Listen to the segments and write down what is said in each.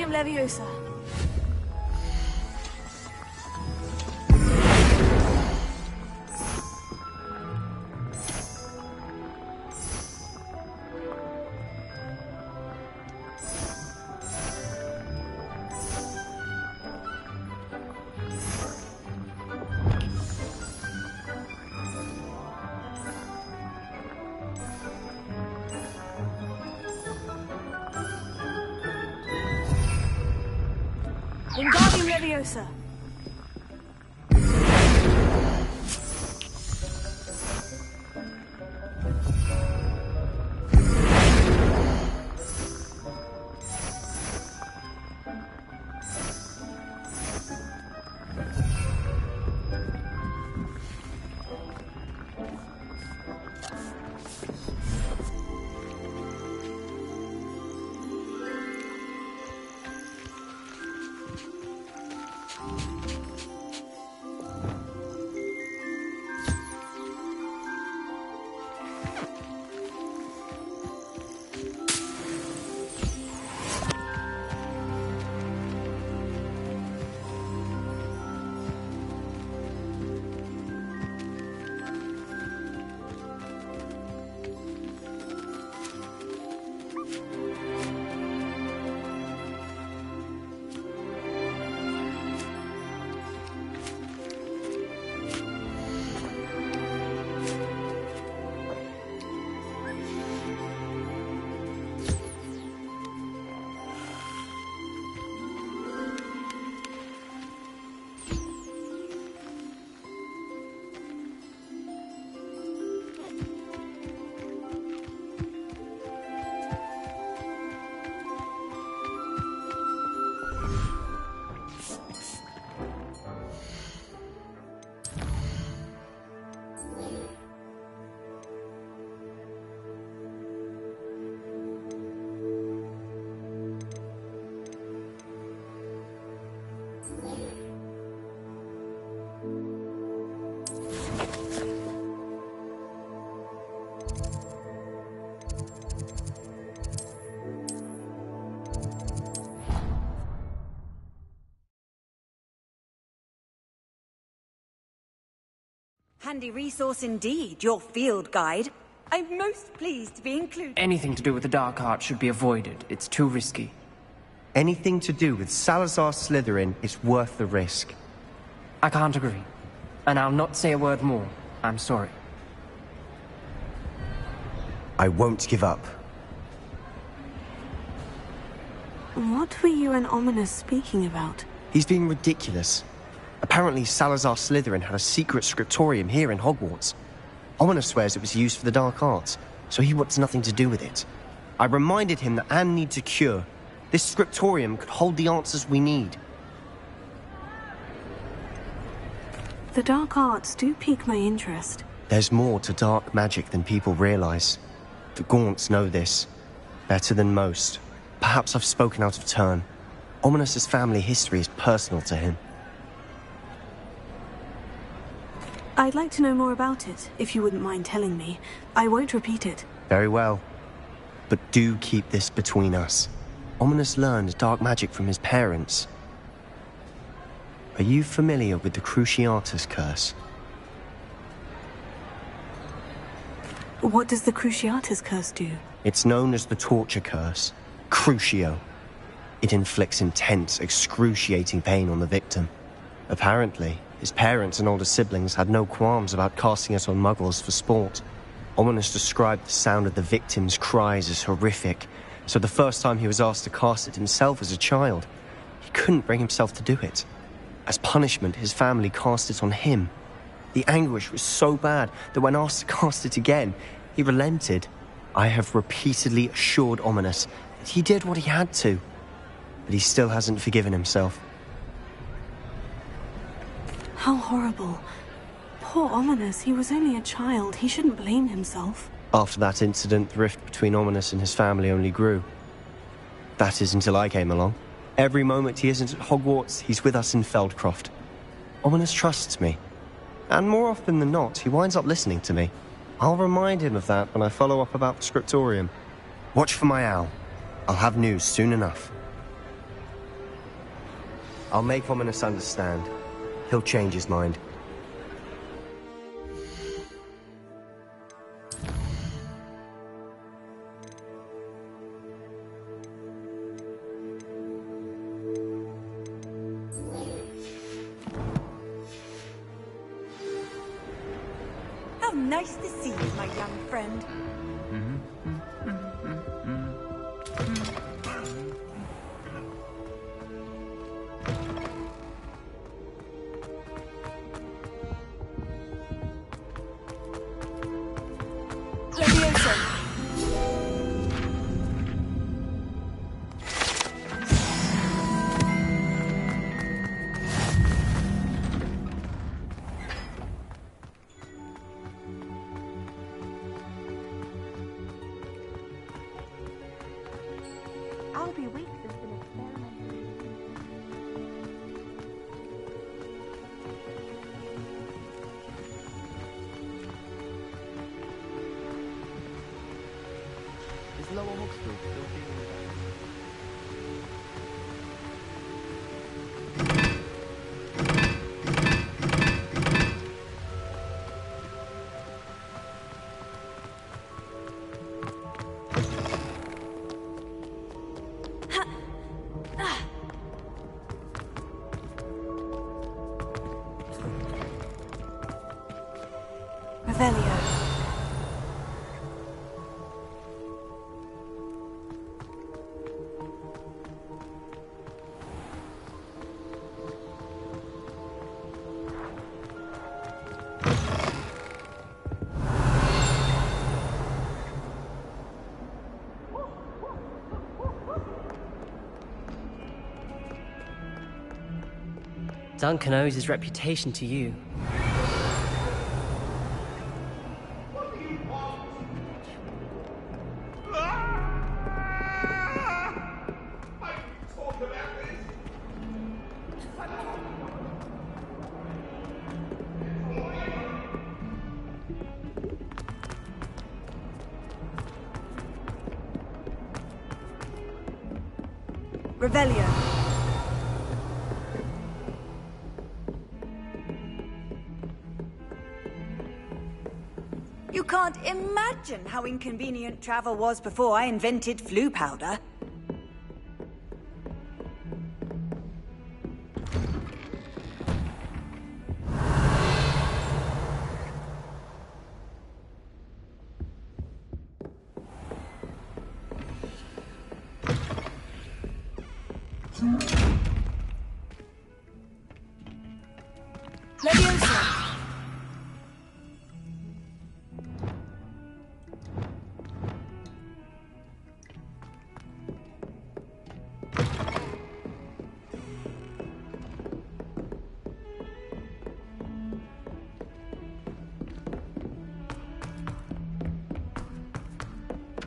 Wingardium Leviosa. Wingardium Leviosa. Handy resource indeed, your field guide. I'm most pleased to be included. Anything to do with the dark art should be avoided. It's too risky. Anything to do with Salazar Slytherin is worth the risk. I can't agree. And I'll not say a word more. I'm sorry. I won't give up. What were you and Ominous speaking about? He's being ridiculous. Apparently Salazar Slytherin had a secret scriptorium here in Hogwarts. Ominous swears it was used for the dark arts, so he wants nothing to do with it. I reminded him that Anne needs a cure. This scriptorium could hold the answers we need. The dark arts do pique my interest. There's more to dark magic than people realize. The Gaunts know this. Better than most. Perhaps I've spoken out of turn. Ominous's family history is personal to him. I'd like to know more about it, if you wouldn't mind telling me. I won't repeat it. Very well. But do keep this between us. Ominous learned dark magic from his parents. Are you familiar with the Cruciatus Curse? What does the Cruciatus Curse do? It's known as the Torture Curse. Crucio. It inflicts intense, excruciating pain on the victim. Apparently, his parents and older siblings had no qualms about casting it on muggles for sport. Ominous described the sound of the victim's cries as horrific, so the first time he was asked to cast it himself as a child, he couldn't bring himself to do it. As punishment, his family cast it on him. The anguish was so bad that when asked to cast it again, he relented. I have repeatedly assured Ominous that he did what he had to, but he still hasn't forgiven himself. How horrible. Poor Ominous, he was only a child. He shouldn't blame himself. After that incident, the rift between Ominous and his family only grew. That is until I came along. Every moment he isn't at Hogwarts, he's with us in Feldcroft. Ominous trusts me. And more often than not, he winds up listening to me. I'll remind him of that when I follow up about the scriptorium. Watch for my owl. I'll have news soon enough. I'll make Ominous understand. He'll change his mind. How nice to see you, my young friend. I'll be weak since been experimenting. Is Lower Hogsfield still dealing with that? Revelio. Duncan owes his reputation to you. Revelio. You can't imagine how inconvenient travel was before I invented flu powder. Leviosa.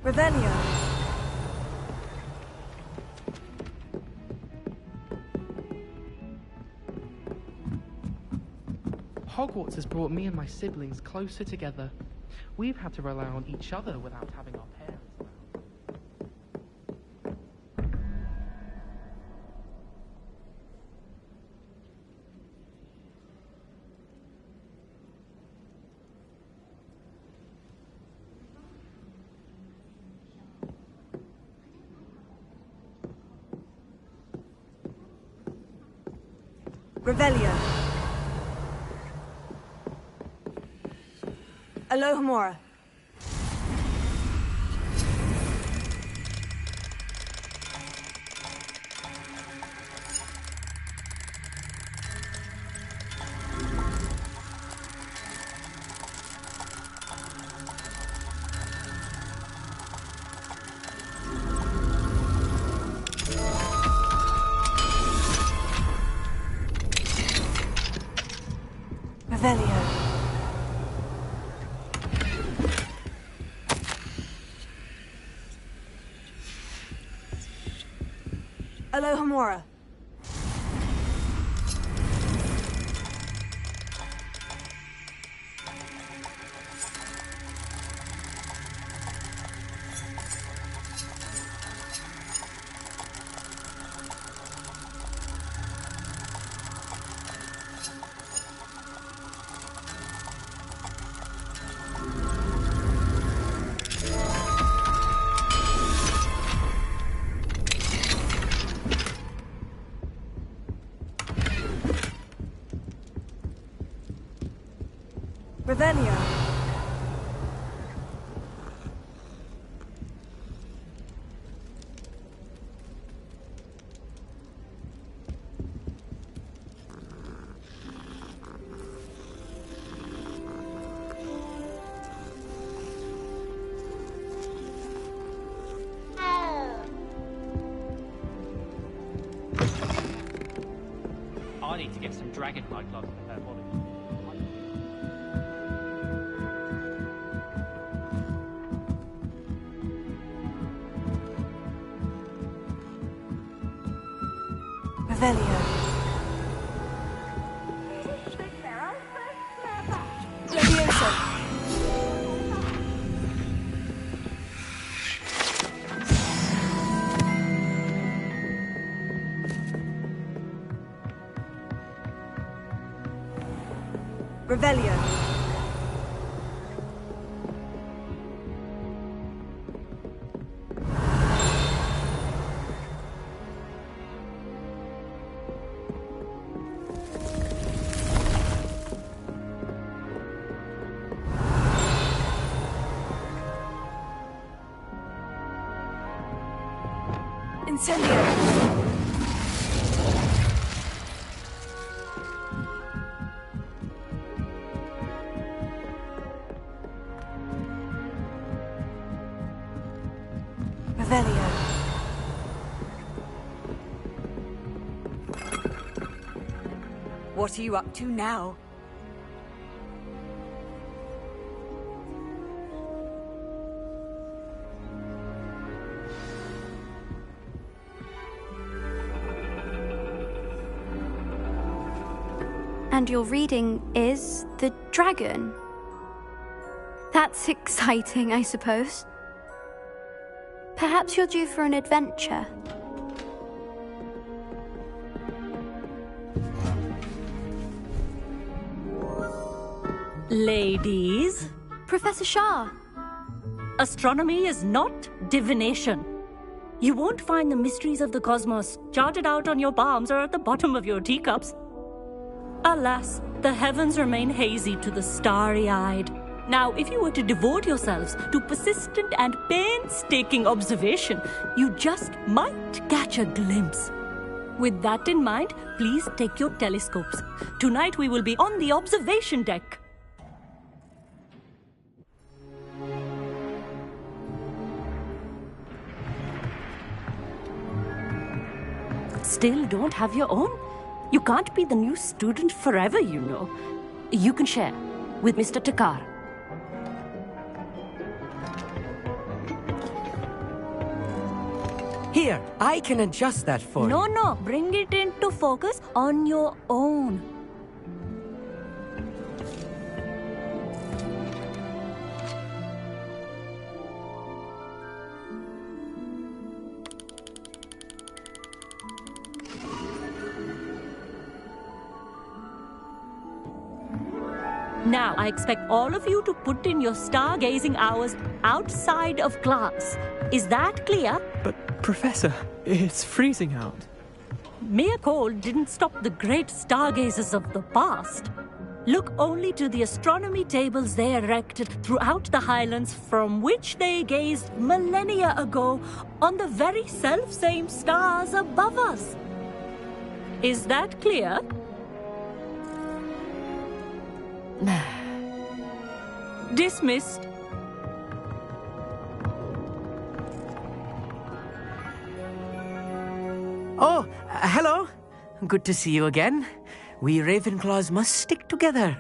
Revelio. Hogwarts has brought me and my siblings closer together. We've had to rely on each other without having our parents around. Revelio. Alohomora. Revelio. Alohomora. Revelio. I need to get some dragonfly gloves in her body. Revelio. Leviosa. Revelio. Incendio. Revelio. What are you up to now? And your reading is the dragon. That's exciting, I suppose. Perhaps you're due for an adventure. Ladies, Professor Shah. astronomy is not divination. You won't find the mysteries of the cosmos charted out on your palms or at the bottom of your teacups. Alas, the heavens remain hazy to the starry-eyed. Now, if you were to devote yourselves to persistent and painstaking observation, you just might catch a glimpse. With that in mind, please take your telescopes. Tonight we will be on the observation deck. Still don't have your own? You can't be the new student forever, you know. You can share with Mr. Takar. Here, I can adjust that for you. No, bring it into focus on your own. Now, I expect all of you to put in your stargazing hours outside of class. Is that clear? But, Professor, it's freezing out. Mere cold didn't stop the great stargazers of the past. Look only to the astronomy tables they erected throughout the highlands from which they gazed millennia ago on the very self-same stars above us. Is that clear? Dismissed. Oh, hello. Good to see you again. We Ravenclaws must stick together.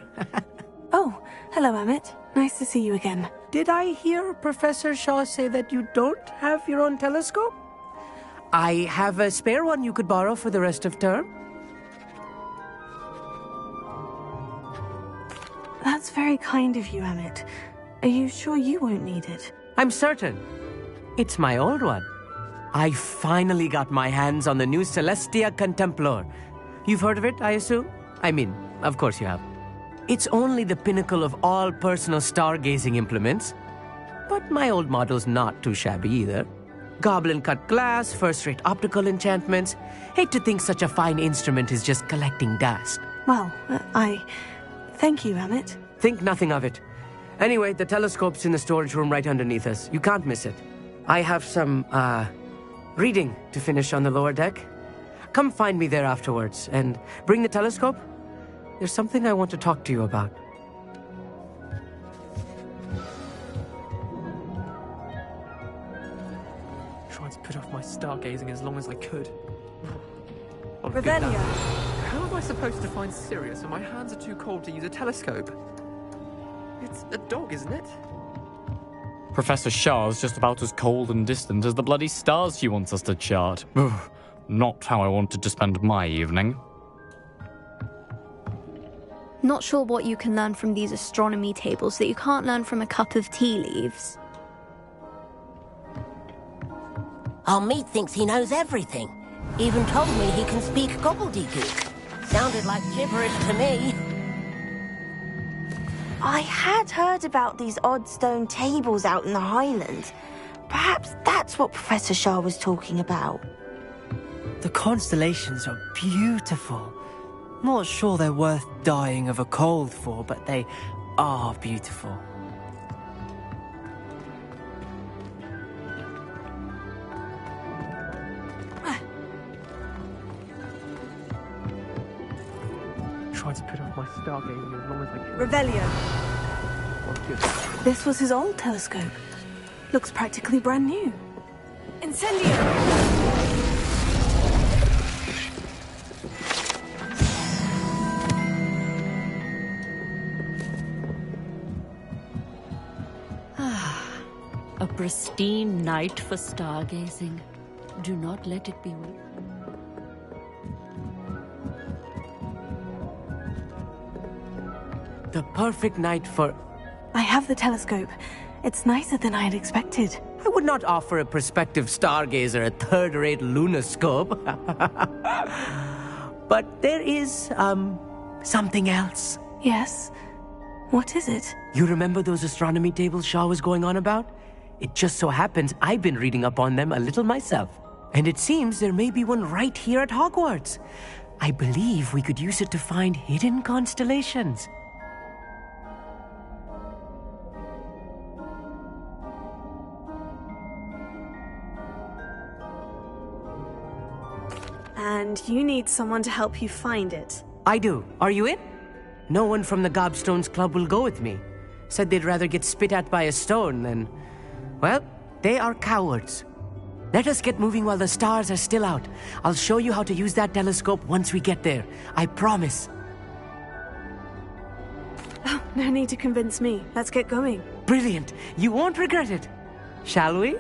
Oh, hello, Amit. Nice to see you again. Did I hear Professor Shaw say that you don't have your own telescope? I have a spare one you could borrow for the rest of term. That's very kind of you, Amit. Are you sure you won't need it? I'm certain. It's my old one. I finally got my hands on the new Celestia Contemplor. You've heard of it, I assume? I mean, of course you have. It's only the pinnacle of all personal stargazing implements. But my old model's not too shabby either. Goblin-cut glass, first-rate optical enchantments. Hate to think such a fine instrument is just collecting dust. Well, thank you, Amit. Think nothing of it. Anyway, the telescope's in the storage room right underneath us. You can't miss it. I have some, reading to finish on the lower deck. Come find me there afterwards, and bring the telescope. There's something I want to talk to you about. Tried to put off my stargazing as long as I could. Revelio. How am I supposed to find Sirius when my hands are too cold to use a telescope? It's a dog, isn't it? Professor Shah's just about as cold and distant as the bloody stars she wants us to chart. Ugh, not how I wanted to spend my evening. Not sure what you can learn from these astronomy tables that you can't learn from a cup of tea leaves. Our meat thinks he knows everything. Even told me he can speak gobbledygook. Sounded like gibberish to me. I had heard about these odd stone tables out in the Highlands. Perhaps that's what Professor Shah was talking about. The constellations are beautiful. Not sure they're worth dying of a cold for, but they are beautiful. Tried to put off my stargazing as long as I could. Revelio. This was his old telescope. Looks practically brand new. Incendio. A pristine night for stargazing. Do not let it be weak. The perfect night for... I have the telescope. It's nicer than I had expected. I would not offer a prospective stargazer a third-rate lunoscope. But there is, something else. Yes? What is it? You remember those astronomy tables Shaw was going on about? It just so happens I've been reading up on them a little myself. And it seems there may be one right here at Hogwarts. I believe we could use it to find hidden constellations. And you need someone to help you find it. I do. Are you in? No one from the Gobstones Club will go with me. Said they'd rather get spit at by a stone than... Well, they are cowards. Let us get moving while the stars are still out. I'll show you how to use that telescope once we get there. I promise. Oh, no need to convince me. Let's get going. Brilliant. You won't regret it. Shall we?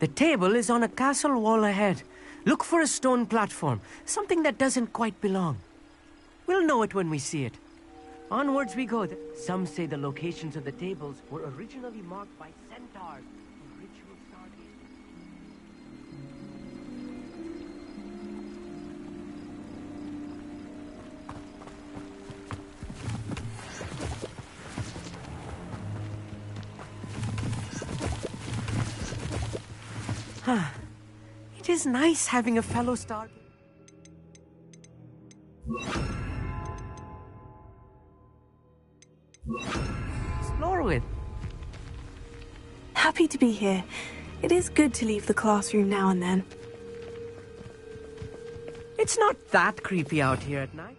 The table is on a castle wall ahead. Look for a stone platform, something that doesn't quite belong. We'll know it when we see it. Onwards we go. Some say the locations of the tables were originally marked by centaurs in ritual stargazing. It is nice having a fellow star. Explore with. Happy to be here. It is good to leave the classroom now and then. It's not that creepy out here at night.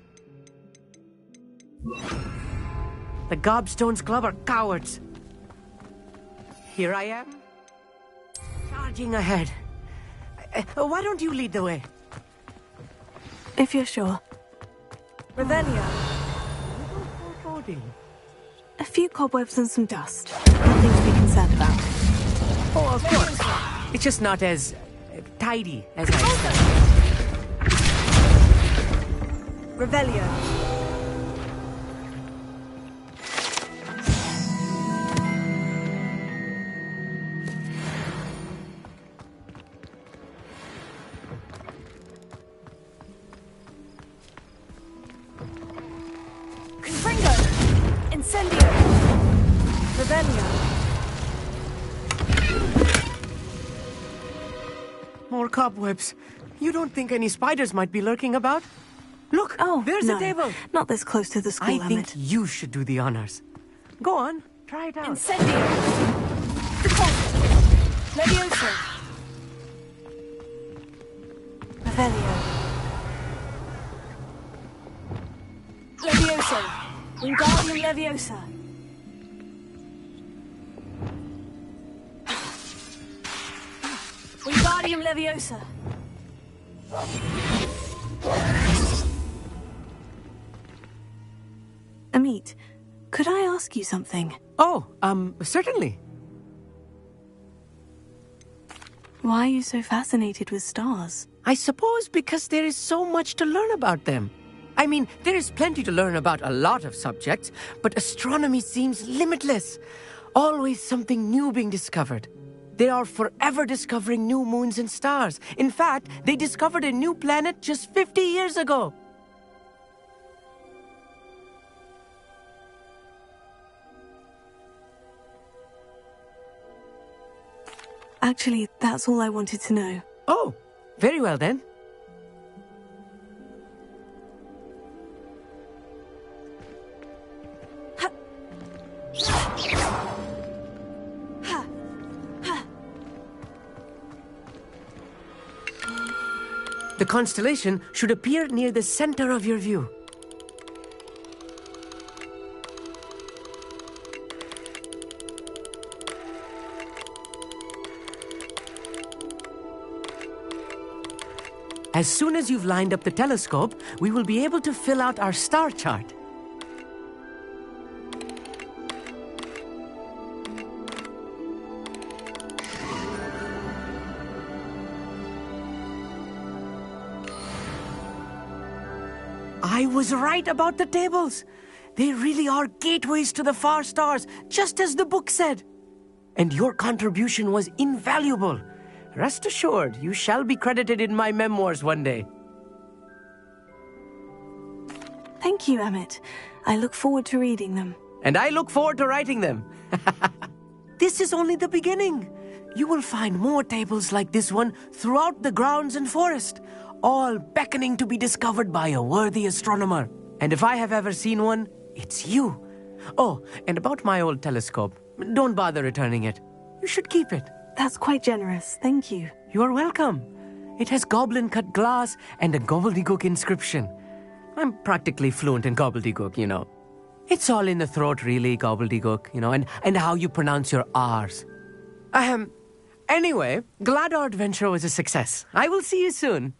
The Gobstones Club are cowards. Here I am. Charging ahead. Why don't you lead the way? If you're sure. Revelio. A few cobwebs and some dust. Nothing to be concerned about. Oh, of course. It's just not as tidy as I expected. Revelio. more cobwebs. You don't think any spiders might be lurking about? Look, there's no, a table. Not this close to the school, I think you should do the honors. Go on, try it out. Incendio. Leviosa. Revelio. Leviosa. Wingardium Leviosa. Wingardium Leviosa. Amit, could I ask you something? Oh, certainly. Why are you so fascinated with stars? I suppose because there is so much to learn about them. I mean, there is plenty to learn about a lot of subjects, but astronomy seems limitless. Always something new being discovered. They are forever discovering new moons and stars. In fact, they discovered a new planet just 50 years ago. Actually, that's all I wanted to know. Oh, very well then. The constellation should appear near the center of your view. As soon as you've lined up the telescope, we will be able to fill out our star chart. I was right about the tables. They really are gateways to the far stars, just as the book said. And your contribution was invaluable. Rest assured, you shall be credited in my memoirs one day. Thank you, Amit. I look forward to reading them. And I look forward to writing them. This is only the beginning. You will find more tables like this one throughout the grounds and forest, all beckoning to be discovered by a worthy astronomer. And if I have ever seen one, it's you. Oh, and about my old telescope, don't bother returning it. You should keep it. That's quite generous. Thank you. You are welcome. It has goblin-cut glass and a gobbledygook inscription. I'm practically fluent in gobbledygook, you know. It's all in the throat, really, gobbledygook, you know, and how you pronounce your R's. Anyway, glad our adventure was a success. I will see you soon.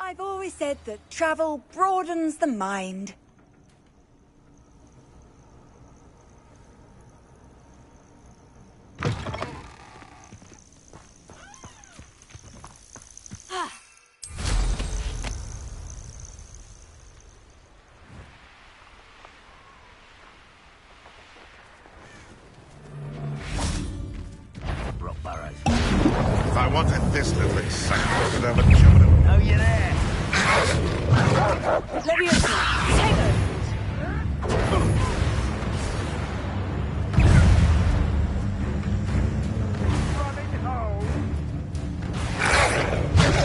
I've always said that travel broadens the mind. If I wanted this little excitement, I could have a job. Oh, you're there.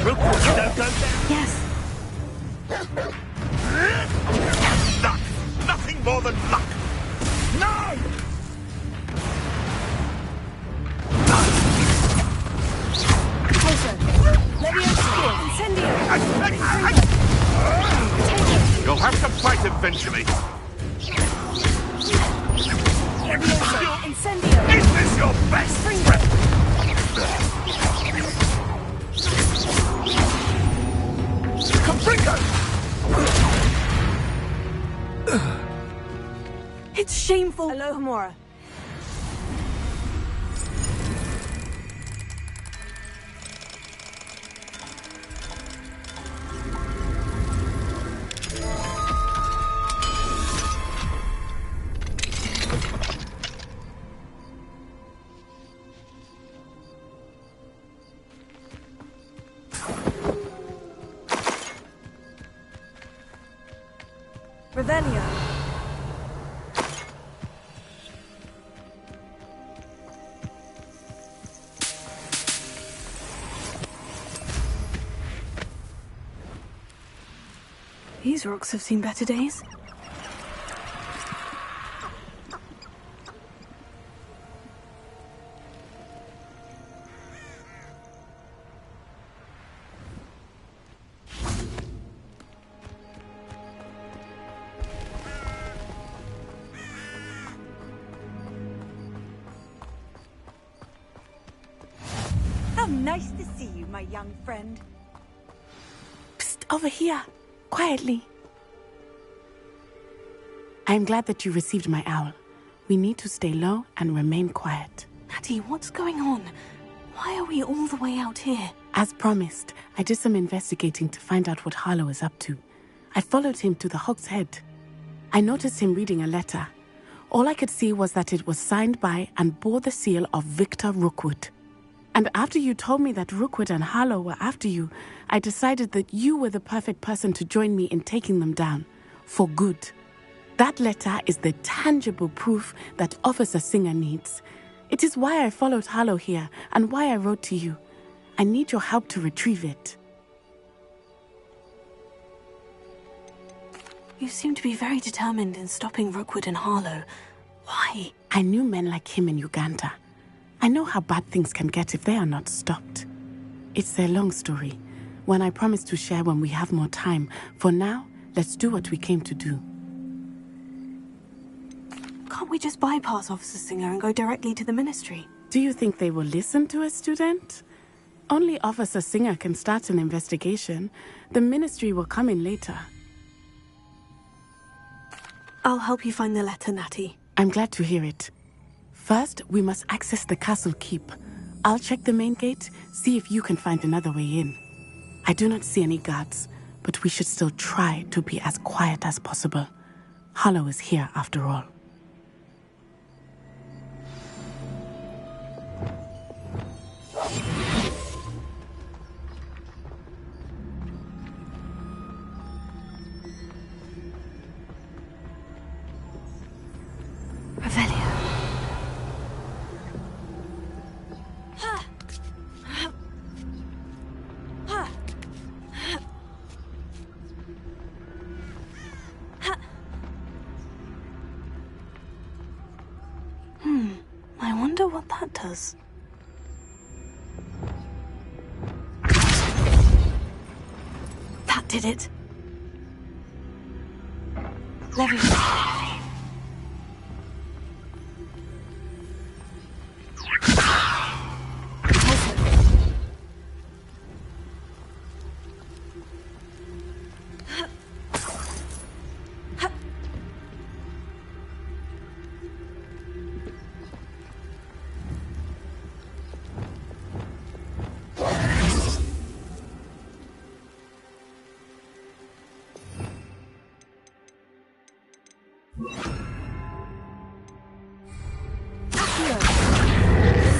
Leviosa, take it. Yes. Luck! Nothing more than luck! No! Closer. Leviosa, incendio. You'll have to fight eventually. Leviosa, incendio. Is this your best friend? Caprico! It's shameful. Alohomora. Revelio. These rocks have seen better days. How nice to see you, my young friend. Psst, over here. Quietly. I am glad that you received my owl. We need to stay low and remain quiet. Natty, what's going on? Why are we all the way out here? As promised, I did some investigating to find out what Harlow is up to. I followed him to the Hog's Head. I noticed him reading a letter. All I could see was that it was signed by and bore the seal of Victor Rookwood. And after you told me that Rookwood and Harlow were after you, I decided that you were the perfect person to join me in taking them down. For good. That letter is the tangible proof that Officer Singer needs. It is why I followed Harlow here and why I wrote to you. I need your help to retrieve it. You seem to be very determined in stopping Rookwood and Harlow. Why? I knew men like him in Uganda. I know how bad things can get if they are not stopped. It's a long story, one I promise to share when we have more time. For now, let's do what we came to do. Can't we just bypass Officer Singer and go directly to the Ministry? Do you think they will listen to a student? Only Officer Singer can start an investigation. The Ministry will come in later. I'll help you find the letter, Natty. I'm glad to hear it. First, we must access the castle keep. I'll check the main gate, see if you can find another way in. I do not see any guards, but we should still try to be as quiet as possible. Harlow is here after all. Revelio. I wonder what that does. That did it. Leviosa.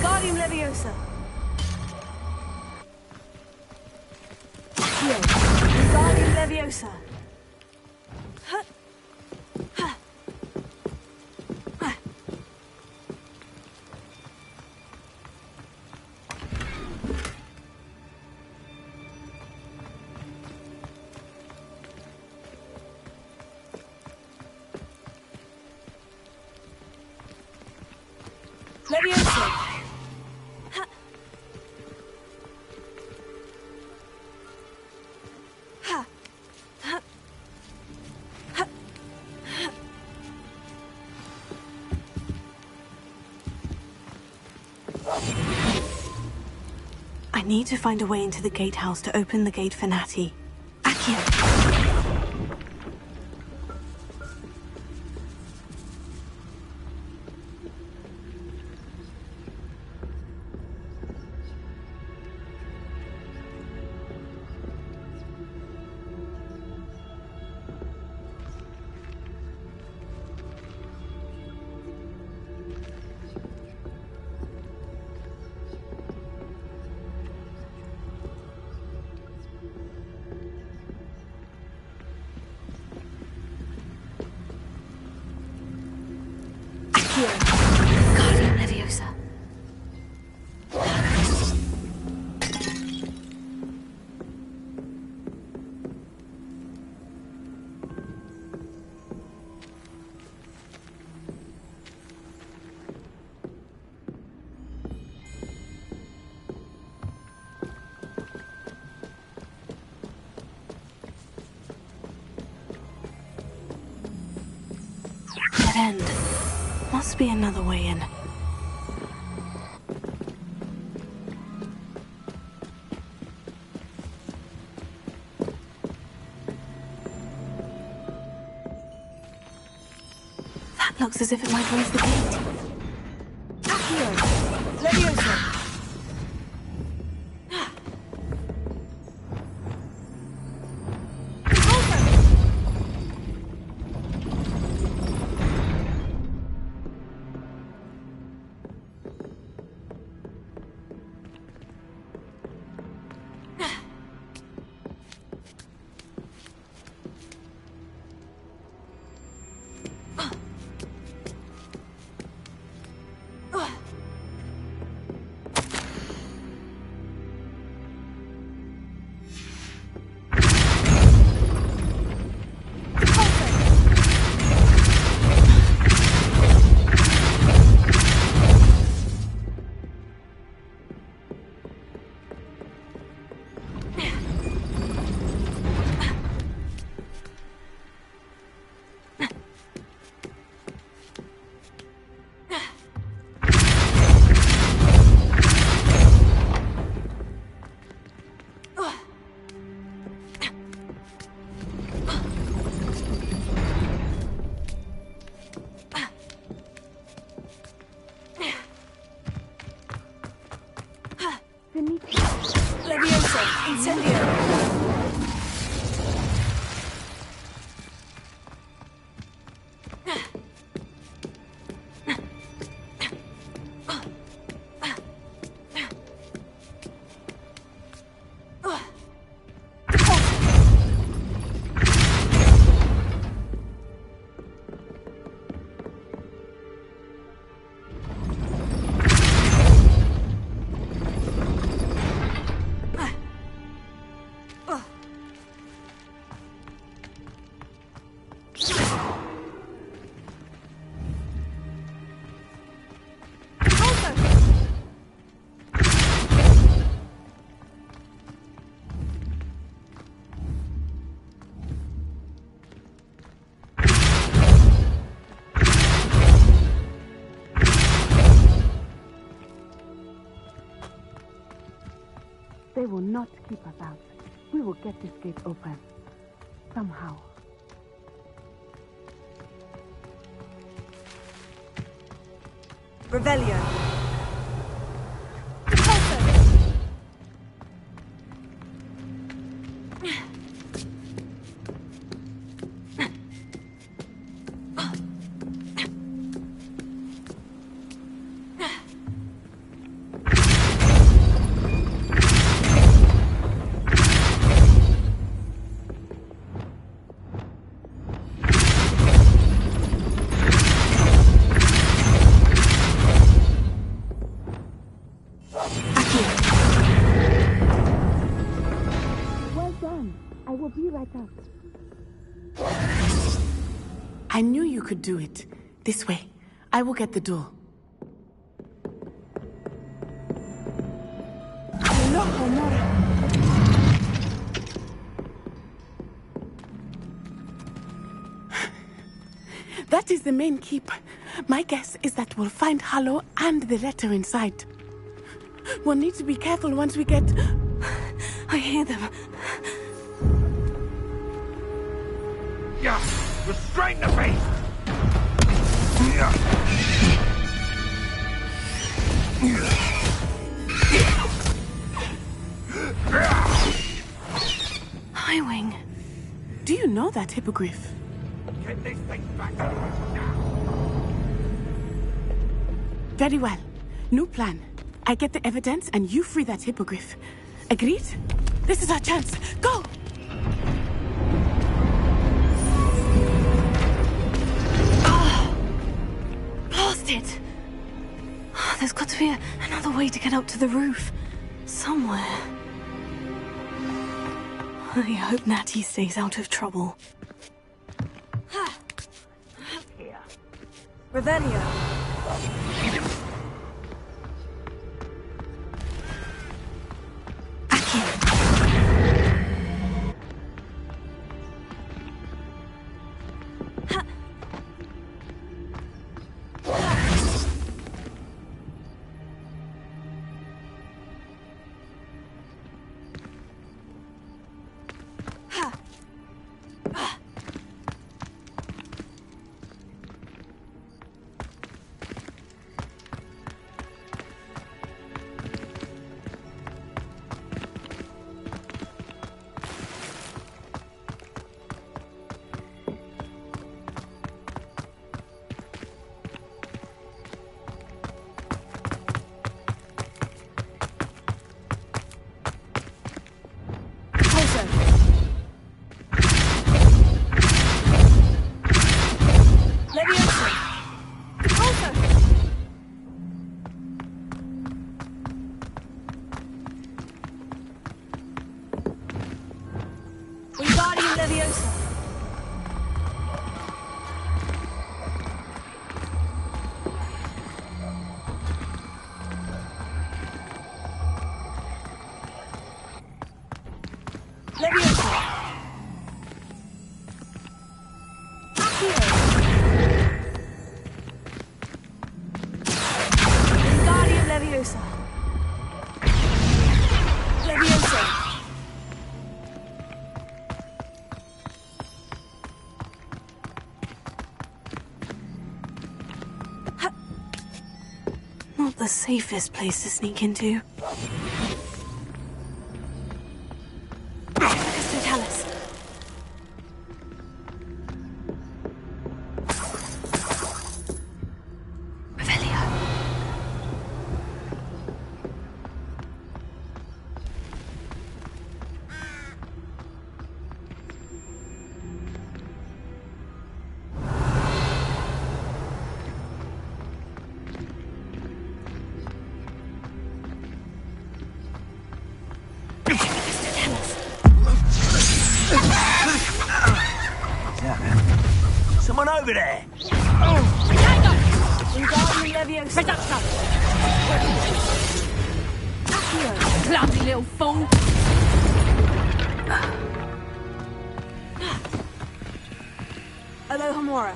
Wingardium Leviosa. Wingardium Leviosa. Leviosa. I need to find a way into the gatehouse to open the gate for Natty. Accio. Accio. Guardian Leviosa. Dead end. Must be another way in. That looks as if it might raise the gate. Accio. Leviosa. Leviosa. Incendio. They will not keep us out. We will get this gate open. Somehow. Revelio. I knew you could do it. This way. I will get the door. That is the main keep. My guess is that we'll find Harlow and the letter inside. We'll need to be careful once we get... I hear them. Yeah, restrain the beast! Highwing. Do you know that hippogriff? Get this thing back to us now! Very well. New plan. I get the evidence and you free that hippogriff. Agreed? This is our chance. Go! Blast it! it. There's got to be another way to get up to the roof. Somewhere. I hope Natty stays out of trouble. Revelio. Not the safest place to sneak into. Tell us. Someone over there! Clumsy little fool! Alohomora.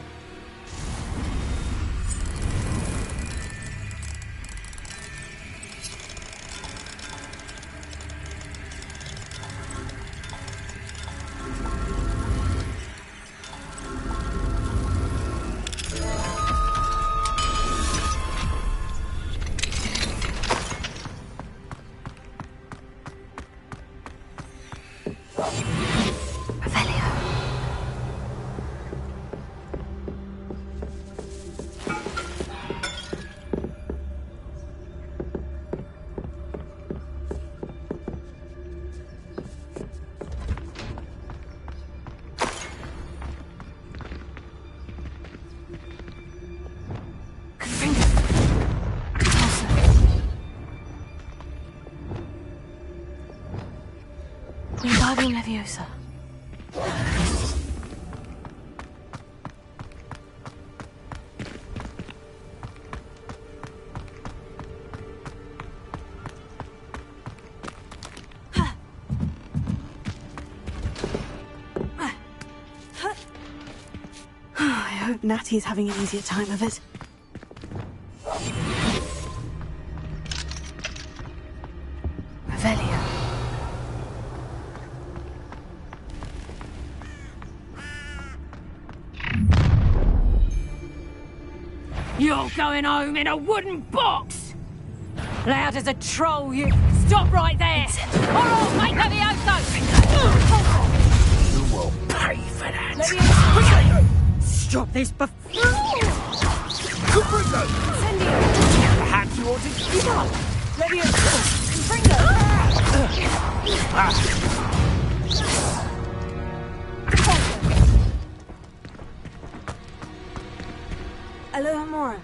Wingardium Leviosa. I hope Natty's having an easier time of it. Revelio. You're going home in a wooden box! Loud as a troll, you... Stop right there! Alright, make Levioso! You will pay for that! Stop this before... Perhaps you ought to give up! Alohomora.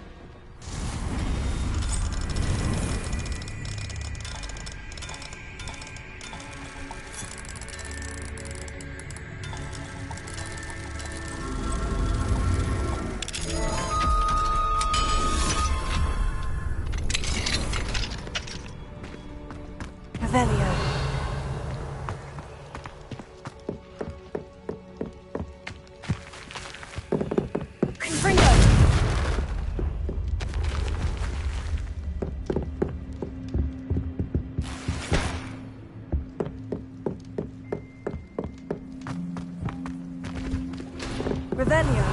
Revelio.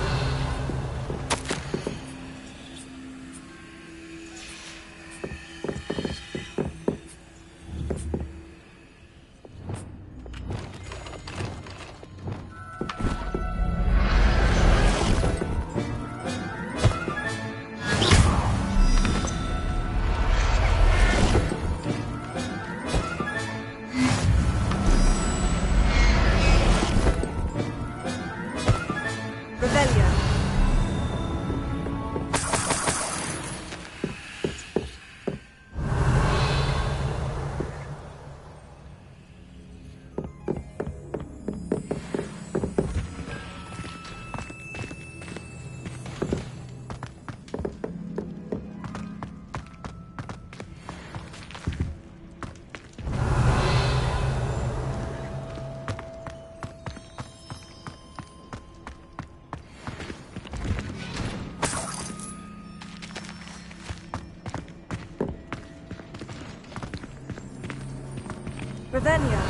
Revelio.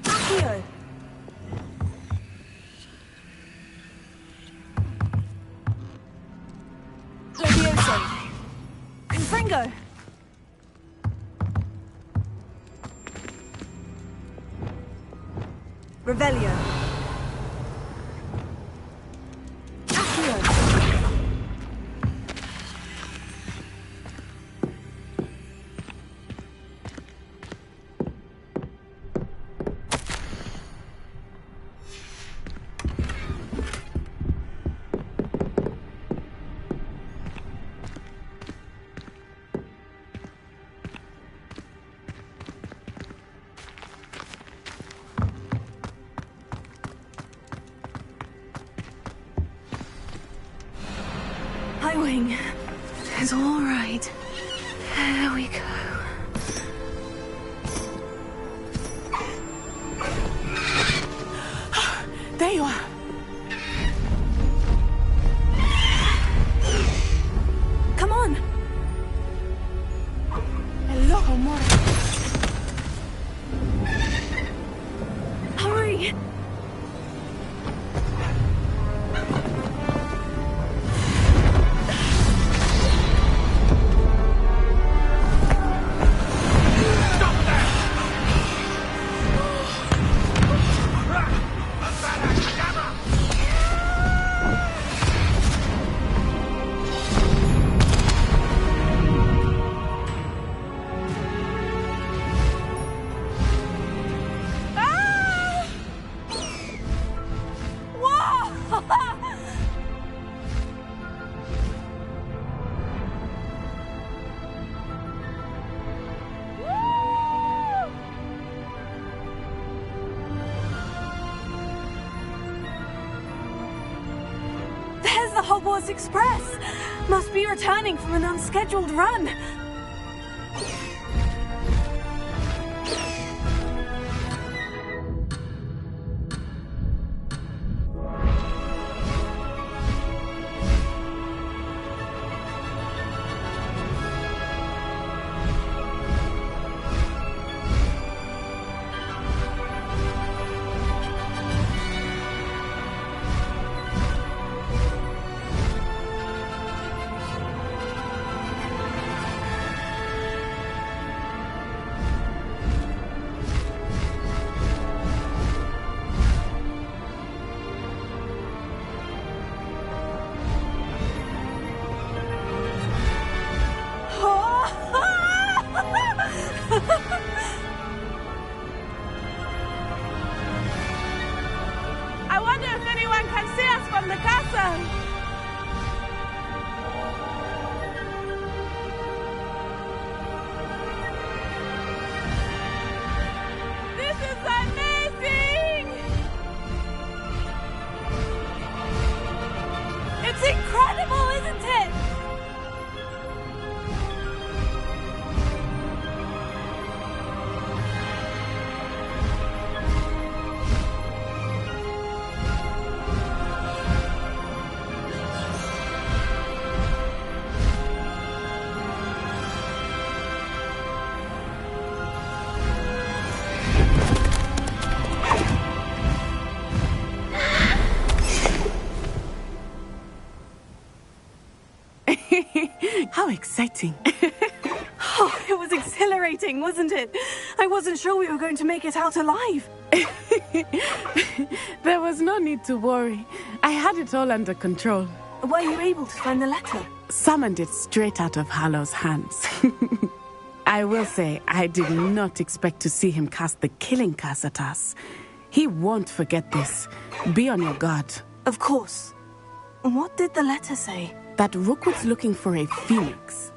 Accio. Levioso. Confringo. Revelio. Accio. Wing. It's all right. There we go. There you are. Come on. Hello, amore. Hurry. There's the Hogwarts Express! Must be returning from an unscheduled run. I wonder if anyone can see us from the castle. This is amazing! It's incredible, isn't it? How exciting. Oh, it was exhilarating, wasn't it? I wasn't sure we were going to make it out alive. There was no need to worry. I had it all under control. Were you able to find the letter? Summoned it straight out of Harlow's hands. I will say, I did not expect to see him cast the killing curse at us. He won't forget this. Be on your guard. Of course. What did the letter say? That Rookwood's looking for a phoenix.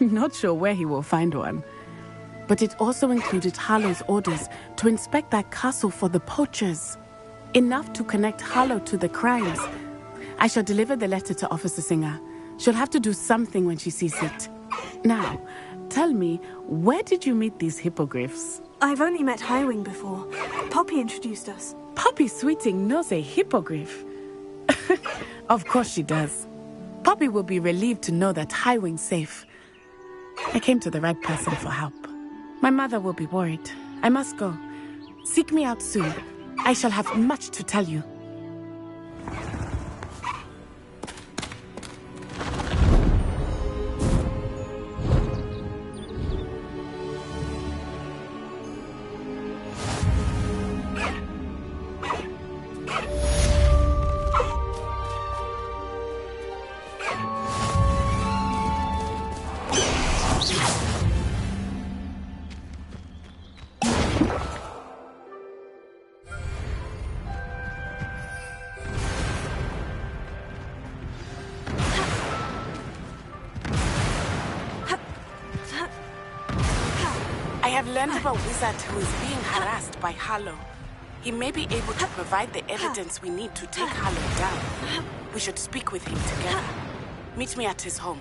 Not sure where he will find one. But it also included Harlow's orders to inspect that castle for the poachers. Enough to connect Harlow to the crimes. I shall deliver the letter to Officer Singer. She'll have to do something when she sees it. Now, tell me, where did you meet these hippogriffs? I've only met Highwing before. Poppy introduced us. Poppy Sweeting knows a hippogriff. Of course she does. Poppy will be relieved to know that Highwing's safe. I came to the right person for help. My mother will be worried. I must go. Seek me out soon. I shall have much to tell you. I have learned of a wizard who is being harassed by Harlow. He may be able to provide the evidence we need to take Harlow down. We should speak with him together. Meet me at his home.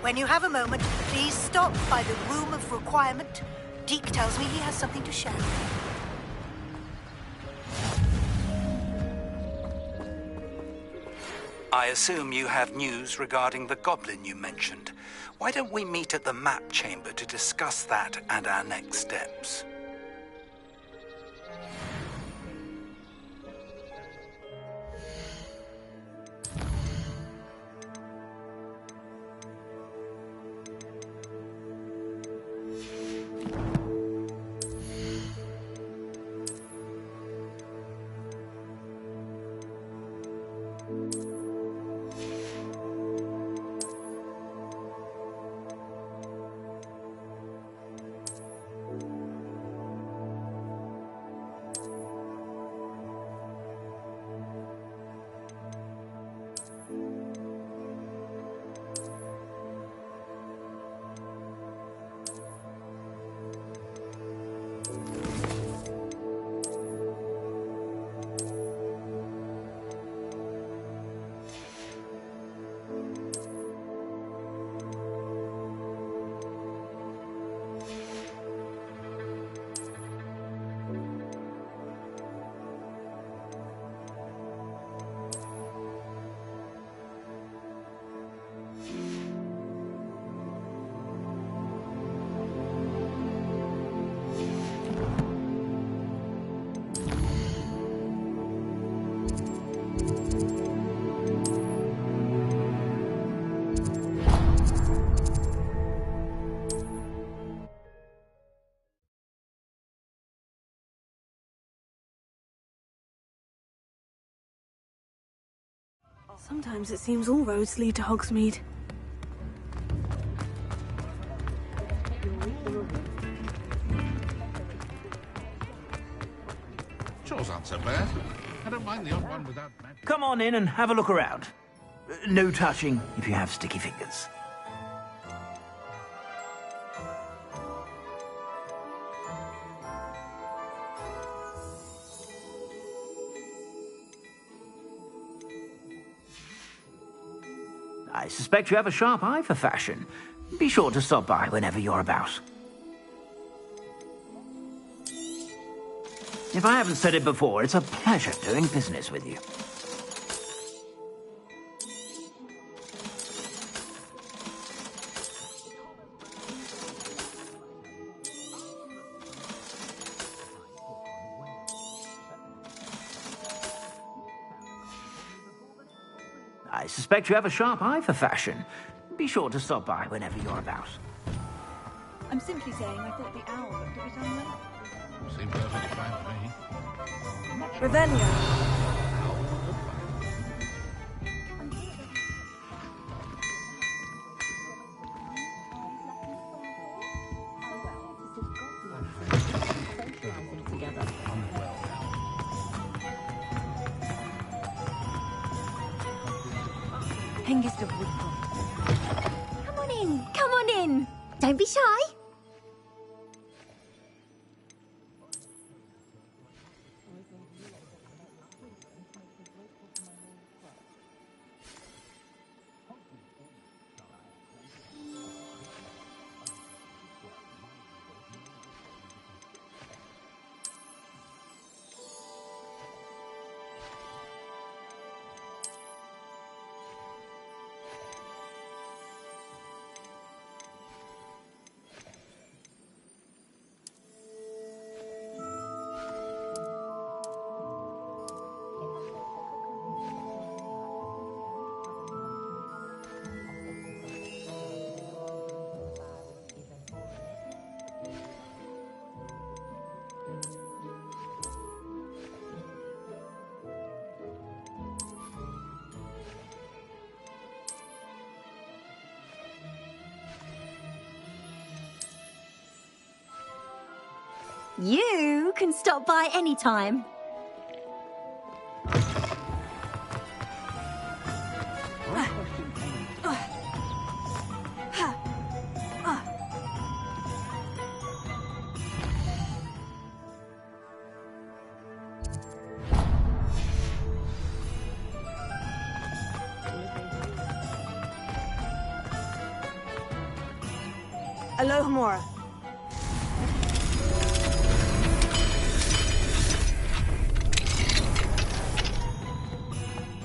When you have a moment, please stop by the Room of Requirement. Deke tells me he has something to share. I assume you have news regarding the goblin you mentioned. Why don't we meet at the map chamber to discuss that and our next steps? Sometimes it seems all roads lead to Hogsmeade. Chores aren't so bad. I don't mind the odd one without magic. Come on in and have a look around. No touching if you have sticky fingers. I suspect you have a sharp eye for fashion. Be sure to stop by whenever you're about. If I haven't said it before, it's a pleasure doing business with you. I suspect you have a sharp eye for fashion. Be sure to stop by whenever you're about. I'm simply saying I thought the owl looked a bit unwell. Seemed perfectly fine to me. Revelio. Come on in, come on in. Don't be shy. You can stop by anytime. Alohomora.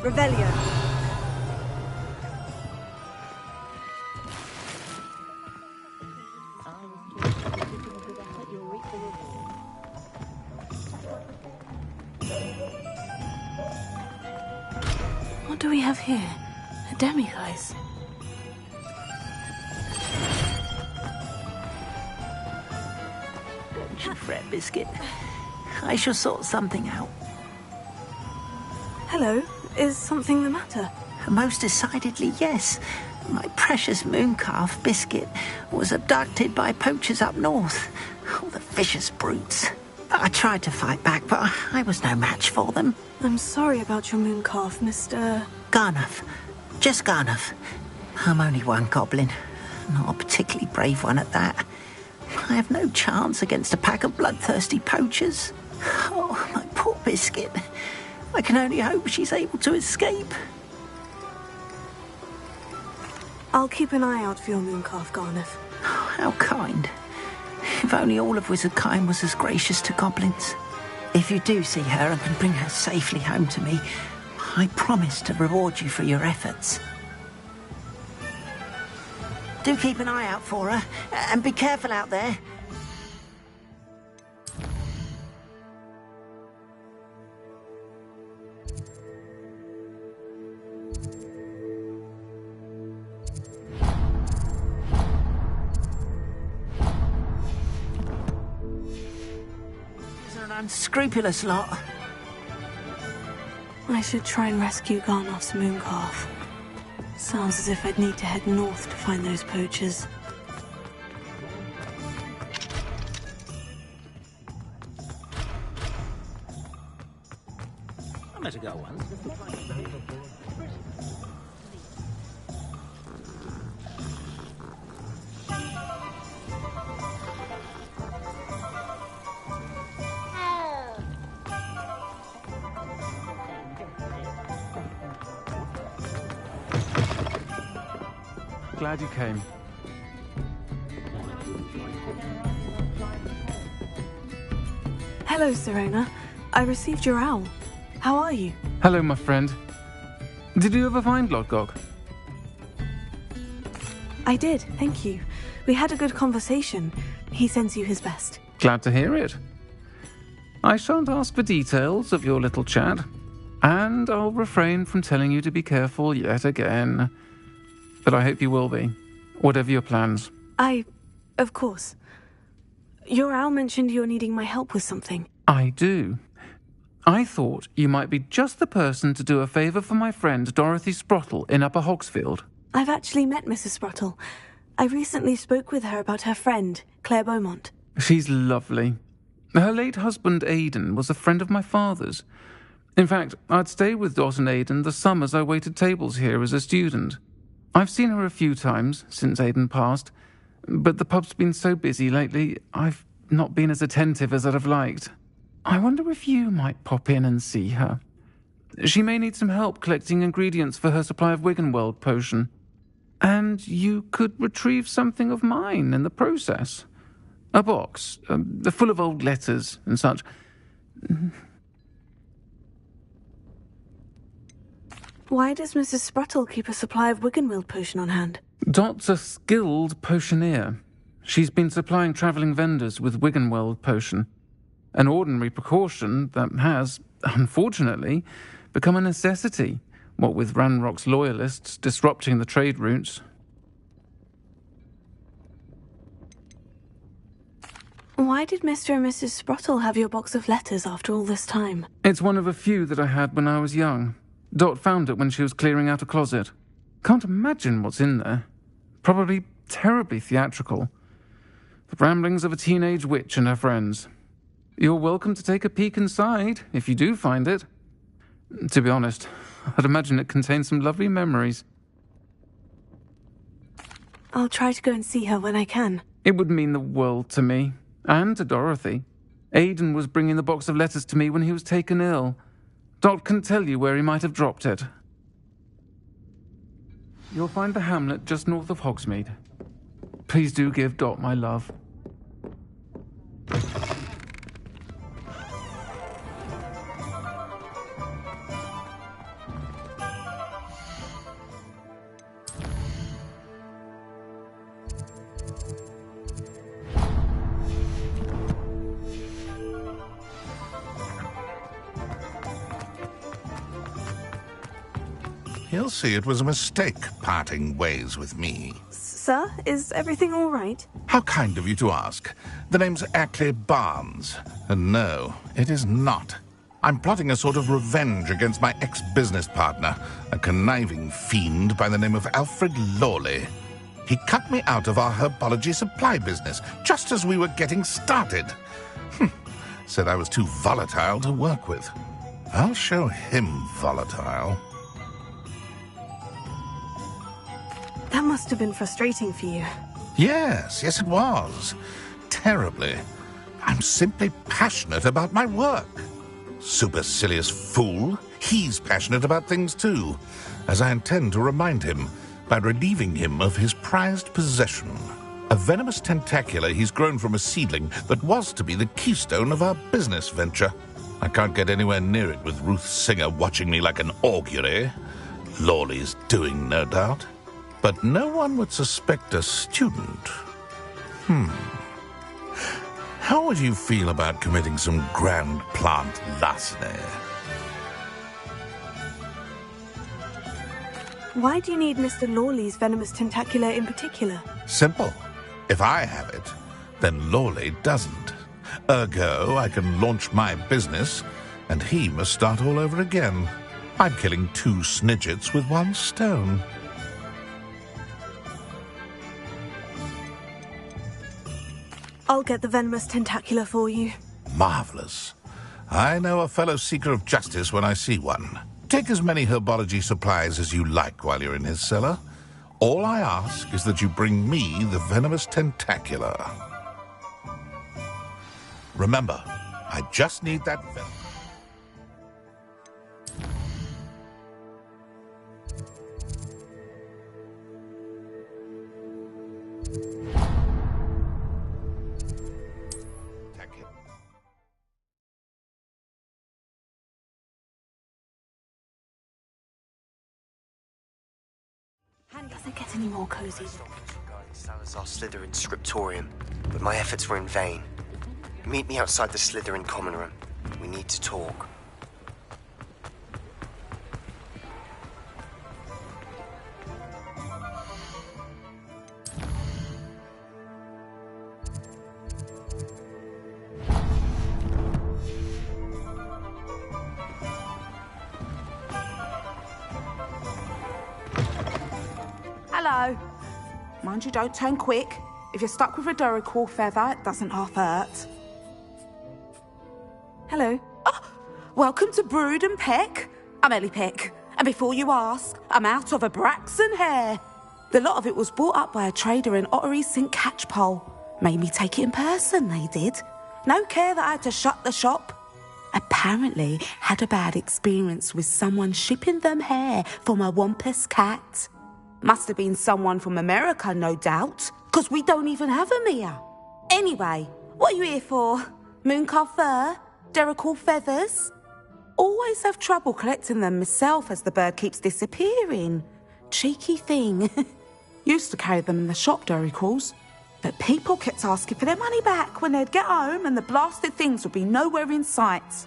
Revelio. What do we have here? A demiguise. Don't you fret, Biscuit. I shall sort something out. Hello. Is something the matter? Most decidedly, yes. My precious mooncalf, Biscuit, was abducted by poachers up north. Oh, the vicious brutes. I tried to fight back, but I was no match for them. I'm sorry about your mooncalf, Mr. Garnuff. Just Garnuff. I'm only one goblin. Not a particularly brave one at that. I have no chance against a pack of bloodthirsty poachers. Oh, my poor Biscuit. I can only hope she's able to escape. I'll keep an eye out for your mooncalf, Garnuff. Oh, how kind. If only all of Wizardkind was as gracious to goblins. If you do see her and can bring her safely home to me, I promise to reward you for your efforts. Do keep an eye out for her, and be careful out there. Unscrupulous lot. I should try and rescue Garnoff's mooncalf. Sounds as if I'd need to head north to find those poachers. I met a girl once. Glad you came. Hello, Serena. I received your owl. How are you? Hello, my friend. Did you ever find Lodgok? I did, thank you. We had a good conversation. He sends you his best. Glad to hear it. I shan't ask for details of your little chat. And I'll refrain from telling you to be careful yet again. But I hope you will be, whatever your plans. Of course. Your owl mentioned you're needing my help with something. I do. I thought you might be just the person to do a favour for my friend Dorothy Sprottle in Upper Hogsfield. I've actually met Mrs. Sprottle. I recently spoke with her about her friend, Claire Beaumont. She's lovely. Her late husband Aidan was a friend of my father's. In fact, I'd stay with Dot and Aidan the summers I waited tables here as a student. I've seen her a few times since Aidan passed, but the pub's been so busy lately, I've not been as attentive as I'd have liked. I wonder if you might pop in and see her. She may need some help collecting ingredients for her supply of Wiggenweld potion. And you could retrieve something of mine in the process. A box, full of old letters and such. Why does Mrs. Sprottle keep a supply of Wiggenweld potion on hand? Dot's a skilled potioneer. She's been supplying travelling vendors with Wiggenweld potion. An ordinary precaution that has, unfortunately, become a necessity, what with Ranrock's loyalists disrupting the trade routes. Why did Mr. and Mrs. Sprottle have your box of letters after all this time? It's one of a few that I had when I was young. Dot found it when she was clearing out a closet. Can't imagine what's in there. Probably terribly theatrical. The ramblings of a teenage witch and her friends. You're welcome to take a peek inside, if you do find it. To be honest, I'd imagine it contains some lovely memories. I'll try to go and see her when I can. It would mean the world to me, and to Dorothy. Aidan was bringing the box of letters to me when he was taken ill. Dot can tell you where he might have dropped it. You'll find the hamlet just north of Hogsmeade. Please do give Dot my love. He'll see it was a mistake parting ways with me. Sir, is everything all right? How kind of you to ask. The name's Ackley Barnes. And no, it is not. I'm plotting a sort of revenge against my ex-business partner, a conniving fiend by the name of Alfred Lawley. He cut me out of our herbology supply business just as we were getting started. Said I was too volatile to work with. I'll show him volatile. That must have been frustrating for you. Yes, it was. Terribly. I'm simply passionate about my work. Supercilious fool. He's passionate about things too, as I intend to remind him by relieving him of his prized possession. A venomous tentacula he's grown from a seedling that was to be the keystone of our business venture. I can't get anywhere near it with Ruth Singer watching me like an augury. Lawley's doing, no doubt. But no one would suspect a student. How would you feel about committing some grand plant larceny? Why do you need Mr. Lawley's venomous tentacula in particular? Simple. If I have it, then Lawley doesn't. Ergo, I can launch my business, and he must start all over again. I'm killing two snidgets with one stone. I'll get the venomous tentacula for you. Marvelous. I know a fellow seeker of justice when I see one. Take as many herbology supplies as you like while you're in his cellar. All I ask is that you bring me the venomous tentacula. Remember, I just need that venom. Does it get any more cozy? Regarding Salazar Slytherin's scriptorium, but my efforts were in vain. Meet me outside the Slytherin common room. We need to talk. Hello. Mind you, don't turn quick. If you're stuck with a Duracell feather, it doesn't half hurt. Hello. Oh, welcome to Brood and Peck. I'm Ellie Peck. And before you ask, I'm out of a Braxton hair. The lot of it was bought up by a trader in Ottery St. Catchpole. Made me take it in person, they did. No care that I had to shut the shop. Apparently had a bad experience with someone shipping them hair from a Wampus cat. Must have been someone from America, no doubt, because we don't even have them here. Anyway, what are you here for? Mooncar fur? Duracell feathers? Always have trouble collecting them myself as the bird keeps disappearing. Cheeky thing. Used to carry them in the shop, Duracells. But people kept asking for their money back when they'd get home and the blasted things would be nowhere in sight.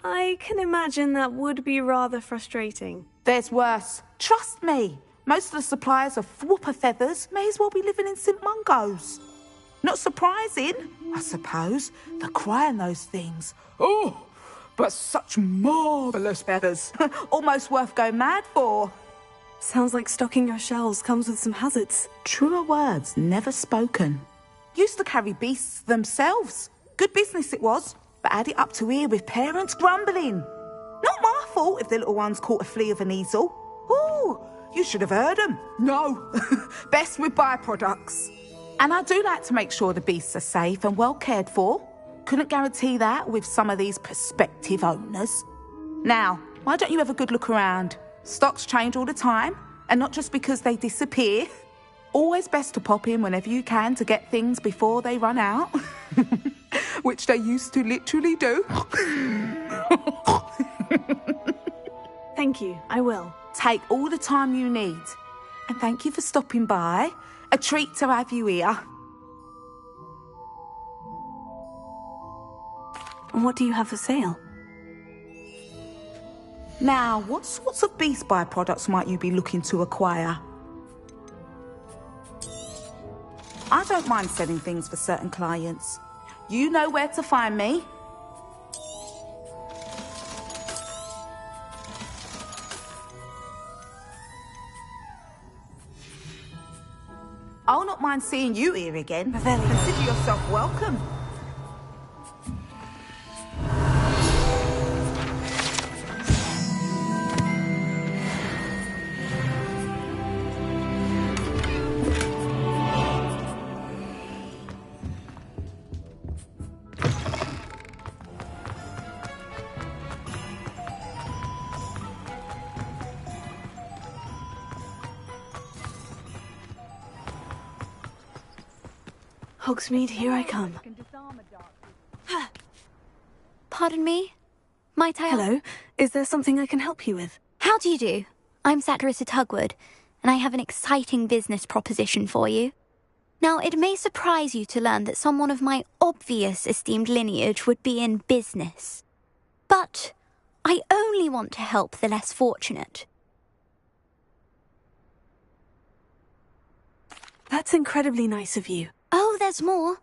I can imagine that would be rather frustrating. There's worse. Trust me. Most of the suppliers of whooper feathers may as well be living in St. Mungo's. Not surprising, I suppose. The cry in those things. Oh, but such marvellous feathers. Almost worth going mad for. Sounds like stocking your shelves comes with some hazards. Truer words never spoken. Used to carry beasts themselves. Good business it was. But add it up to here with parents grumbling. Not my fault if the little ones caught a flea of an easel. Ooh, you should have heard them. No, best with byproducts. And I do like to make sure the beasts are safe and well cared for. Couldn't guarantee that with some of these prospective owners. Now, why don't you have a good look around? Stocks change all the time, and not just because they disappear. Always best to pop in whenever you can to get things before they run out. Which they used to literally do. Thank you, I will. Take all the time you need. And thank you for stopping by. A treat to have you here. What do you have for sale? Now, what sorts of beast byproducts might you be looking to acquire? I don't mind selling things for certain clients. You know where to find me. I'll not mind seeing you here again. Consider yourself welcome. Hogsmeade, here I come. Pardon me? Might I... Hello, is there something I can help you with? How do you do? I'm Satirissa Tugwood, and I have an exciting business proposition for you. Now, it may surprise you to learn that someone of my obvious esteemed lineage would be in business. But I only want to help the less fortunate. That's incredibly nice of you. Oh, there's more.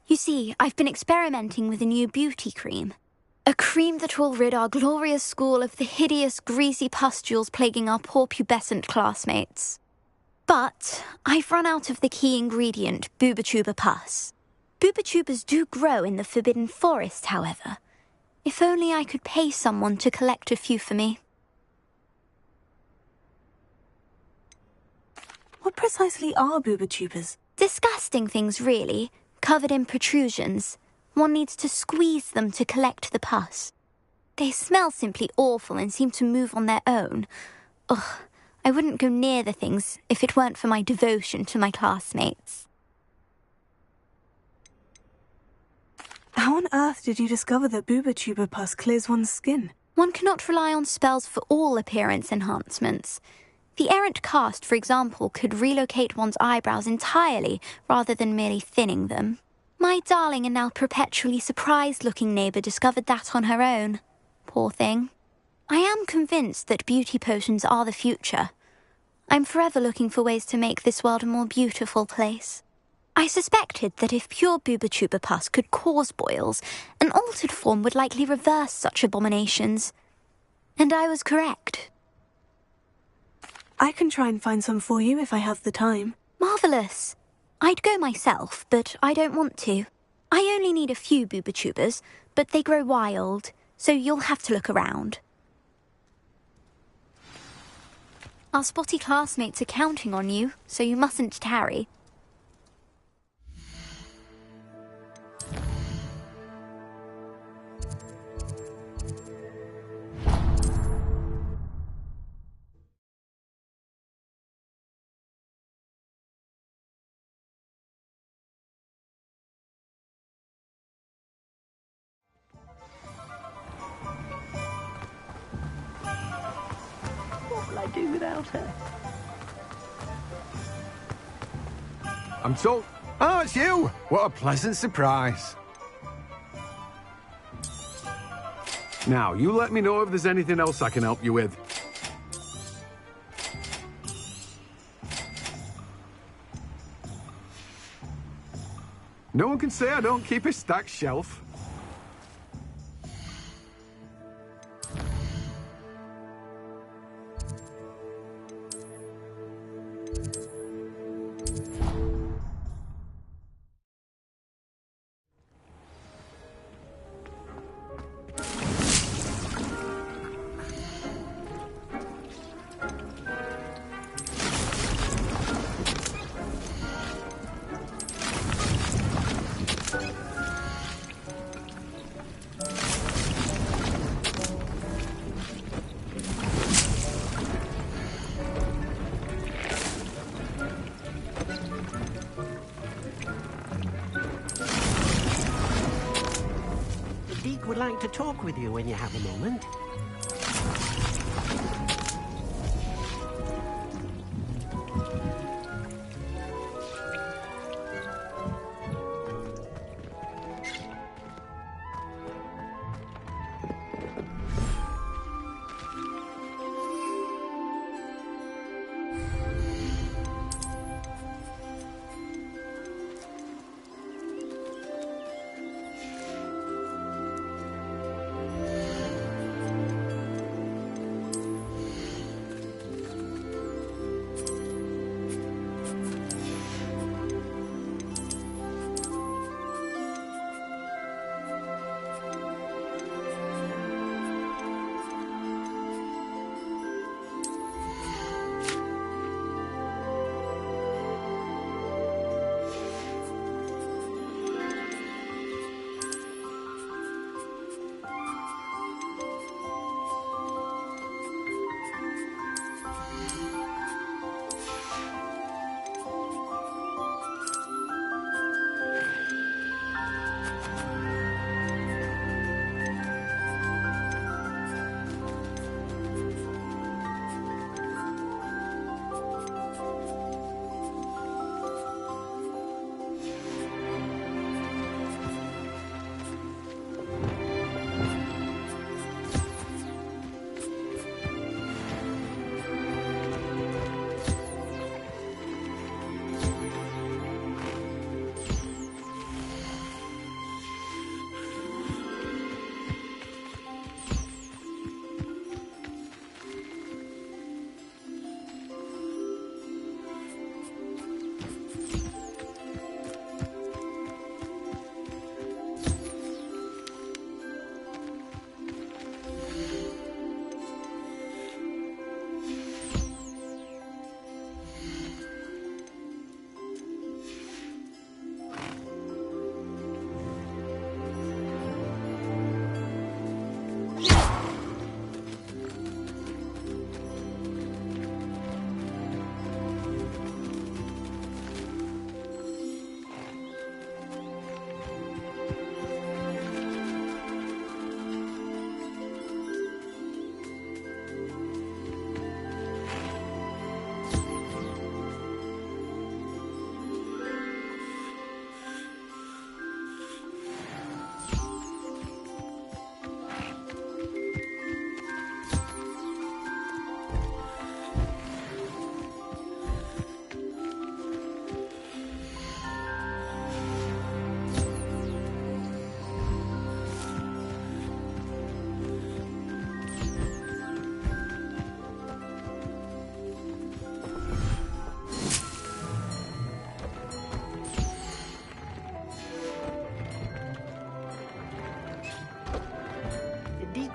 You see, I've been experimenting with a new beauty cream. A cream that will rid our glorious school of the hideous, greasy pustules plaguing our poor pubescent classmates. But I've run out of the key ingredient, Booba-Tuba pus. Booba-Tubas do grow in the Forbidden Forest, however. If only I could pay someone to collect a few for me. What precisely are Booba-Tubas? Disgusting things, really, covered in protrusions. One needs to squeeze them to collect the pus. They smell simply awful and seem to move on their own. Ugh, I wouldn't go near the things if it weren't for my devotion to my classmates. How on earth did you discover that Booba-Tuba pus clears one's skin? One cannot rely on spells for all appearance enhancements. The errant cast, for example, could relocate one's eyebrows entirely rather than merely thinning them. My darling and now perpetually surprised-looking neighbour discovered that on her own. Poor thing. I am convinced that beauty potions are the future. I'm forever looking for ways to make this world a more beautiful place. I suspected that if pure Booba-Tuba pus could cause boils, an altered form would likely reverse such abominations. And I was correct. I can try and find some for you if I have the time. Marvellous. I'd go myself, but I don't want to. I only need a few Booba-Tubas, but they grow wild, so you'll have to look around. Our spotty classmates are counting on you, so you mustn't tarry. What will I do without her? I'm told... Oh, it's you! What a pleasant surprise. Now, you let me know if there's anything else I can help you with. No one can say I don't keep a stacked shelf. Would like to talk with you when you have a moment.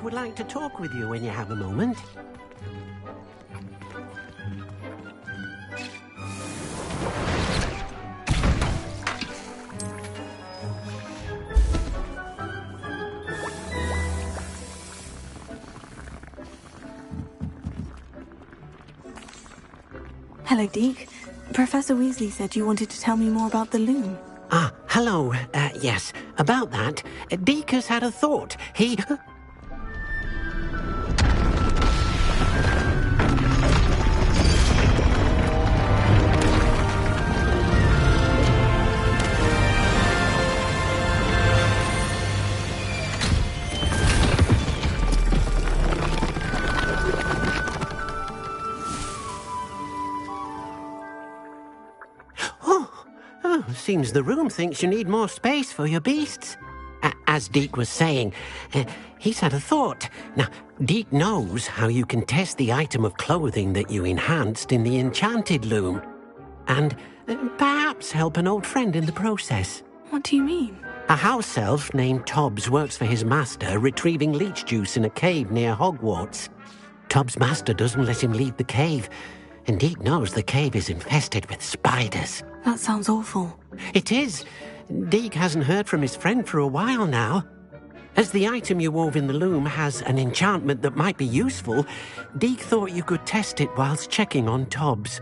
Deek would like to talk with you when you have a moment. Hello, Deek. Professor Weasley said you wanted to tell me more about the loom. Ah, hello. Yes, about that. Deek has had a thought. He... Seems the room thinks you need more space for your beasts. As Deek was saying, he's had a thought. Now, Deek knows how you can test the item of clothing that you enhanced in the enchanted loom. And perhaps help an old friend in the process. What do you mean? A house elf named Tobbs works for his master, retrieving leech juice in a cave near Hogwarts. Tobbs' master doesn't let him leave the cave, and Deek knows the cave is infested with spiders. That sounds awful. It is. Deek hasn't heard from his friend for a while now. As the item you wove in the loom has an enchantment that might be useful, Deek thought you could test it whilst checking on Tobbs.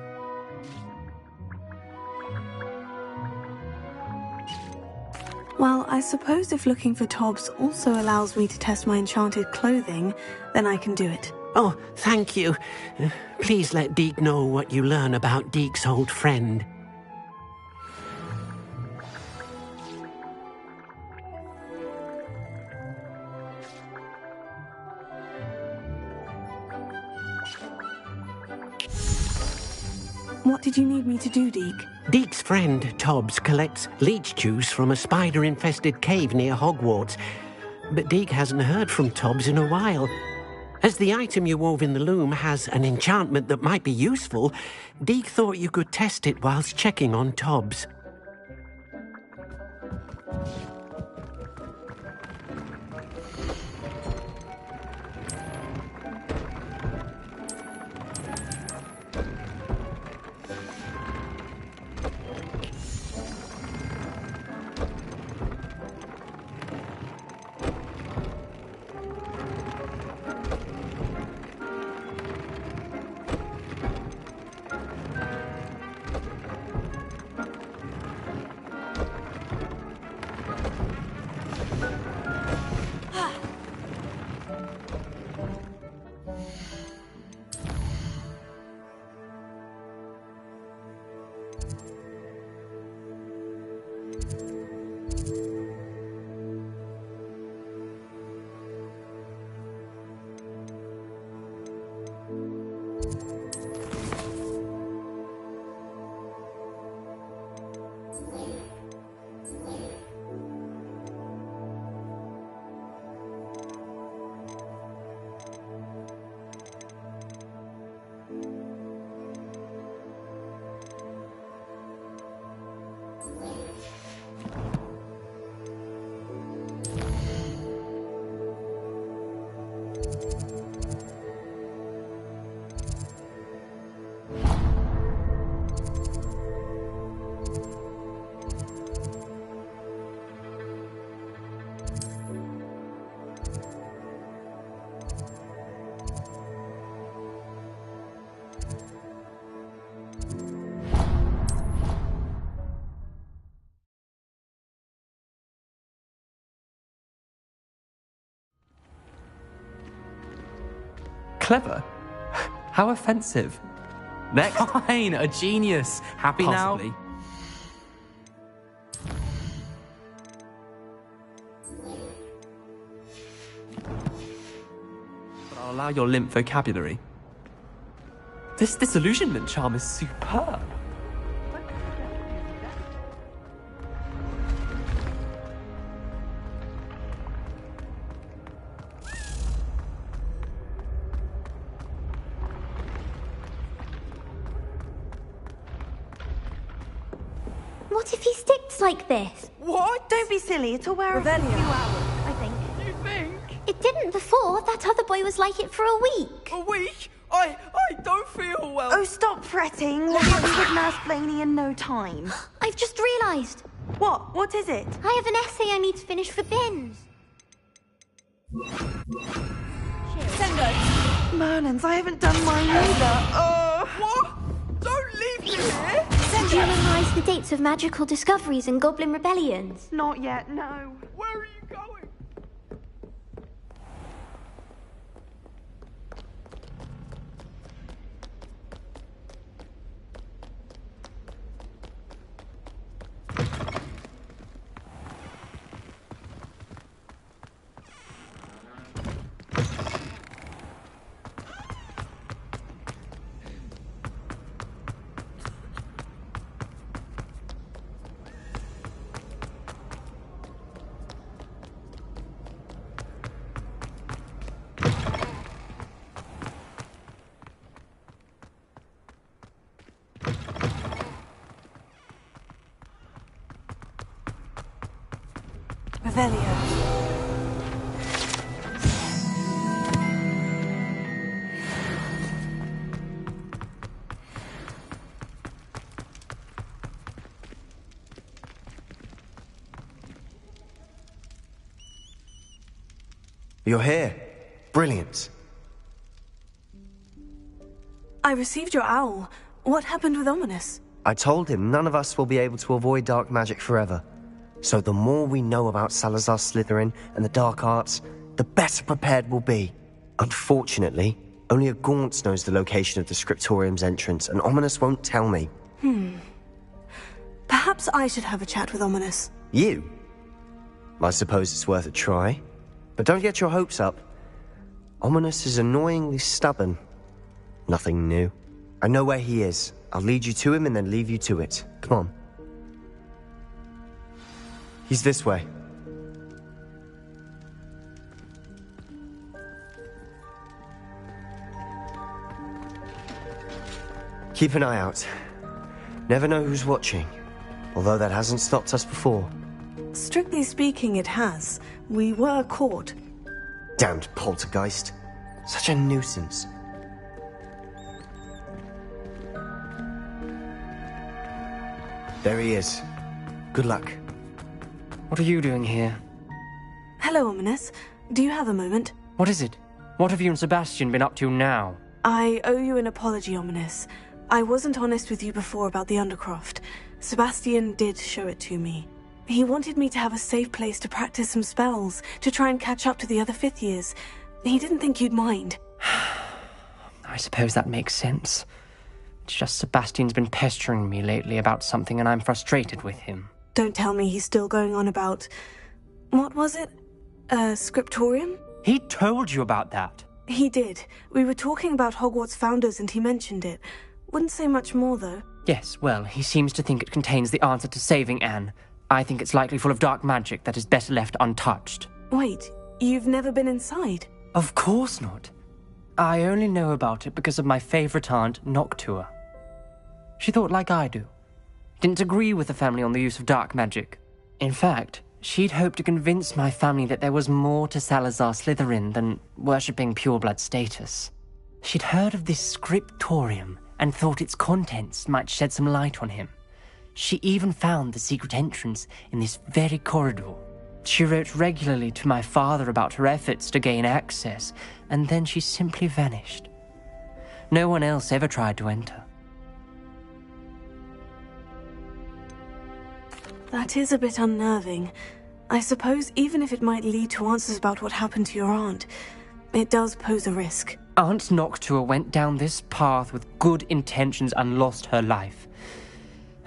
Well, I suppose if looking for Tobbs also allows me to test my enchanted clothing, then I can do it. Oh, thank you. Please let Deek know what you learn about Deek's old friend. What did you need me to do, Deek? Deek's friend, Tobbs, collects leech juice from a spider-infested cave near Hogwarts. But Deek hasn't heard from Tobbs in a while. As the item you wove in the loom has an enchantment that might be useful, Deek thought you could test it whilst checking on Tobbs. Clever? How offensive. Next. Fine, a genius. Happy Possibly. now? But I'll allow your limp vocabulary. This disillusionment charm is superb. What if he sticks like this? What? Don't be silly. It'll wear off in a few hours, I think. You think? It didn't before. swore that other boy was like it for a week. A week? I don't feel well. Oh, stop fretting. We'll get you with Nurse Blaney in no time. I've just realised. What? What is it? I have an essay I need to finish for Bins. Send us. Merlins, I haven't done mine either. What? Don't leave me here! Did you memorise the dates of magical discoveries and goblin rebellions? Not yet, no. Where are you going? Revelio. You're here. Brilliant. I received your owl. What happened with Ominous? I told him none of us will be able to avoid dark magic forever. So the more we know about Salazar Slytherin and the dark arts, the better prepared we'll be. Unfortunately, only a Gaunt knows the location of the Scriptorium's entrance, and Ominous won't tell me. Perhaps I should have a chat with Ominous. You? I suppose it's worth a try. But don't get your hopes up. Ominous is annoyingly stubborn. Nothing new. I know where he is. I'll lead you to him and then leave you to it. Come on. He's this way. Keep an eye out. Never know who's watching. Although that hasn't stopped us before. Strictly speaking, it has. We were caught. Damned poltergeist. Such a nuisance. There he is. Good luck. What are you doing here? Hello, Ominous. Do you have a moment? What is it? What have you and Sebastian been up to now? I owe you an apology, Ominous. I wasn't honest with you before about the Undercroft. Sebastian did show it to me. He wanted me to have a safe place to practice some spells, to try and catch up to the other fifth years. He didn't think you'd mind. I suppose that makes sense. It's just Sebastian's been pestering me lately about something and I'm frustrated with him. Don't tell me he's still going on about... What was it? Scriptorium? He told you about that? He did. We were talking about Hogwarts founders and he mentioned it. Wouldn't say much more, though. Yes, well, he seems to think it contains the answer to saving Anne. I think it's likely full of dark magic that is better left untouched. Wait, you've never been inside? Of course not. I only know about it because of my favourite aunt, Noctua. She thought like I do. Didn't agree with the family on the use of dark magic. In fact, she'd hoped to convince my family that there was more to Salazar Slytherin than worshipping pureblood status. She'd heard of this scriptorium and thought its contents might shed some light on him. She even found the secret entrance in this very corridor. She wrote regularly to my father about her efforts to gain access, and then she simply vanished. No one else ever tried to enter. That is a bit unnerving. I suppose even if it might lead to answers about what happened to your aunt, it does pose a risk. Aunt Noctua went down this path with good intentions and lost her life.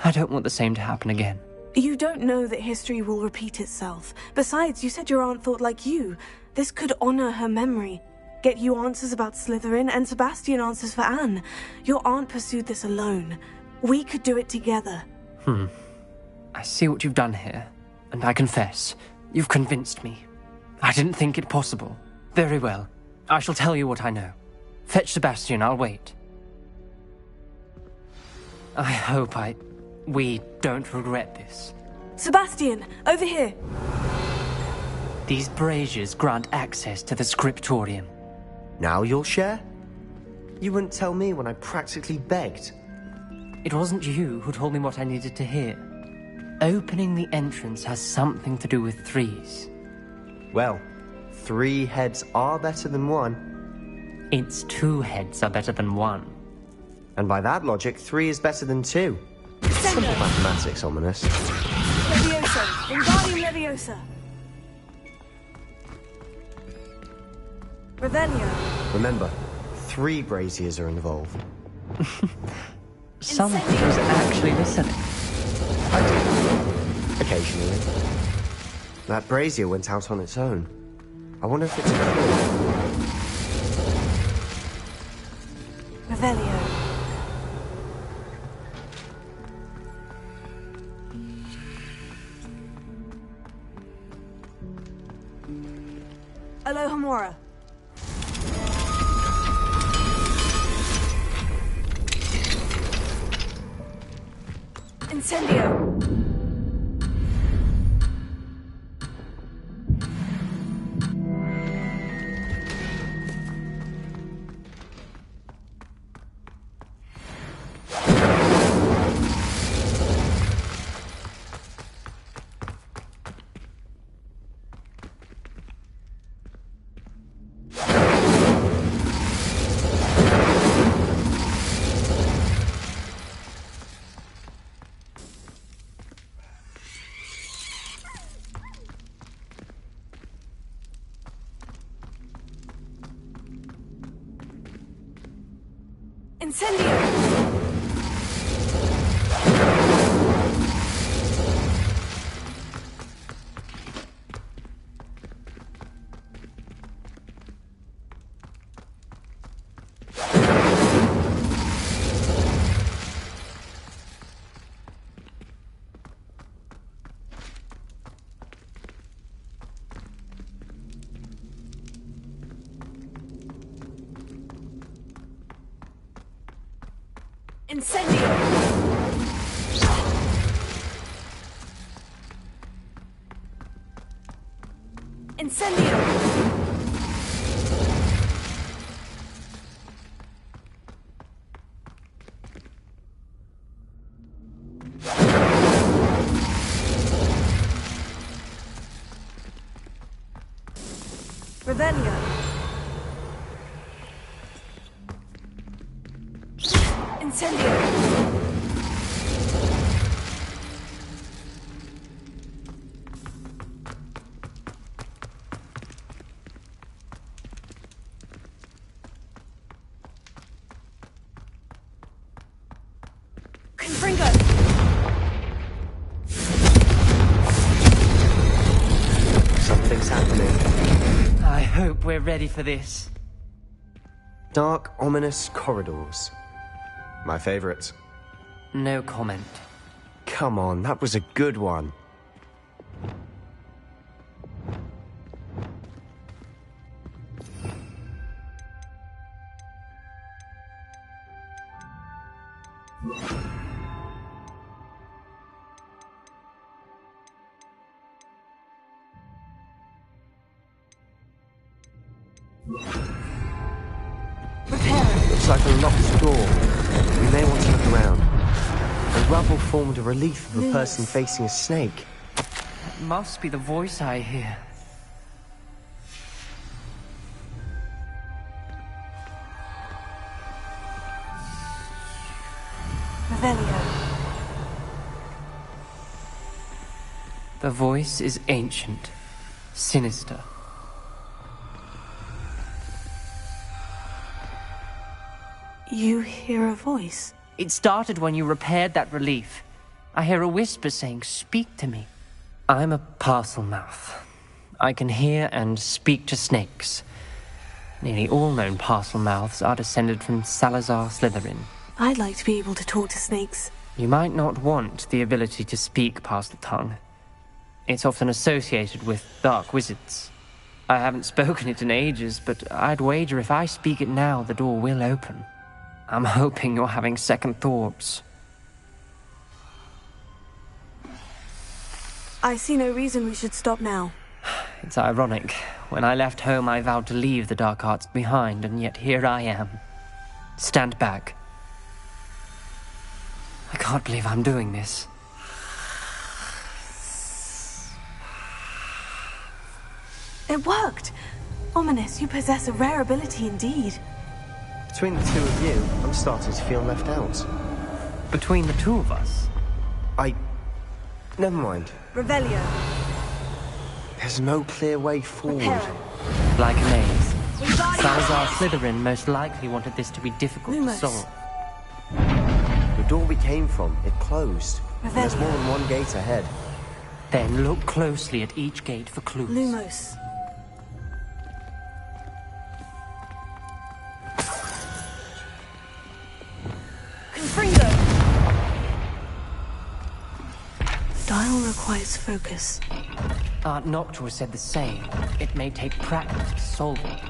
I don't want the same to happen again. You don't know that history will repeat itself. Besides, you said your aunt thought like you. This could honor her memory. Get you answers about Slytherin and Sebastian answers for Anne. Your aunt pursued this alone. We could do it together. I see what you've done here, and I confess, you've convinced me. I didn't think it possible. Very well. I shall tell you what I know. Fetch Sebastian, I'll wait. I hope we don't regret this. Sebastian, over here. These braziers grant access to the scriptorium. Now you'll share? You wouldn't tell me when I practically begged. It wasn't you who told me what I needed to hear. Opening the entrance has something to do with threes. Well, 3 heads are better than 1. It's 2 heads are better than 1. And by that logic, 3 is better than 2. Simple mathematics, Ominous. Leviosa! Wingardium Leviosa! Revelio! Remember, 3 braziers are involved. Someone was actually listening. I do. Occasionally. That brazier went out on its own. I wonder if it's a clue. Revelio. Alohomora. Incendio. Incendio! Incendio! Incendio! Revelio! Incendio! Confringo! Something's happening. I hope we're ready for this. Dark, ominous corridors. My favorite. No comment. Come on, that was a good one. Looks like a locked door. We may want to look around. The rubble formed a relief of a person facing a snake. That must be the voice I hear. Revelio. The voice is ancient, sinister. You hear a voice? It started when you repaired that relief. I hear a whisper saying, "Speak to me." I'm a parcel mouth. I can hear and speak to snakes. Nearly all known parcel mouths are descended from Salazar Slytherin. I'd like to be able to talk to snakes. You might not want the ability to speak parcel tongue. It's often associated with dark wizards. I haven't spoken it in ages, but I'd wager if I speak it now, the door will open. I'm hoping you're having second thoughts. I see no reason we should stop now. It's ironic. When I left home, I vowed to leave the dark arts behind, and yet here I am. Stand back. I can't believe I'm doing this. It worked! Ominous, you possess a rare ability indeed. Between the two of you, I'm starting to feel left out. Between the two of us? Never mind. Revelio. There's no clear way forward. Like a maze. Salazar Slytherin most likely wanted this to be difficult to solve. The door we came from, it closed. There's more than one gate ahead. Then look closely at each gate for clues. Lumos. Confringo. Dial requires focus. Aunt Noctua said the same. It may take practice to solve it.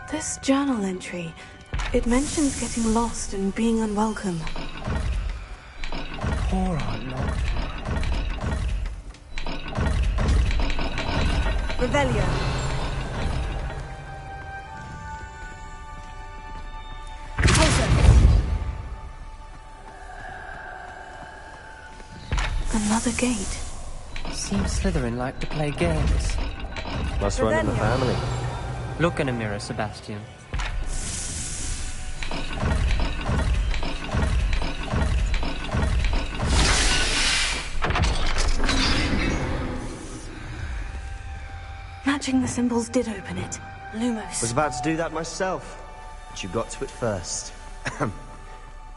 This journal entry, it mentions getting lost and being unwelcome. Poor Aunt Noctua. Revelio. Another gate. Seems Slytherin like to play games. Must run in the family. Look in a mirror, Sebastian. Matching the symbols did open it. Lumos. Was about to do that myself, but you got to it first.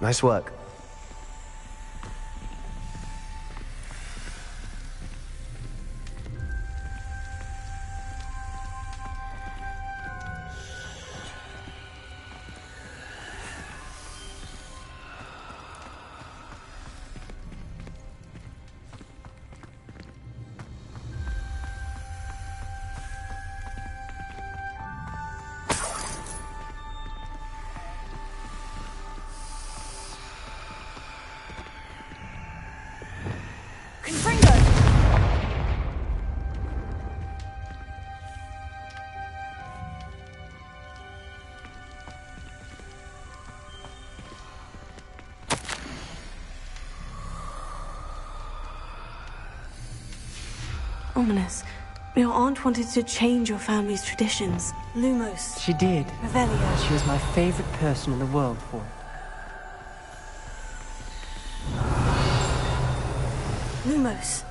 Nice work. Ominous. Your aunt wanted to change your family's traditions. Lumos. She did. Revelio. She was my favorite person in the world for it. Lumos.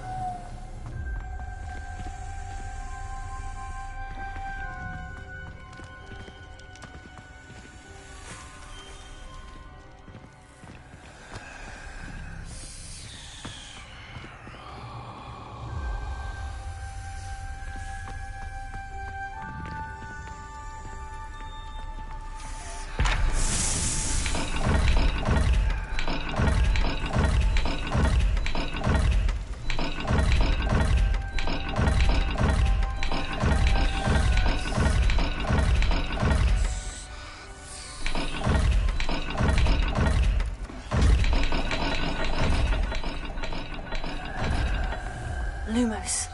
Lumos.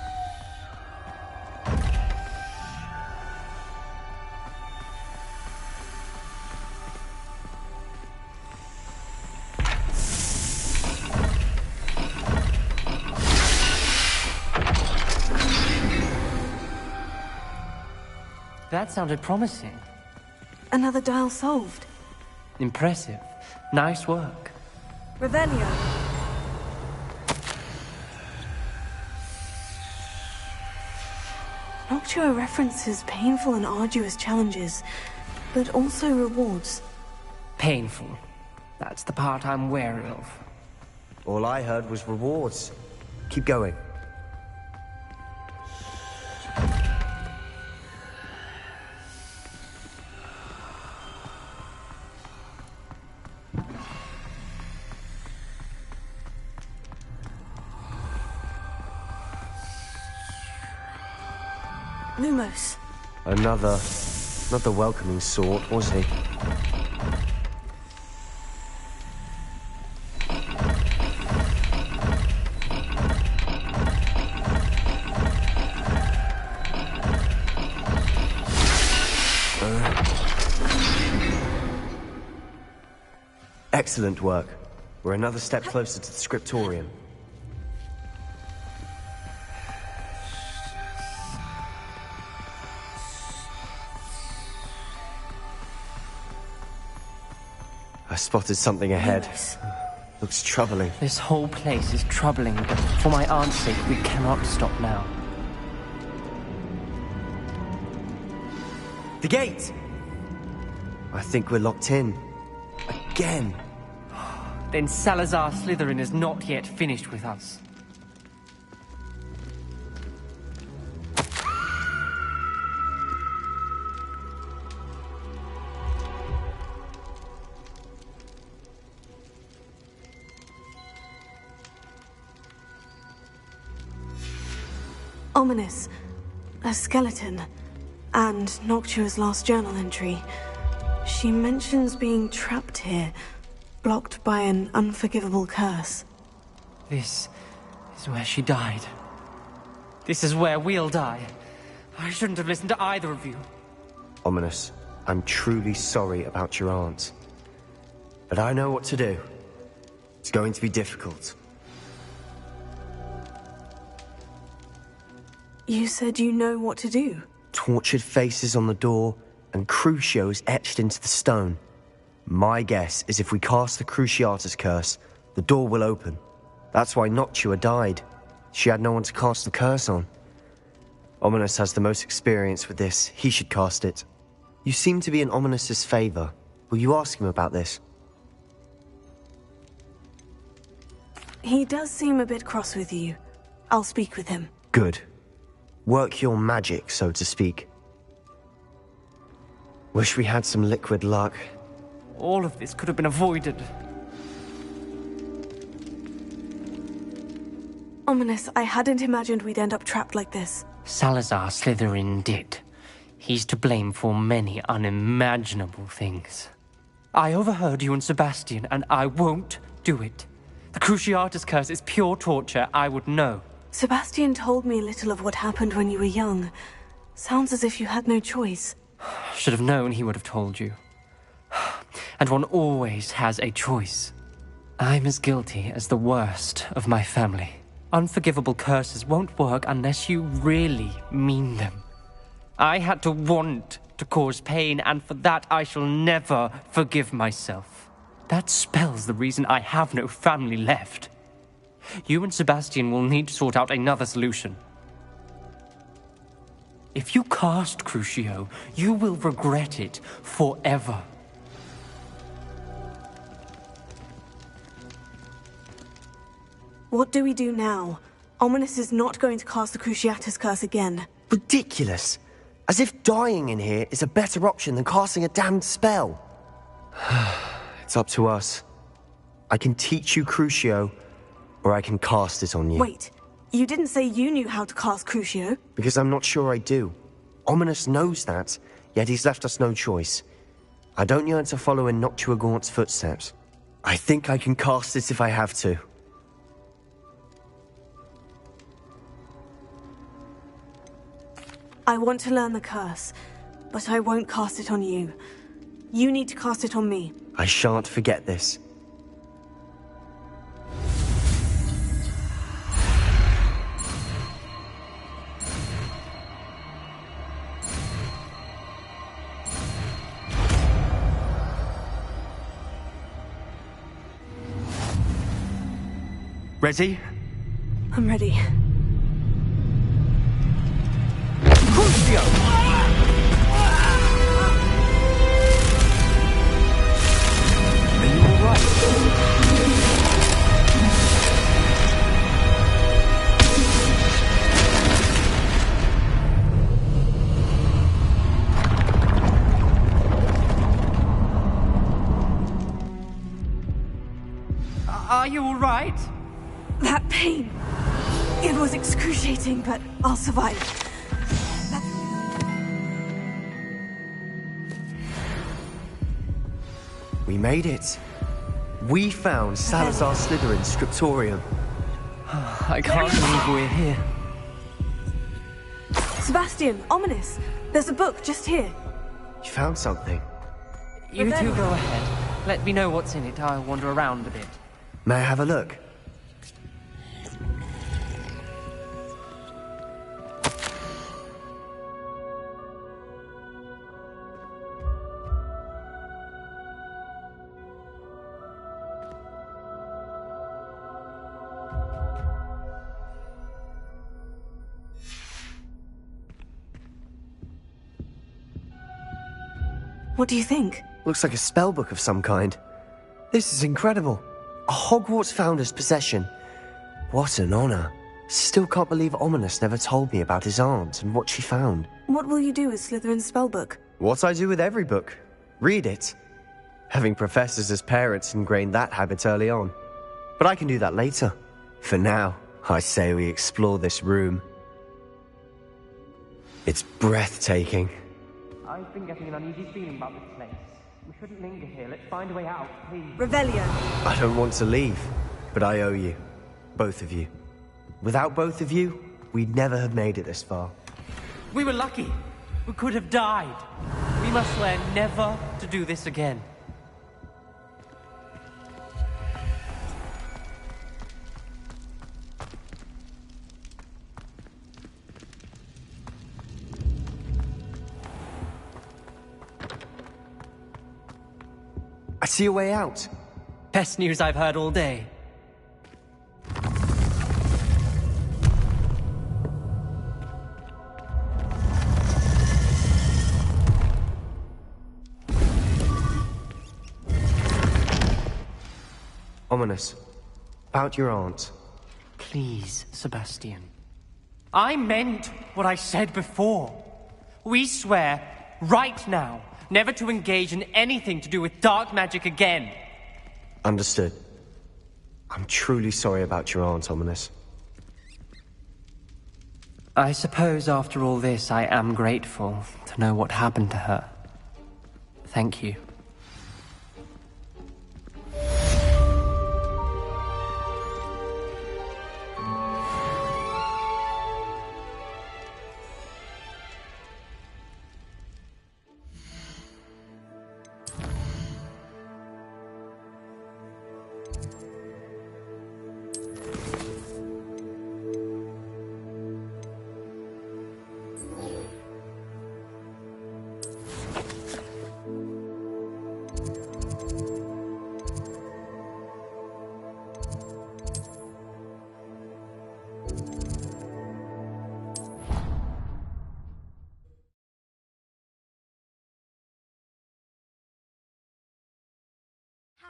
That sounded promising. Another dial solved. Impressive. Nice work. Revelio. Noctua references painful and arduous challenges, but also rewards. Painful. That's the part I'm wary of. All I heard was rewards. Keep going. Lumos. Another... not the welcoming sort, was he? Excellent work. We're another step closer to the scriptorium. I spotted something ahead. Looks troubling. This whole place is troubling, but for my aunt's sake, we cannot stop now. The gate! I think we're locked in. Again. Then Salazar Slytherin is not yet finished with us. Ominous. A skeleton. And Noctua's last journal entry. She mentions being trapped here, blocked by an unforgivable curse. This is where she died. This is where we'll die. I shouldn't have listened to either of you. Ominous, I'm truly sorry about your aunt. But I know what to do. It's going to be difficult. You said you know what to do. Tortured faces on the door, and Crucio is etched into the stone. My guess is if we cast the Cruciatus curse, the door will open. That's why Noctua died. She had no one to cast the curse on. Ominous has the most experience with this. He should cast it. You seem to be in Ominous's favor. Will you ask him about this? He does seem a bit cross with you. I'll speak with him. Good. Work your magic, so to speak. Wish we had some liquid luck. All of this could have been avoided. Ominous, I hadn't imagined we'd end up trapped like this. Salazar Slytherin did. He's to blame for many unimaginable things. I overheard you and Sebastian, and I won't do it. The Cruciatus curse is pure torture, I would know. Sebastian told me a little of what happened when you were young. Sounds as if you had no choice. Should have known he would have told you. And one always has a choice. I'm as guilty as the worst of my family. Unforgivable curses won't work unless you really mean them. I had to want to cause pain, and for that I shall never forgive myself. That spells the reason I have no family left. You and Sebastian will need to sort out another solution. If you cast Crucio, you will regret it forever. What do we do now? Ominous is not going to cast the Cruciatus curse again. Ridiculous! As if dying in here is a better option than casting a damned spell. It's up to us. I can teach you Crucio, or I can cast it on you. Wait, you didn't say you knew how to cast Crucio? Because I'm not sure I do. Ominous knows that, yet he's left us no choice. I don't yearn to follow in Noctua Gaunt's footsteps. I think I can cast it if I have to. I want to learn the curse, but I won't cast it on you. You need to cast it on me. I shan't forget this. Ready? I'm ready. Crucio! Are you all right? Are you all right? That pain. It was excruciating, but I'll survive. That's... We made it. We found Salazar Slytherin's scriptorium. I can't believe we're here. Sebastian, ominous. There's a book just here. You found something. You two go ahead. Let me know what's in it. I'll wander around a bit. May I have a look? What do you think? Looks like a spellbook of some kind. This is incredible. A Hogwarts founder's possession. What an honor. Still can't believe Ominous never told me about his aunt and what she found. What will you do with Slytherin's spellbook? What I do with every book. Read it. Having professors as parents ingrained that habit early on. But I can do that later. For now, I say we explore this room. It's breathtaking. I've been getting an uneasy feeling about this place. We shouldn't linger here. Let's find a way out, please. Revelio. I don't want to leave, but I owe you. Both of you. Without both of you, we'd never have made it this far. We were lucky. We could have died. We must swear never to do this again. I see a way out. Best news I've heard all day. Ominous. About your aunt. Please, Sebastian. I meant what I said before. We swear, right now, never to engage in anything to do with dark magic again. Understood. I'm truly sorry about your aunt, Ominous. I suppose after all this, I am grateful to know what happened to her. Thank you.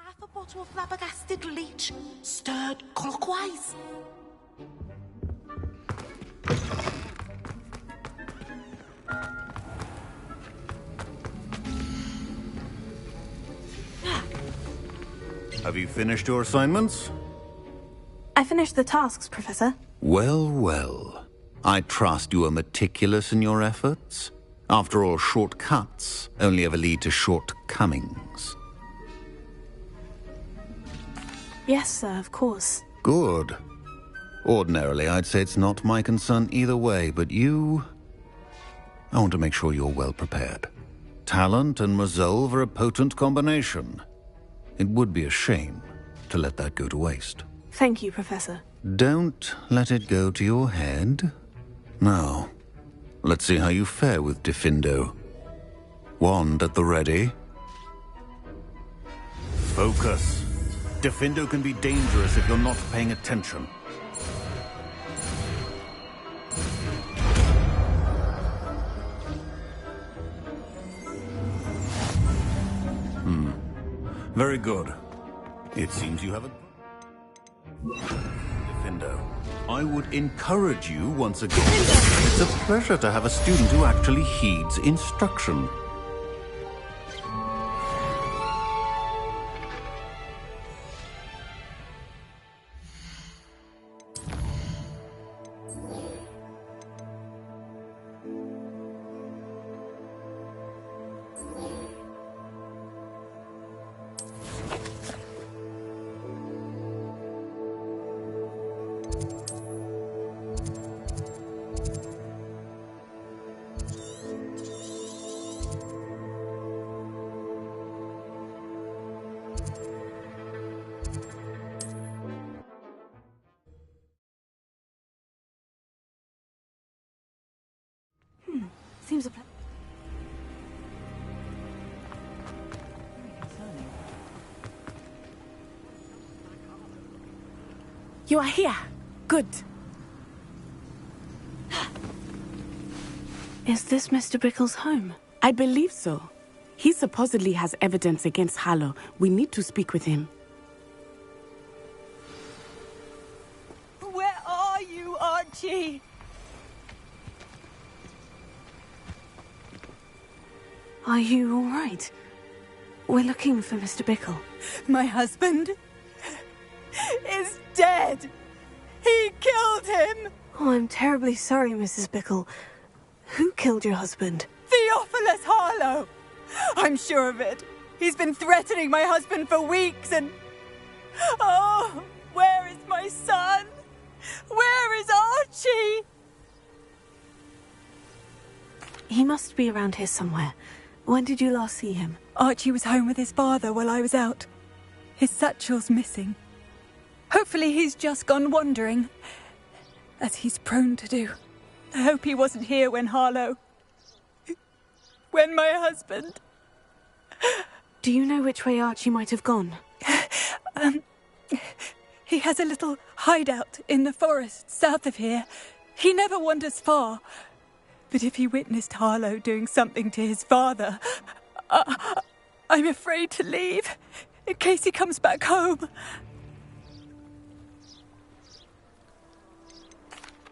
Half a bottle of flabbergasted leech, stirred clockwise. Have you finished your assignments? I finished the tasks, Professor. Well, well. I trust you are meticulous in your efforts. After all, shortcuts only ever lead to shortcomings. Yes, sir, of course. Good. Ordinarily, I'd say it's not my concern either way, but you... I want to make sure you're well prepared. Talent and resolve are a potent combination. It would be a shame to let that go to waste. Thank you, Professor. Don't let it go to your head. Now, let's see how you fare with Diffindo. Wand at the ready. Focus. Diffindo can be dangerous if you're not paying attention. Very good. It seems you have a... Diffindo, I would encourage you once again. It's a pleasure to have a student who actually heeds instruction. seems a You are here. Good. Is this Mr. Bickle's home? I believe so. He supposedly has evidence against Harlow. We need to speak with him. Where are you, Archie? Are you all right? We're looking for Mr. Bickle. My husband is dead. He killed him. Oh, I'm terribly sorry, Mrs. Bickle. Who killed your husband? Theophilus Harlow. I'm sure of it. He's been threatening my husband for weeks and... Oh, where is my son? Where is Archie? He must be around here somewhere. When did you last see him? Archie was home with his father while I was out. His satchel's missing. Hopefully he's just gone wandering, as he's prone to do. I hope he wasn't here when Harlow... when my husband... Do you know which way Archie might have gone? He has a little hideout in the forest south of here. He never wanders far. But if he witnessed Harlow doing something to his father, I'm afraid to leave, in case he comes back home.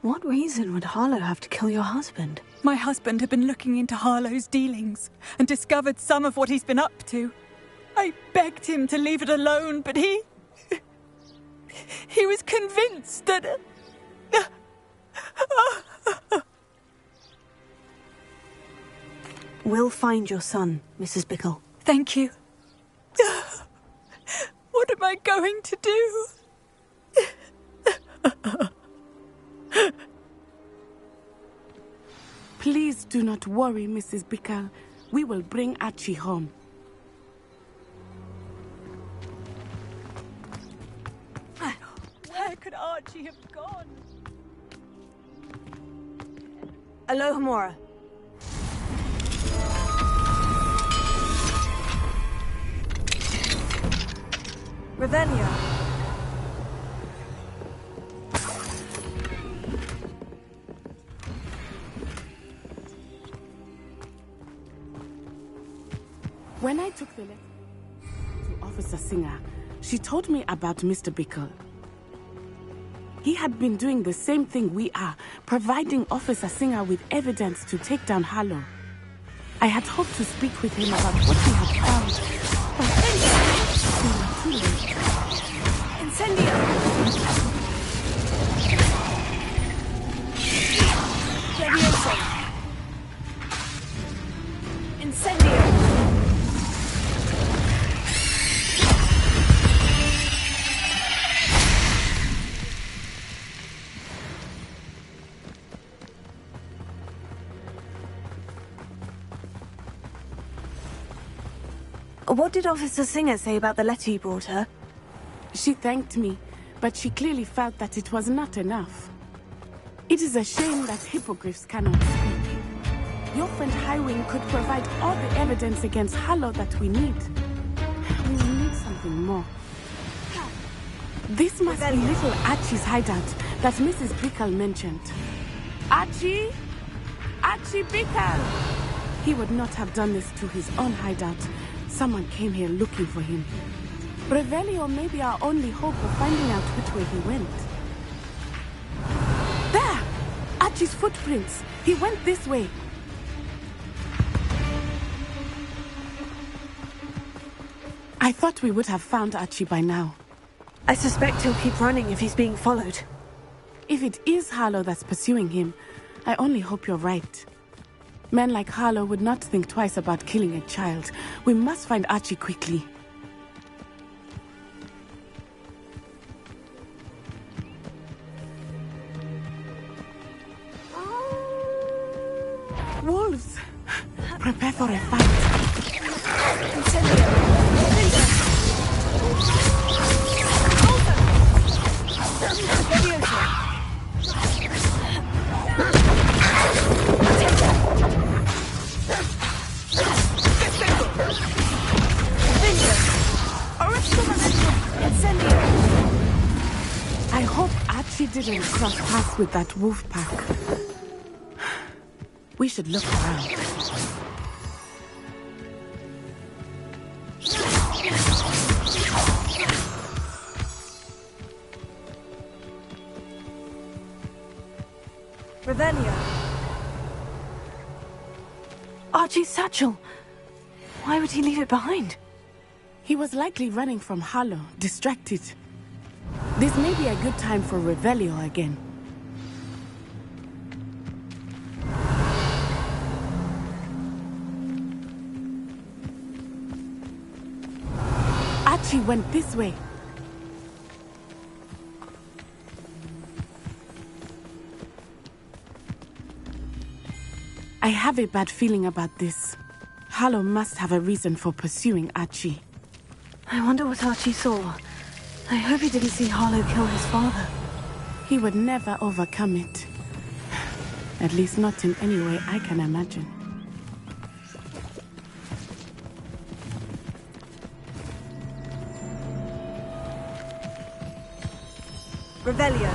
What reason would Harlow have to kill your husband? My husband had been looking into Harlow's dealings and discovered some of what he's been up to. I begged him to leave it alone, but he was convinced that... We'll find your son, Mrs. Bickle. Thank you. What am I going to do? Please do not worry, Mrs. Bickle. We will bring Archie home. Where could Archie have gone? Alohomora. Revelio. When I took the letter to Officer Singer, she told me about Mr. Bickle. He had been doing the same thing we are, providing Officer Singer with evidence to take down Harlow. I had hoped to speak with him about what he had found, but we were too late. Incendio! Levioso! Incendio! What did Officer Singer say about the letter you brought her? She thanked me, but she clearly felt that it was not enough. It is a shame that hippogriffs cannot speak. Your friend Highwing could provide all the evidence against Harlow that we need. We will need something more. This must be little Archie's hideout that Mrs. Bickle mentioned. Archie? Archie Bickle! He would not have done this to his own hideout. Someone came here looking for him. Revelio may be our only hope of finding out which way he went. There! Archie's footprints. He went this way. I thought we would have found Archie by now. I suspect he'll keep running if he's being followed. If it is Harlow that's pursuing him, I only hope you're right. Men like Harlow would not think twice about killing a child. We must find Archie quickly. Wolves! Prepare for a fight. didn't cross paths with that wolf pack. We should look around. Revelio. Archie's satchel. Why would he leave it behind? He was likely running from Harlow, distracted. This may be a good time for Revelio again. Archie went this way. I have a bad feeling about this. Harlow must have a reason for pursuing Archie. I wonder what Archie saw. I hope he didn't see Harlow kill his father. He would never overcome it. At least not in any way I can imagine. Revelio.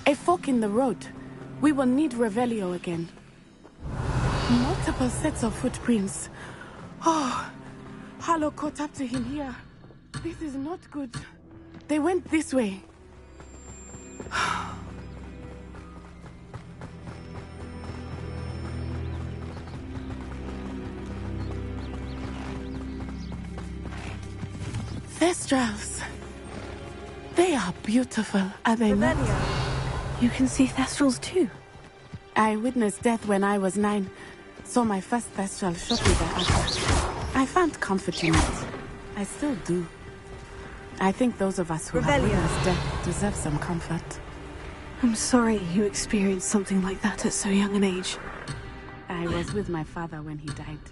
A fork in the road. We will need Revelio again. Multiple sets of footprints. Oh, Harlow caught up to him here. This is not good. They went this way. Thestrals. They are beautiful, are they not? You can see Thestrals too. I witnessed death when I was 9. Saw my first Thestral shortly thereafter. I found comfort in it. I still do. I think those of us who have witnessed death deserve some comfort. I'm sorry you experienced something like that at so young an age. I was with my father when he died.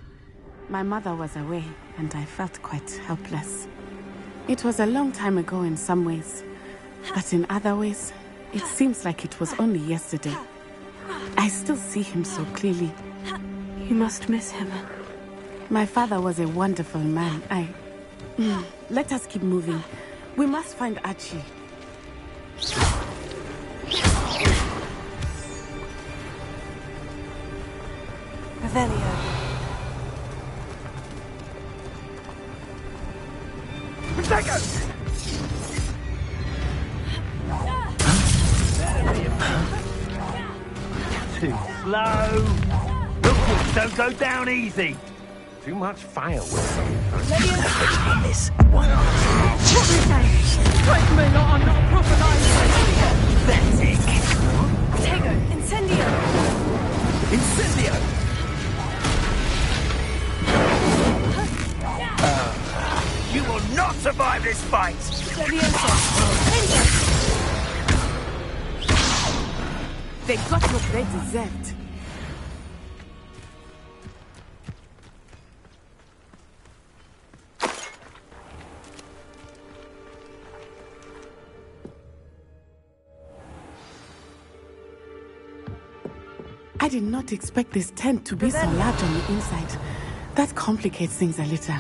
My mother was away, and I felt quite helpless. It was a long time ago in some ways, but in other ways, it seems like it was only yesterday. I still see him so clearly. You must miss him. My father was a wonderful man. Let us keep moving. We must find Archie. Revelio. Protego! Too slow. Look, don't go down easy. Too much firework sometimes. This. What are you saying? Strike me not, I'm not a proper life. Pathetic. Tego, incendio. Incendio. You will not survive this fight. They got what they deserved. I did not expect this tent to be so large on the inside. That complicates things a little.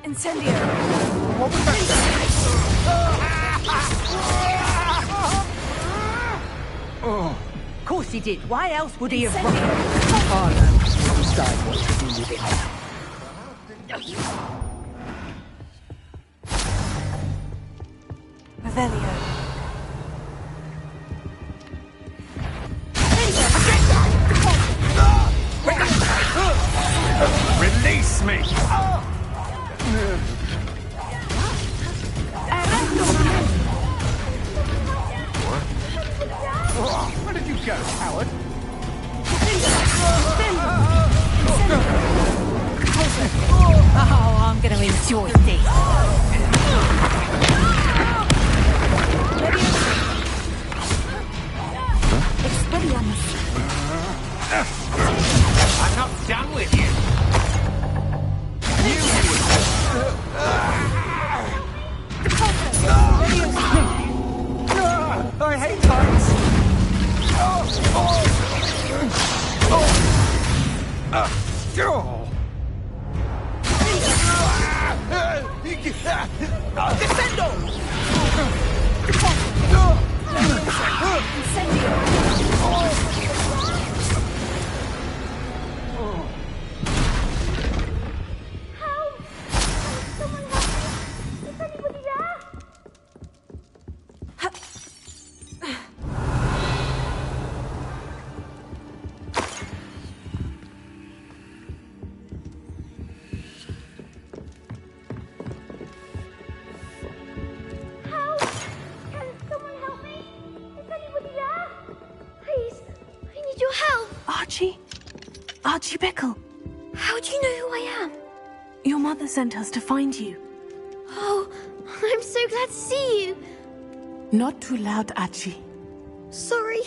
Incendio. What was that? Oh. Of course he did. Why else would he have Harlow, decide what to do with it. Revelio. Release me! Where did you go, coward? Oh, I'm going to enjoy this. I'm not done with you. I hate heights. Archie Bickle. How do you know who I am? Your mother sent us to find you. Oh, I'm so glad to see you. Not too loud, Archie. Sorry.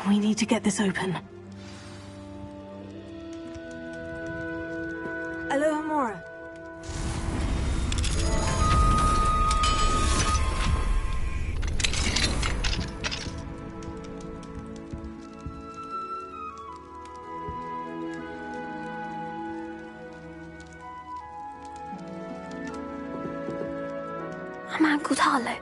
We need to get this open. Alohomora. A man called Harlow.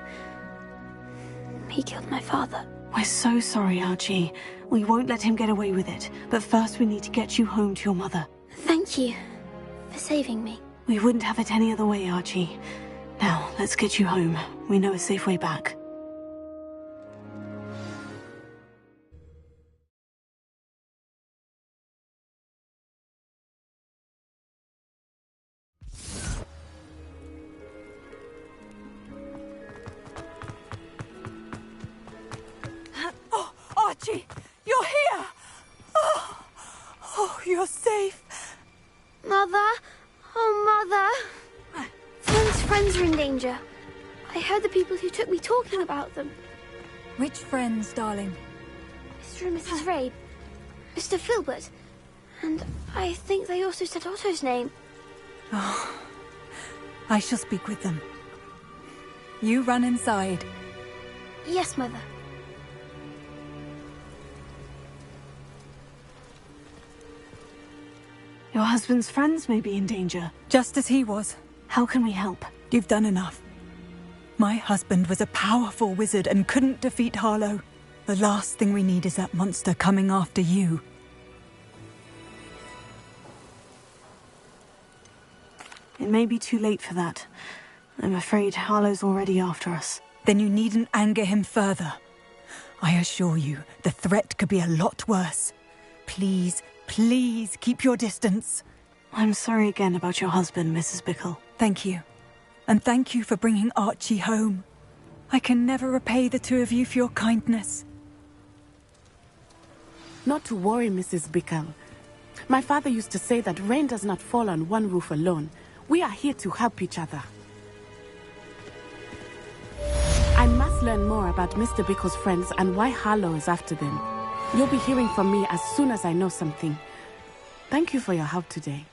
He killed my father. We're so sorry, Archie. We won't let him get away with it. But first we need to get you home to your mother. Thank you for saving me. We wouldn't have it any other way, Archie. Now, let's get you home. We know a safe way back. Oh, Archie! You're here! Oh, you're safe. Mother? Oh, Mother. Friend's friends are in danger. I heard the people who took me talking about them. Which friends, darling? Mr. and Mrs. Rabe. Mr. Filbert. And I think they also said Otto's name. Oh, I shall speak with them. You run inside. Yes, Mother. Your husband's friends may be in danger. Just as he was. How can we help? You've done enough. My husband was a powerful wizard and couldn't defeat Harlow. The last thing we need is that monster coming after you. It may be too late for that. I'm afraid Harlow's already after us. Then you needn't anger him further. I assure you, the threat could be a lot worse. Please, please keep your distance. I'm sorry again about your husband, Mrs. Bickle. Thank you. And thank you for bringing Archie home. I can never repay the two of you for your kindness. Not to worry, Mrs. Bickle. My father used to say that rain does not fall on one roof alone. We are here to help each other. I must learn more about Mr. Bickle's friends and why Harlow is after them. You'll be hearing from me as soon as I know something. Thank you for your help today.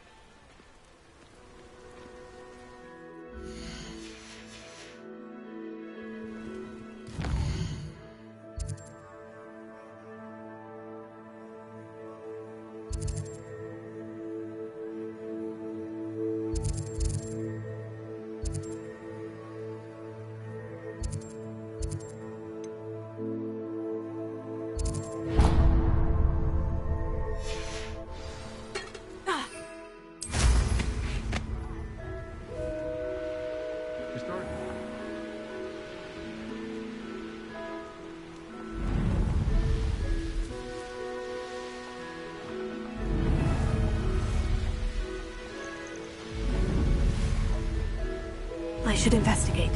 I should investigate.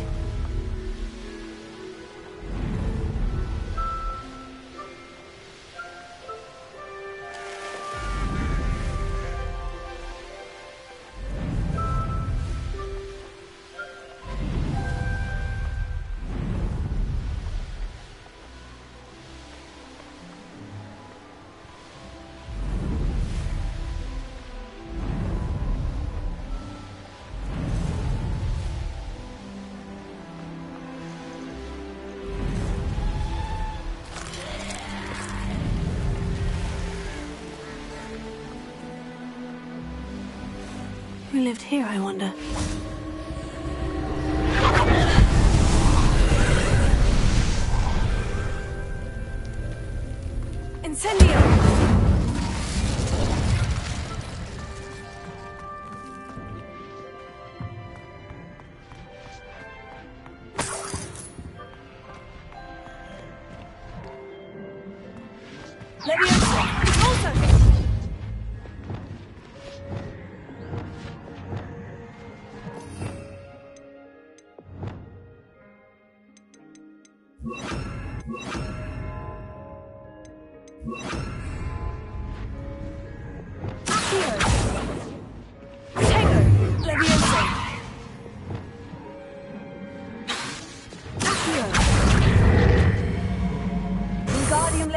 Who lived here, I wonder? Incendio!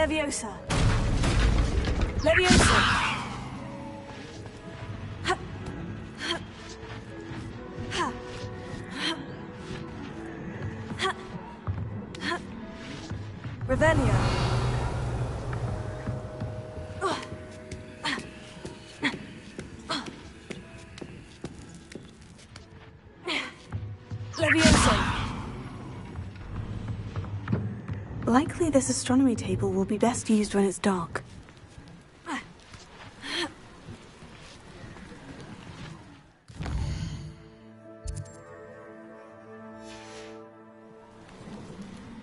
Leviosa. Leviosa. Ha. Ha. Ha. Ha. Ha. Revelio. Leviosa. Likely this astronomy table will be best used when it's dark.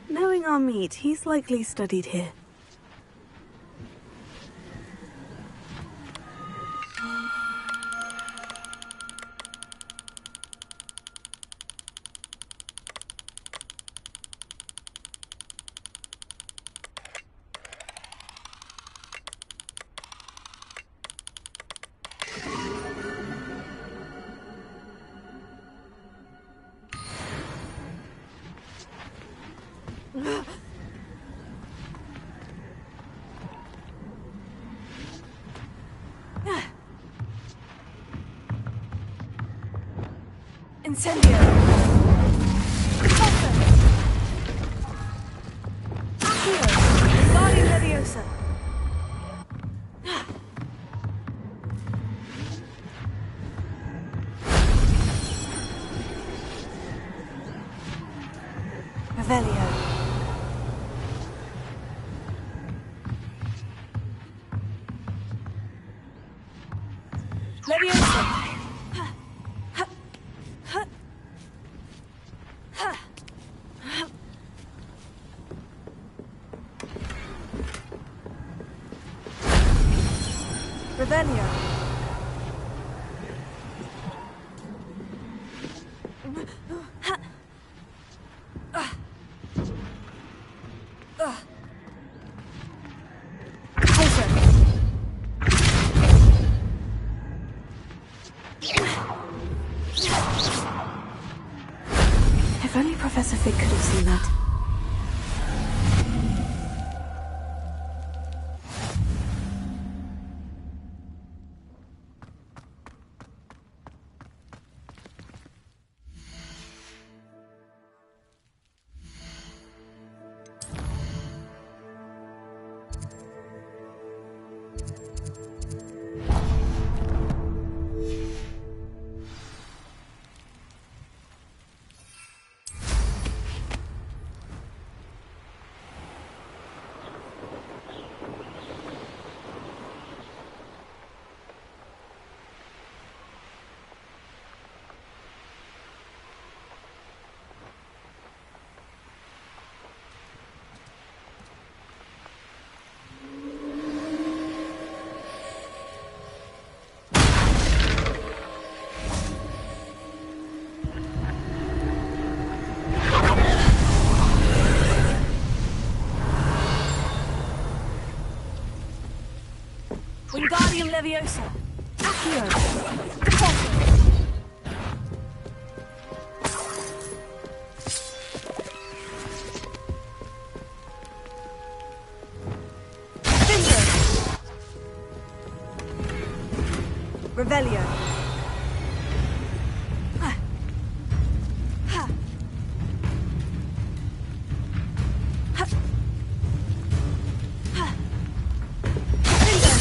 Knowing our meat, he's likely studied here. Incendio! Accio! Guardian Leviosa! Revelio. Leviosa! Revelio. If only Professor Fig could have seen that. Wingardium Leviosa. Accio. Deposit. Finger. Revelio. Ha. Ha. Ha. Ha. Finger.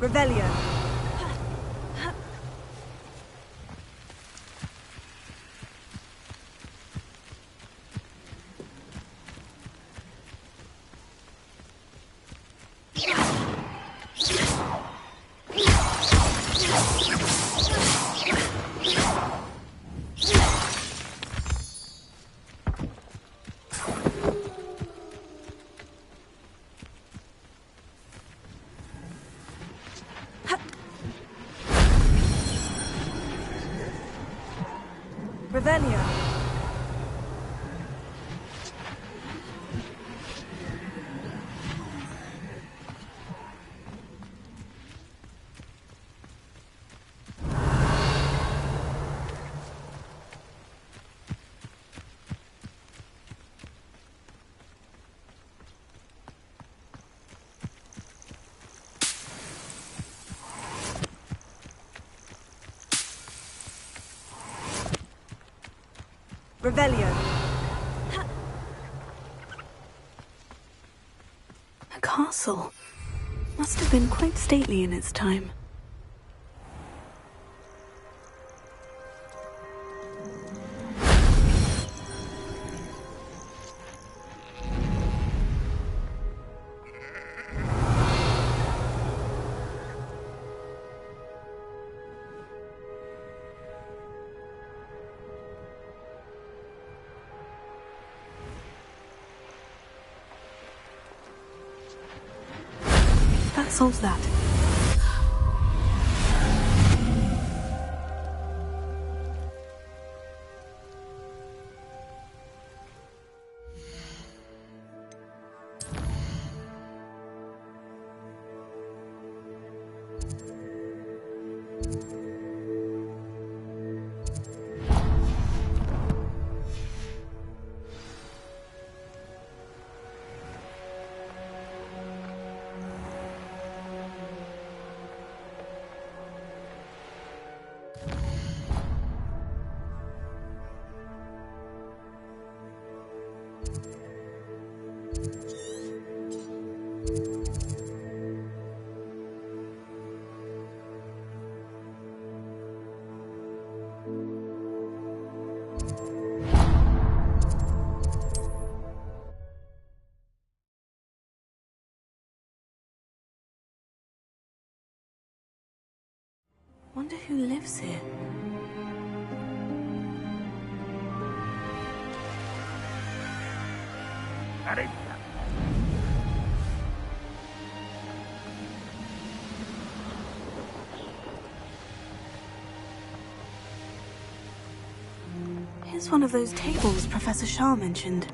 Revelio. Revelio. Revelio. A castle. Must have been quite stately in its time. That solves that. Wonder who lives here. Here's one of those tables Professor Shah mentioned.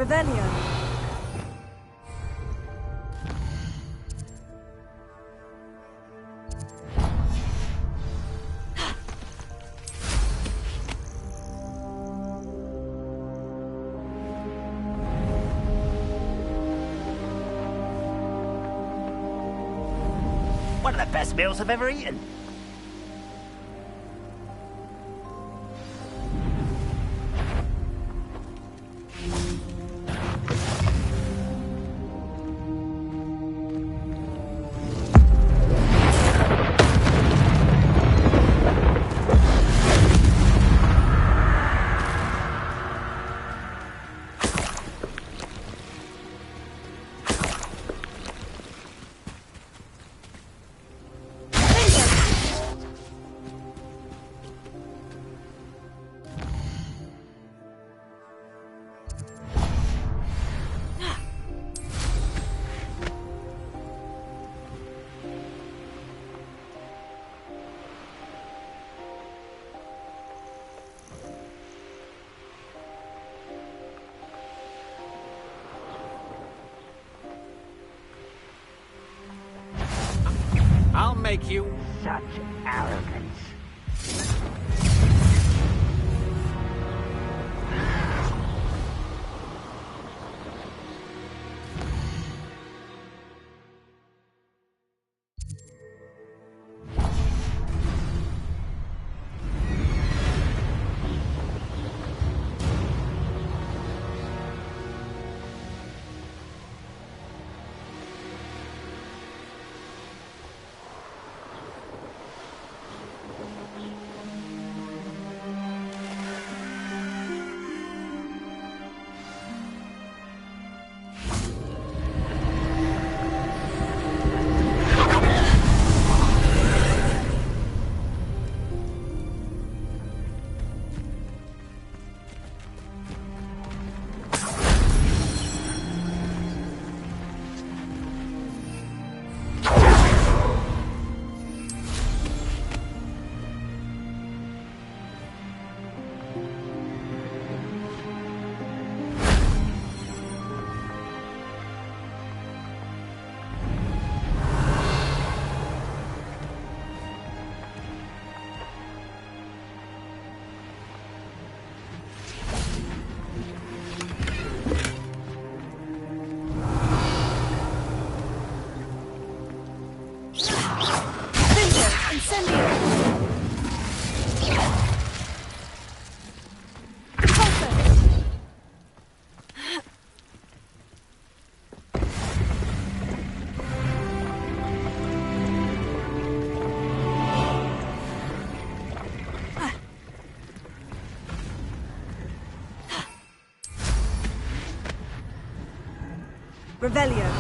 Revelio. one of the best meals I've ever eaten. I'll make you... Such arrogance. Revelio.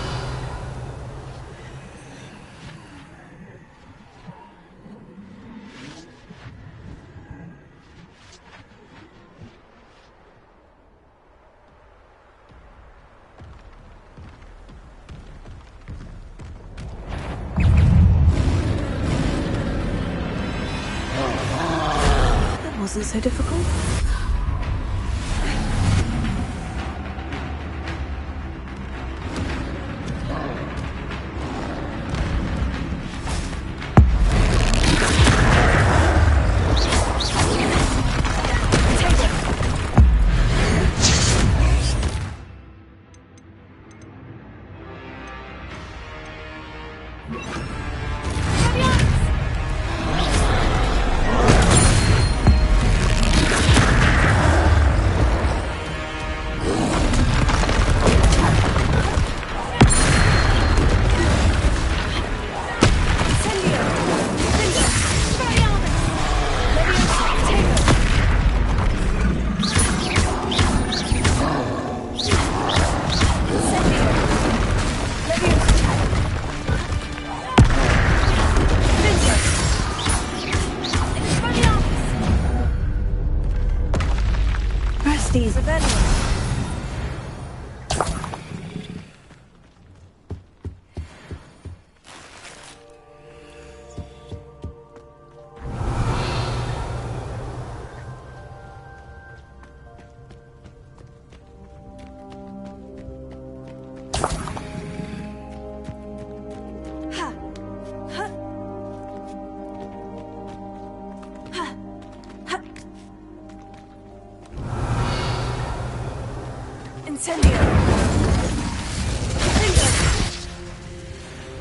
That wasn't so difficult.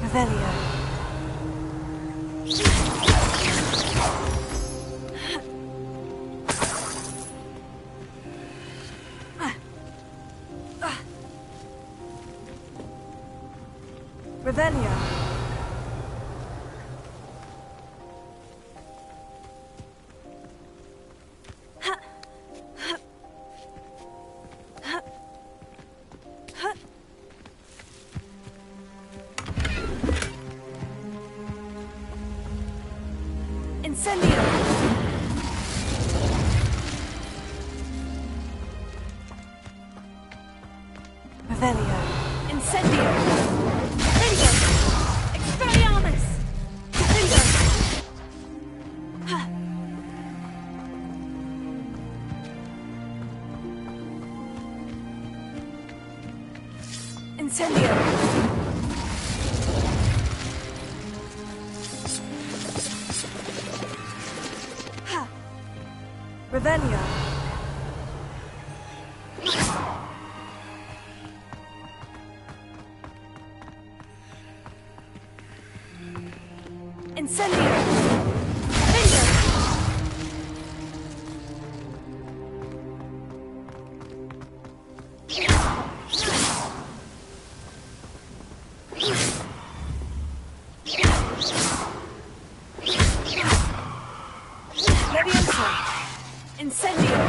Revelio. Revelio. Incendio. Revelio. Incendio. Incendio. Expelliarmus. Incendio. Ha. Incendio. Ha. Revelio. Incendio! Bingo! Leviosa! Incendio!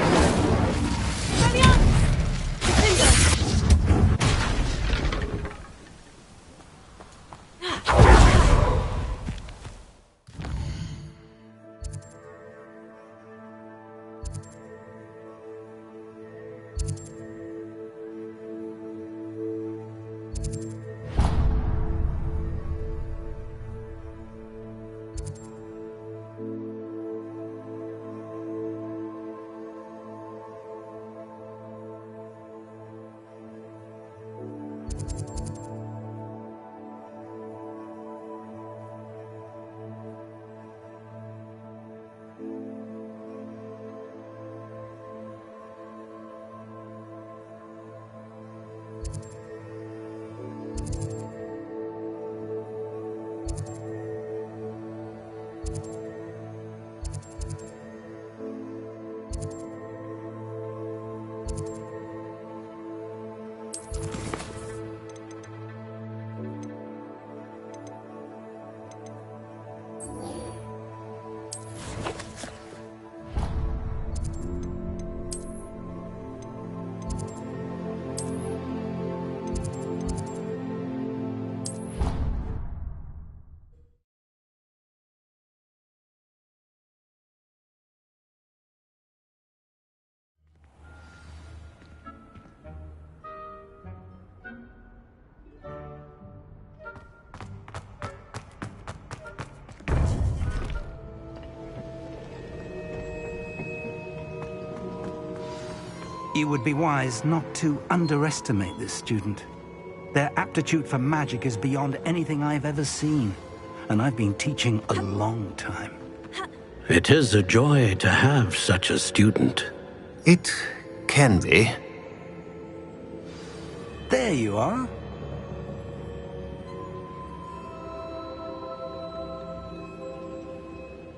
Leviosa! Bingo! You would be wise not to underestimate this student. Their aptitude for magic is beyond anything I've ever seen, and I've been teaching a long time. It is a joy to have such a student. It can be. There you are.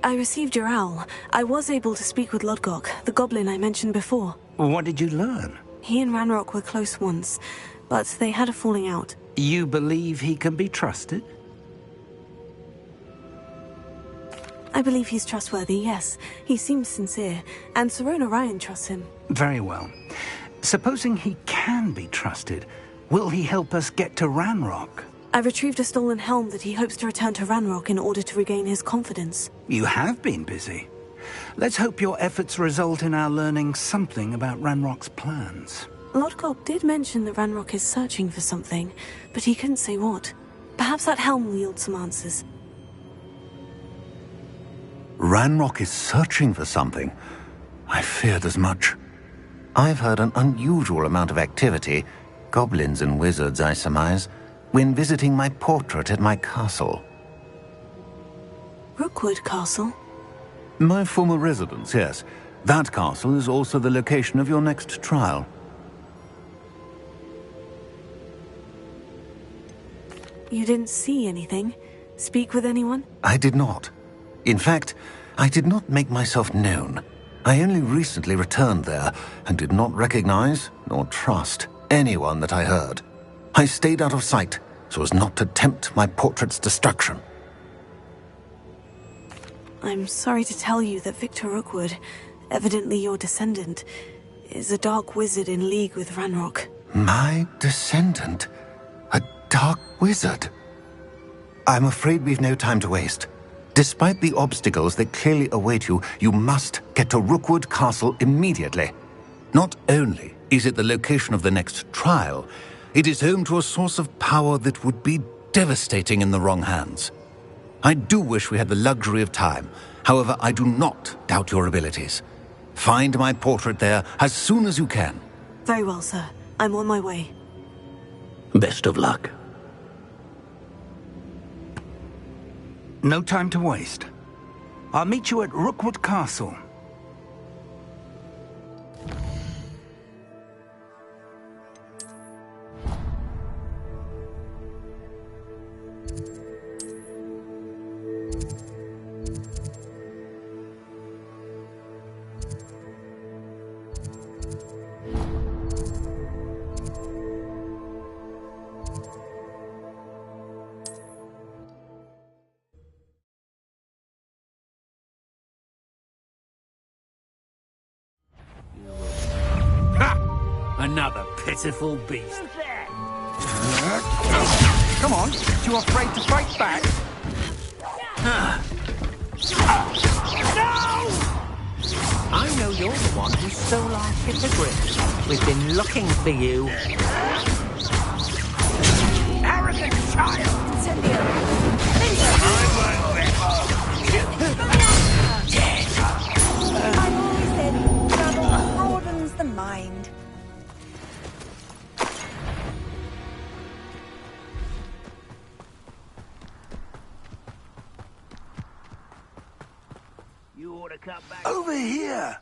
I received your owl. I was able to speak with Lodgok, the goblin I mentioned before. What did you learn? He and Ranrock were close once, but they had a falling out. You believe he can be trusted? I believe he's trustworthy, yes. He seems sincere, and Sirona Ryan trusts him. Very well. Supposing he can be trusted, will he help us get to Ranrock? I've retrieved a stolen helm that he hopes to return to Ranrock in order to regain his confidence. You have been busy. Let's hope your efforts result in our learning something about Ranrock's plans. Lodgok did mention that Ranrock is searching for something, but he couldn't say what. Perhaps that helm will yield some answers. Ranrock is searching for something. I feared as much. I've heard an unusual amount of activity, goblins and wizards, I surmise, when visiting my portrait at my castle. Rookwood Castle? My former residence, yes. That castle is also the location of your next trial. You didn't see anything? Speak with anyone? I did not. In fact, I did not make myself known. I only recently returned there and did not recognize nor trust anyone that I heard. I stayed out of sight, so as not to tempt my portrait's destruction. I'm sorry to tell you that Victor Rookwood, evidently your descendant, is a dark wizard in league with Ranrock. My descendant? A dark wizard? I'm afraid we've no time to waste. Despite the obstacles that clearly await you, you must get to Rookwood Castle immediately. Not only is it the location of the next trial, it is home to a source of power that would be devastating in the wrong hands. I do wish we had the luxury of time. However, I do not doubt your abilities. Find my portrait there as soon as you can. Very well, sir. I'm on my way. Best of luck. No time to waste. I'll meet you at Rookwood Castle. Another pitiful beast. Come on, too afraid to fight back? No! I know you're the one who stole our hippogriff. We've been looking for you. Arrogant child! Incendio! I've always said travel broadens the mind. You ought to cut back. Over here!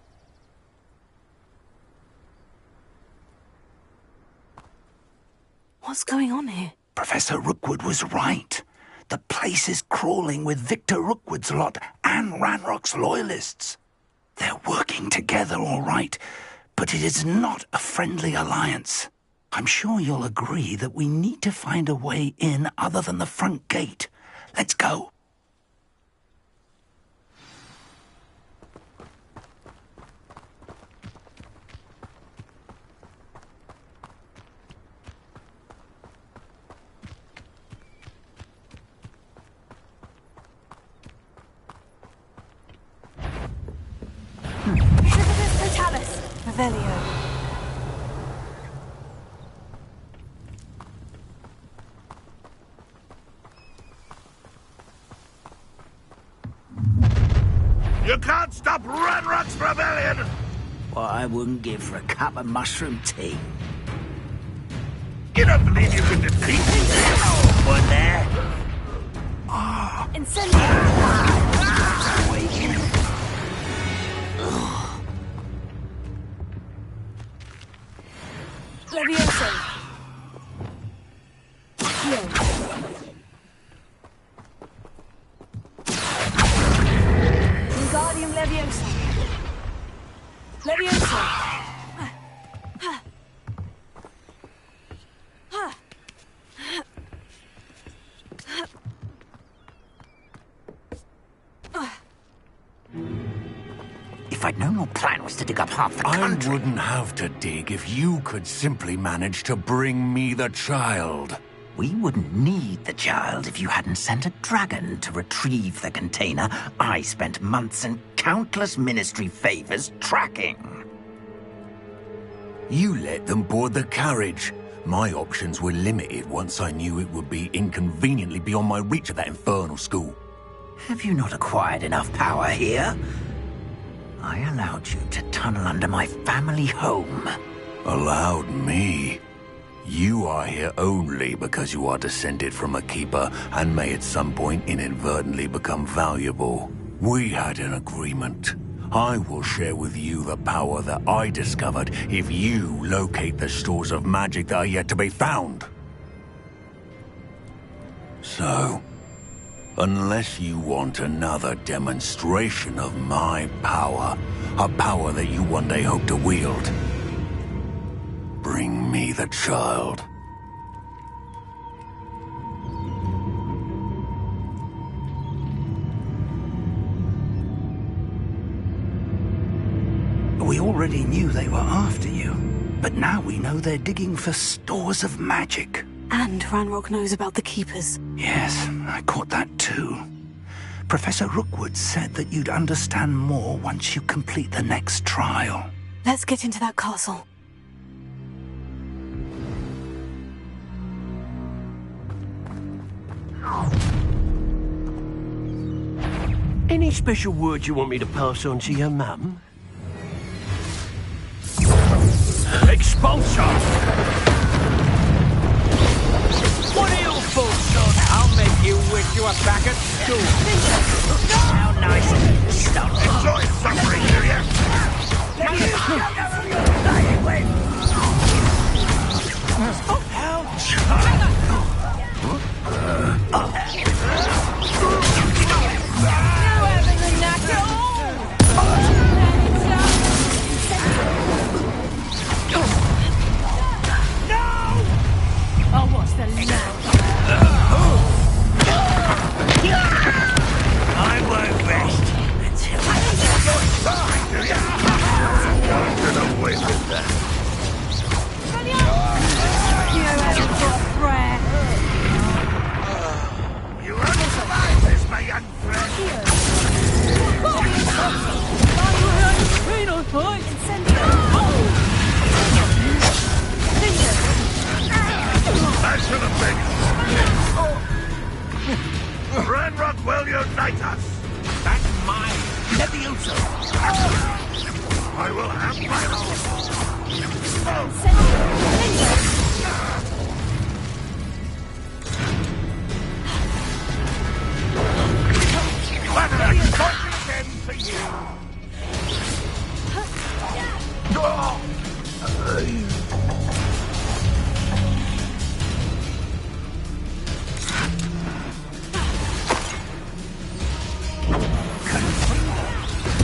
What's going on here? Professor Rookwood was right. The place is crawling with Victor Rookwood's lot and Ranrock's loyalists. They're working together, all right, but it is not a friendly alliance. I'm sure you'll agree that we need to find a way in other than the front gate. Let's go. Totalis! Revelio. You can't stop Ranrock's rebellion! What I wouldn't give for a cup of mushroom tea. You don't believe you can defeat me? Oh, one there. Levioso. Heal. Wingardium Levioso. Levioso. If I'd known your plan was to dig up half the country... I wouldn't have to dig if you could simply manage to bring me the child. We wouldn't need the child if you hadn't sent a dragon to retrieve the container I spent months and countless ministry favors tracking. You let them board the carriage. My options were limited once I knew it would be inconveniently beyond my reach at that infernal school. Have you not acquired enough power here? I allowed you to tunnel under my family home. Allowed me? You are here only because you are descended from a keeper and may at some point inadvertently become valuable. We had an agreement. I will share with you the power that I discovered if you locate the stores of magic that are yet to be found. So, unless you want another demonstration of my power, a power that you one day hope to wield, bring me the child. already knew they were after you, but now we know they're digging for stores of magic. And Ranrock knows about the Keepers. Yes, I caught that too. Professor Rookwood said that you'd understand more once you complete the next trial. Let's get into that castle. Any special words you want me to pass on to your mum? Expulsion! What are your thoughts on? I'll make you wish you were back at school. How nice of you to stop. Enjoy suffering, will you? Oh, what's the loud? I won't rest until I I'm gonna win with that. You haven't got a prayer. You haven't survived this, my young friend. Back to the big. Ranrock will unite us. That's mine. Levioso. I will have my own. Again for you.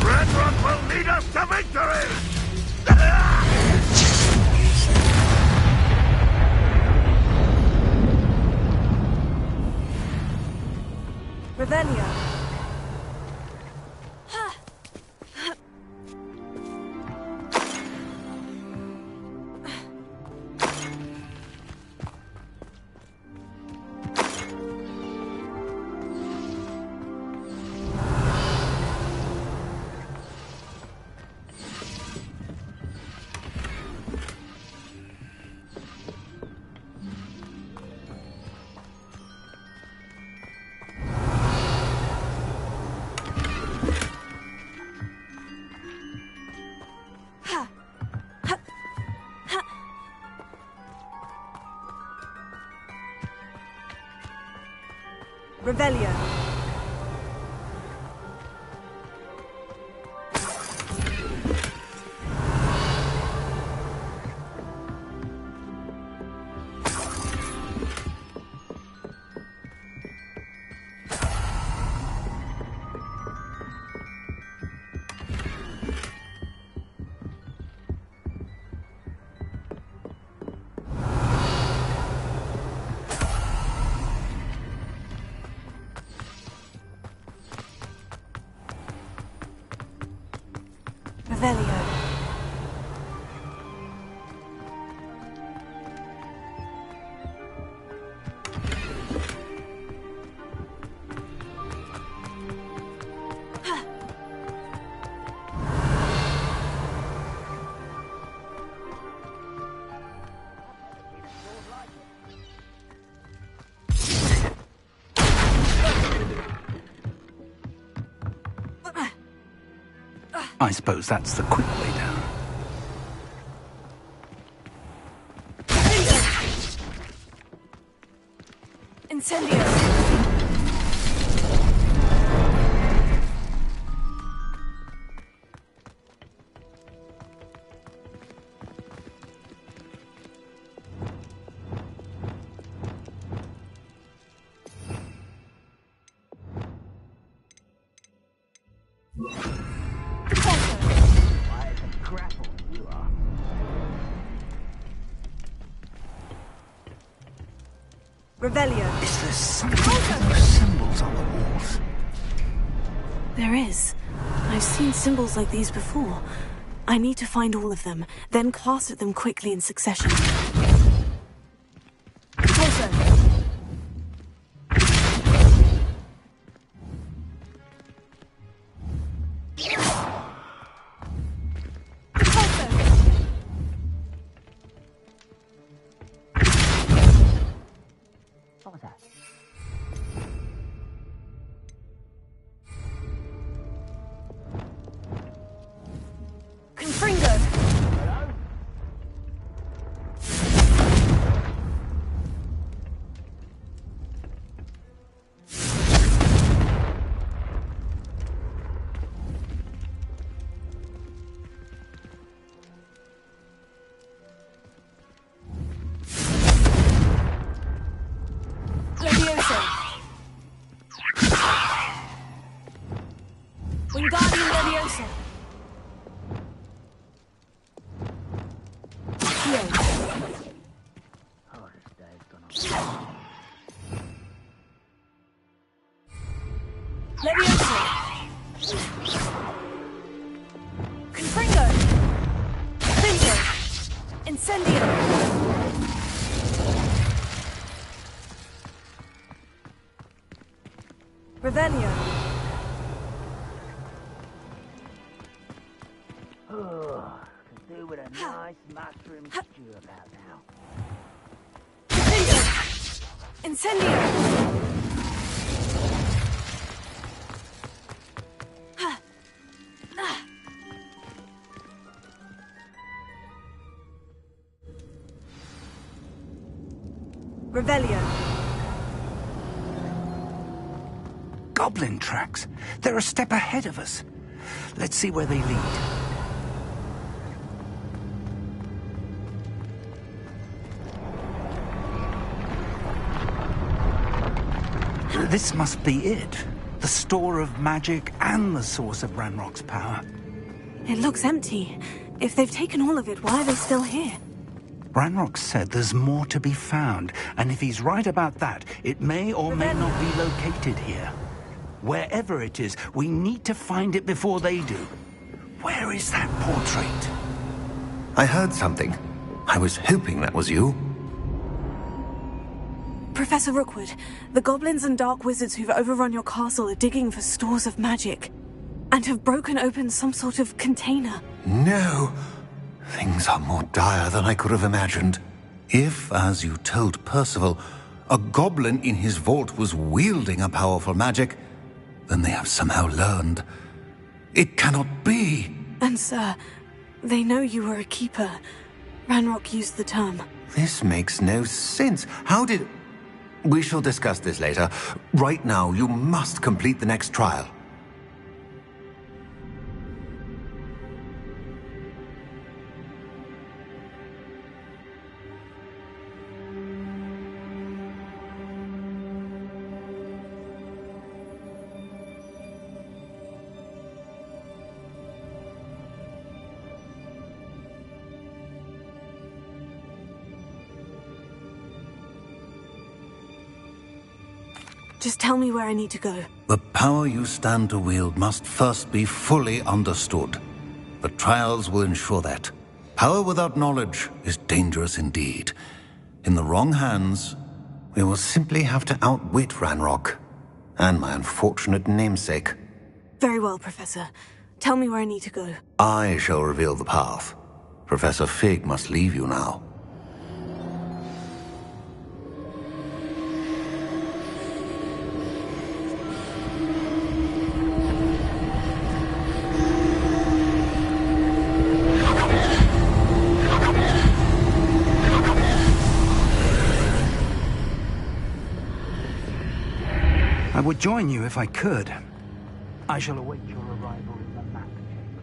Ranrock will lead us to victory! Revelio. Revelio. Revelio. I suppose that's the quick way down. Incendio. Revelio. Is there something with those symbols on the walls? There is. I've seen symbols like these before. I need to find all of them, then cast at them quickly in succession. Torso. What was that? Confringo. Levioso. Wingardium Levioso. Levioso. Confringo. Fingo. Incendio. Revelio. Oh, could do with a nice mushroom stew about now. Fingo. Incendio. Revelio. Goblin tracks. They're a step ahead of us. Let's see where they lead. This must be it. The store of magic and the source of Ranrock's power. It looks empty. If they've taken all of it, why are they still here? Ranrock said there's more to be found, and if he's right about that, it may or may not be located here. Wherever it is, we need to find it before they do. Where is that portrait? I heard something. I was hoping that was you. Professor Rookwood, the goblins and dark wizards who've overrun your castle are digging for stores of magic, and have broken open some sort of container. No. Things are more dire than I could have imagined. If, as you told Percival, a goblin in his vault was wielding a powerful magic, then they have somehow learned. It cannot be. And sir, they know you were a keeper. Ranrock used the term. This makes no sense. How did... We shall discuss this later. Right now, you must complete the next trial. Just tell me where I need to go. The power you stand to wield must first be fully understood. The trials will ensure that. Power without knowledge is dangerous indeed. In the wrong hands, we will simply have to outwit Ranrock and my unfortunate namesake. Very well, Professor. Tell me where I need to go. I shall reveal the path. Professor Fig must leave you now. I would join you if I could. I shall await your arrival in the map chamber.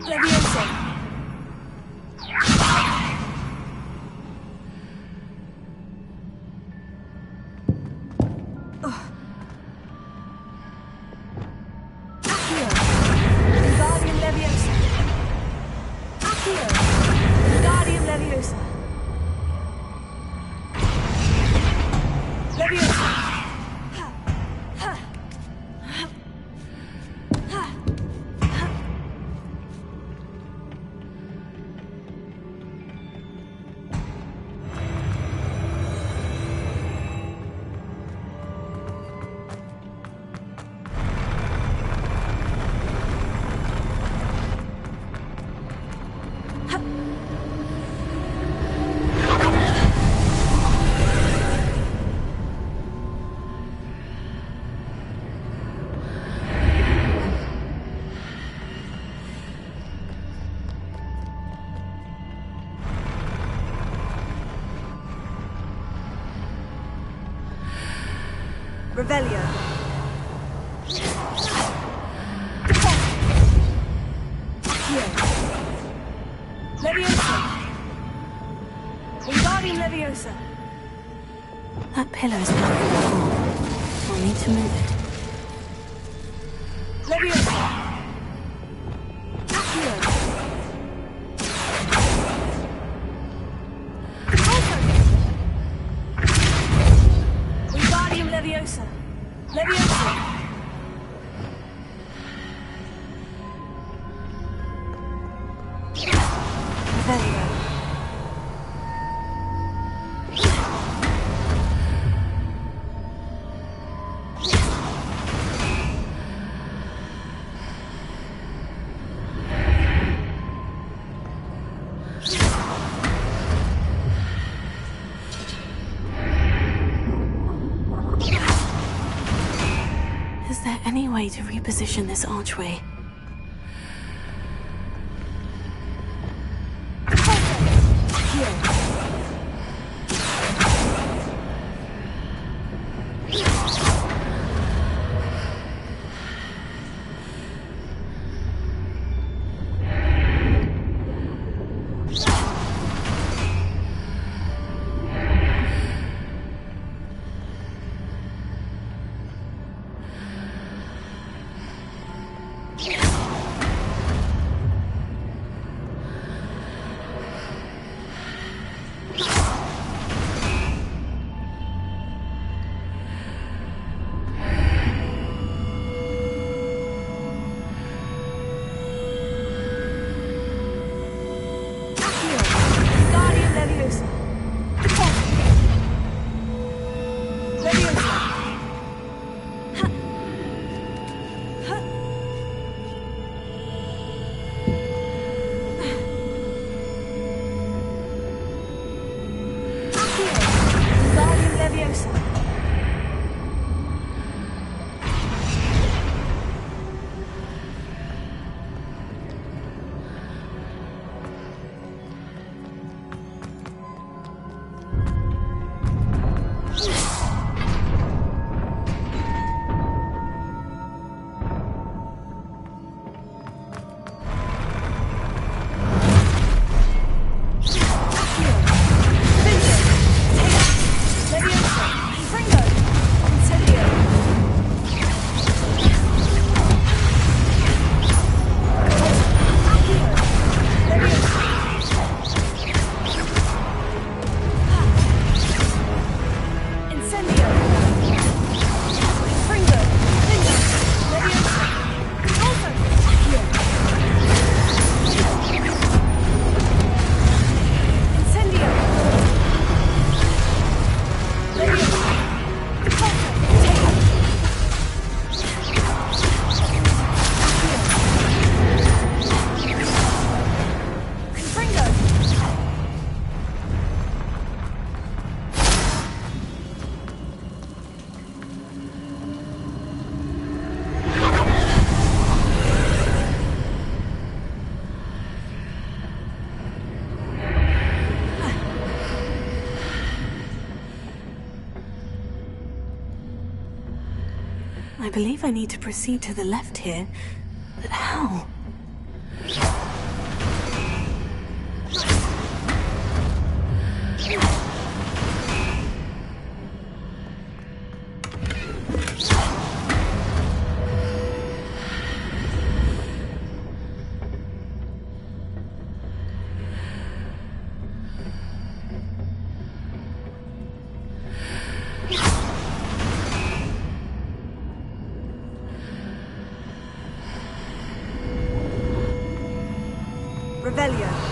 Leviosa! Revelio. Leviosa. Wingardium Leviosa. That pillar is blocking the wall. I'll need to move it. Leviosa. Wingardium Leviosa. Leviosa. Revelio. Is there any way to reposition this archway? I believe I need to proceed to the left here, but how? Revelio.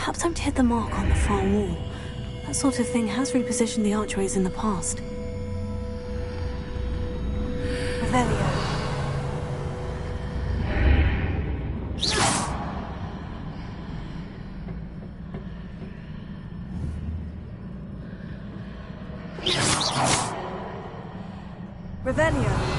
Perhaps I'm to hit the mark on the far wall. That sort of thing has repositioned the archways in the past. Revelio. Revelio.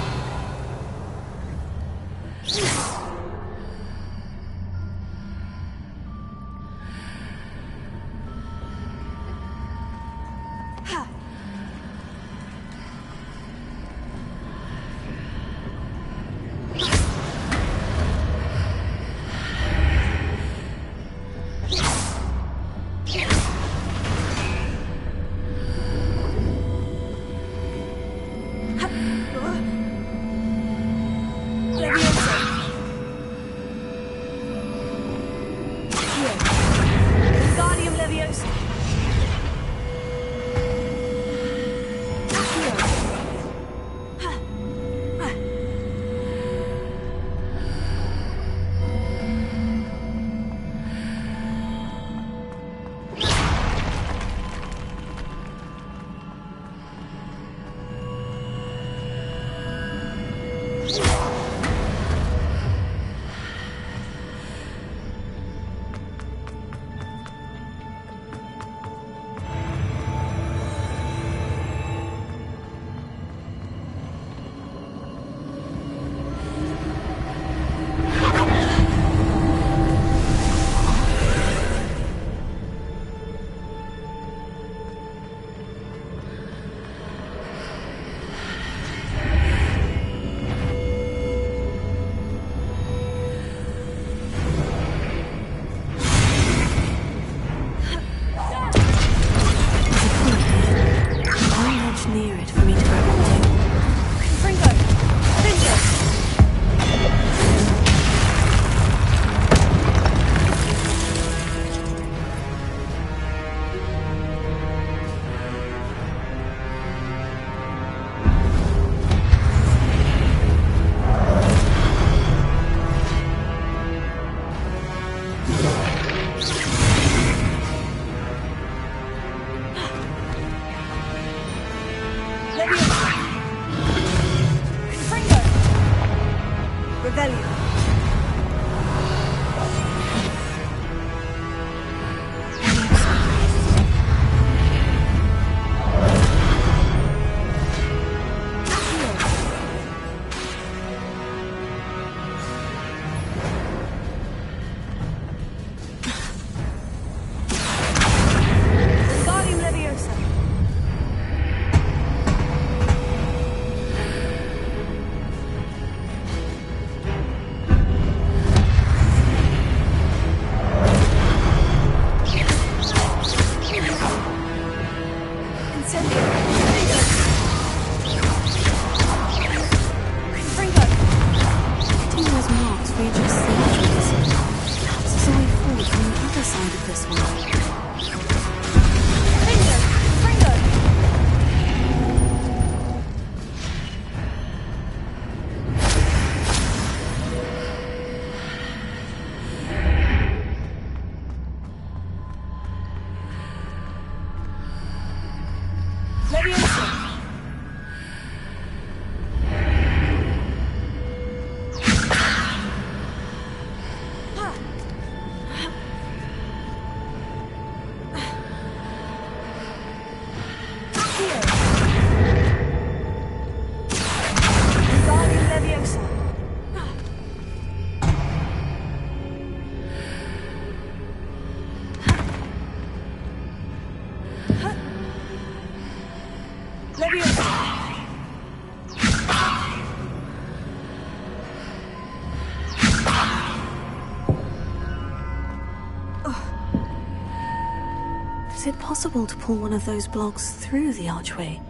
Is it possible to pull one of those blocks through the archway?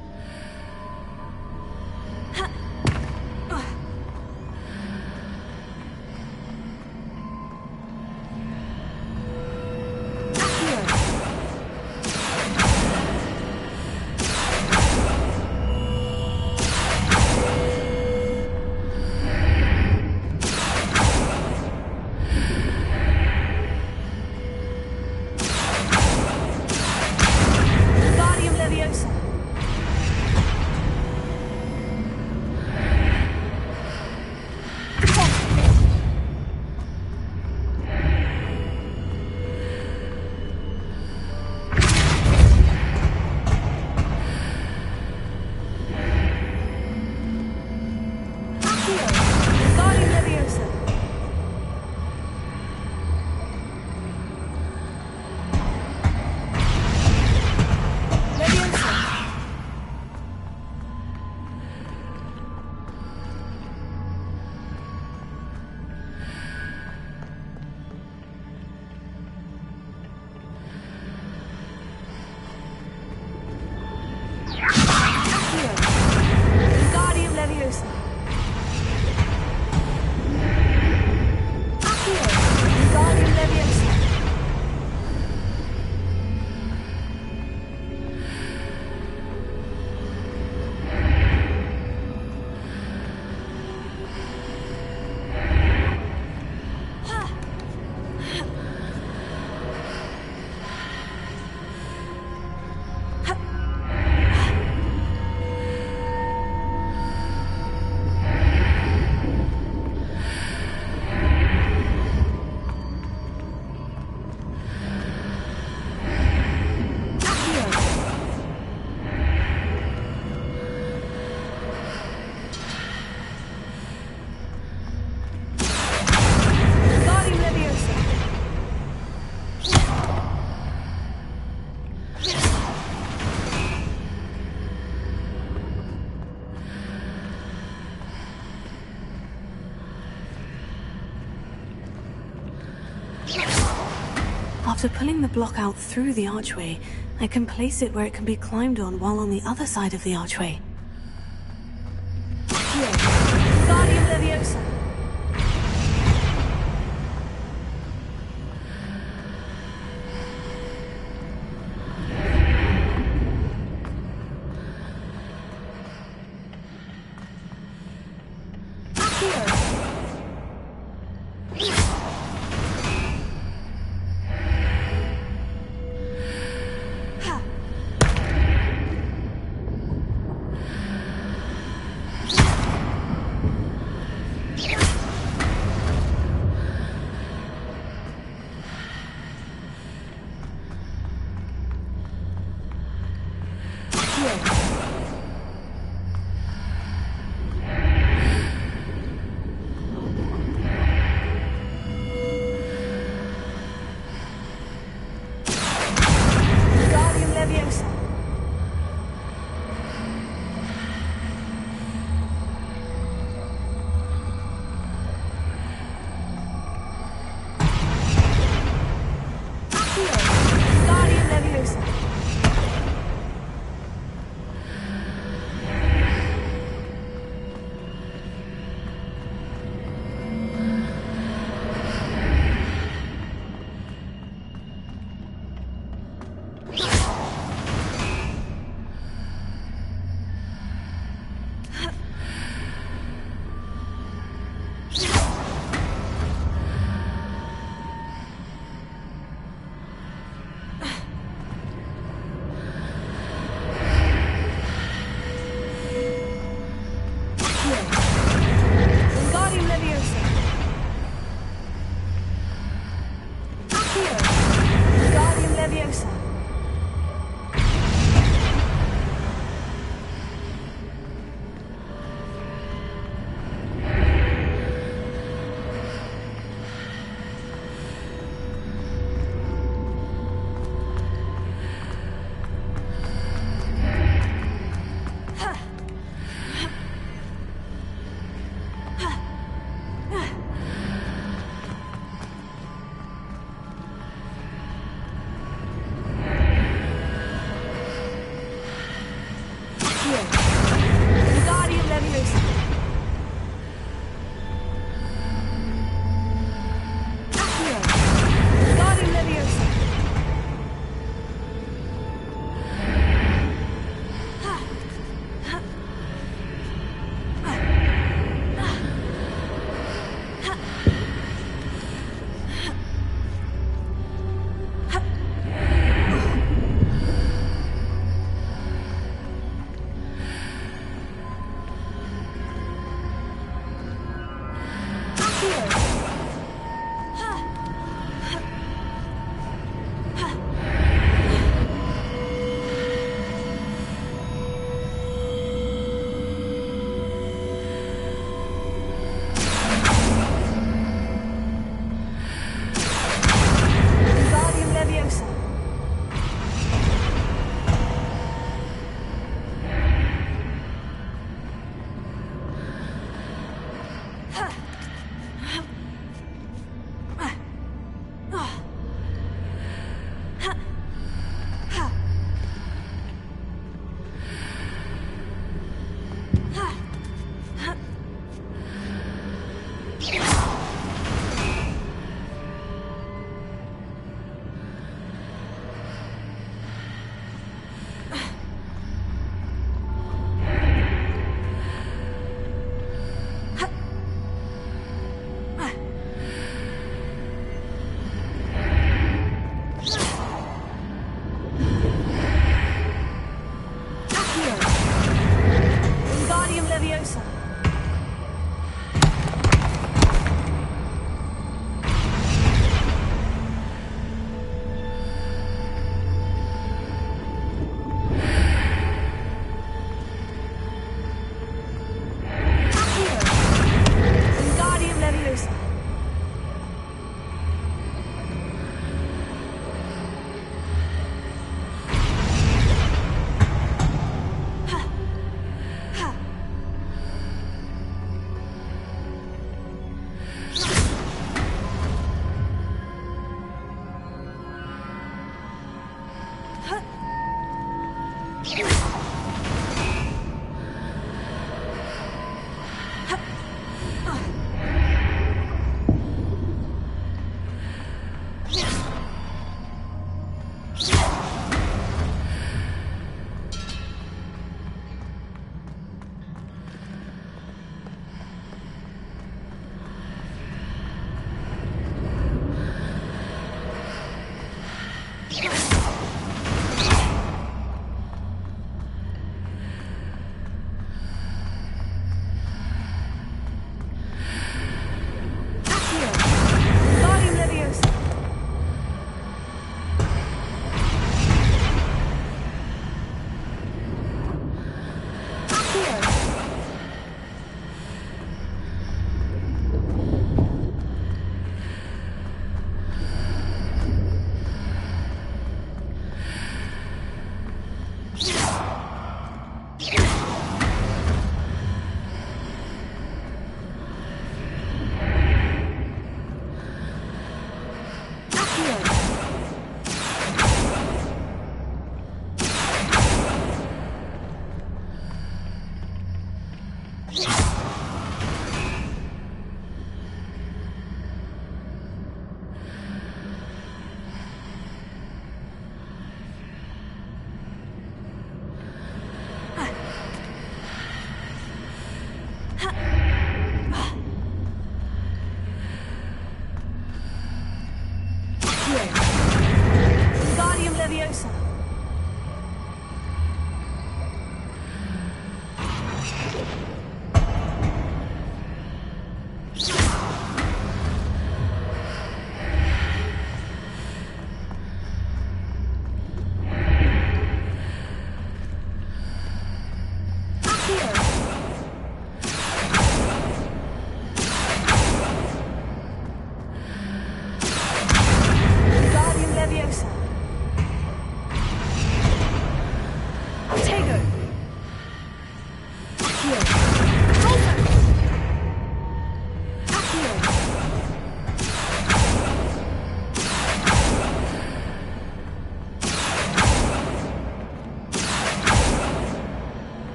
After pulling the block out through the archway, I can place it where it can be climbed on while on the other side of the archway. Guardian Leviosa!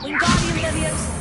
Wingardium Leviosa.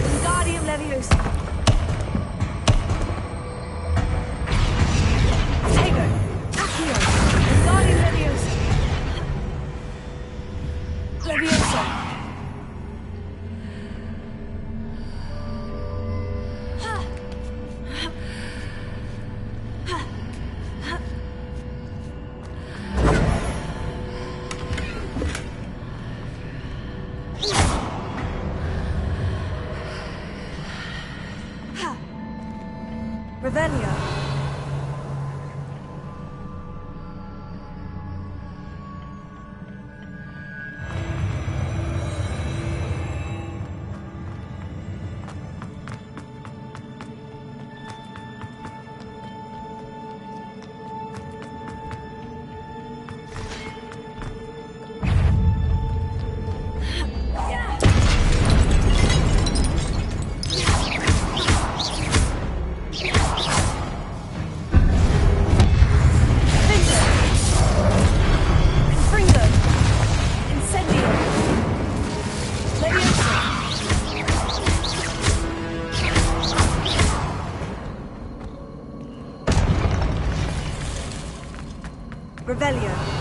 Wingardium Leviosa. Tego. Accio. Wingardium Leviosa. Leviosa. Revelio. Revelio.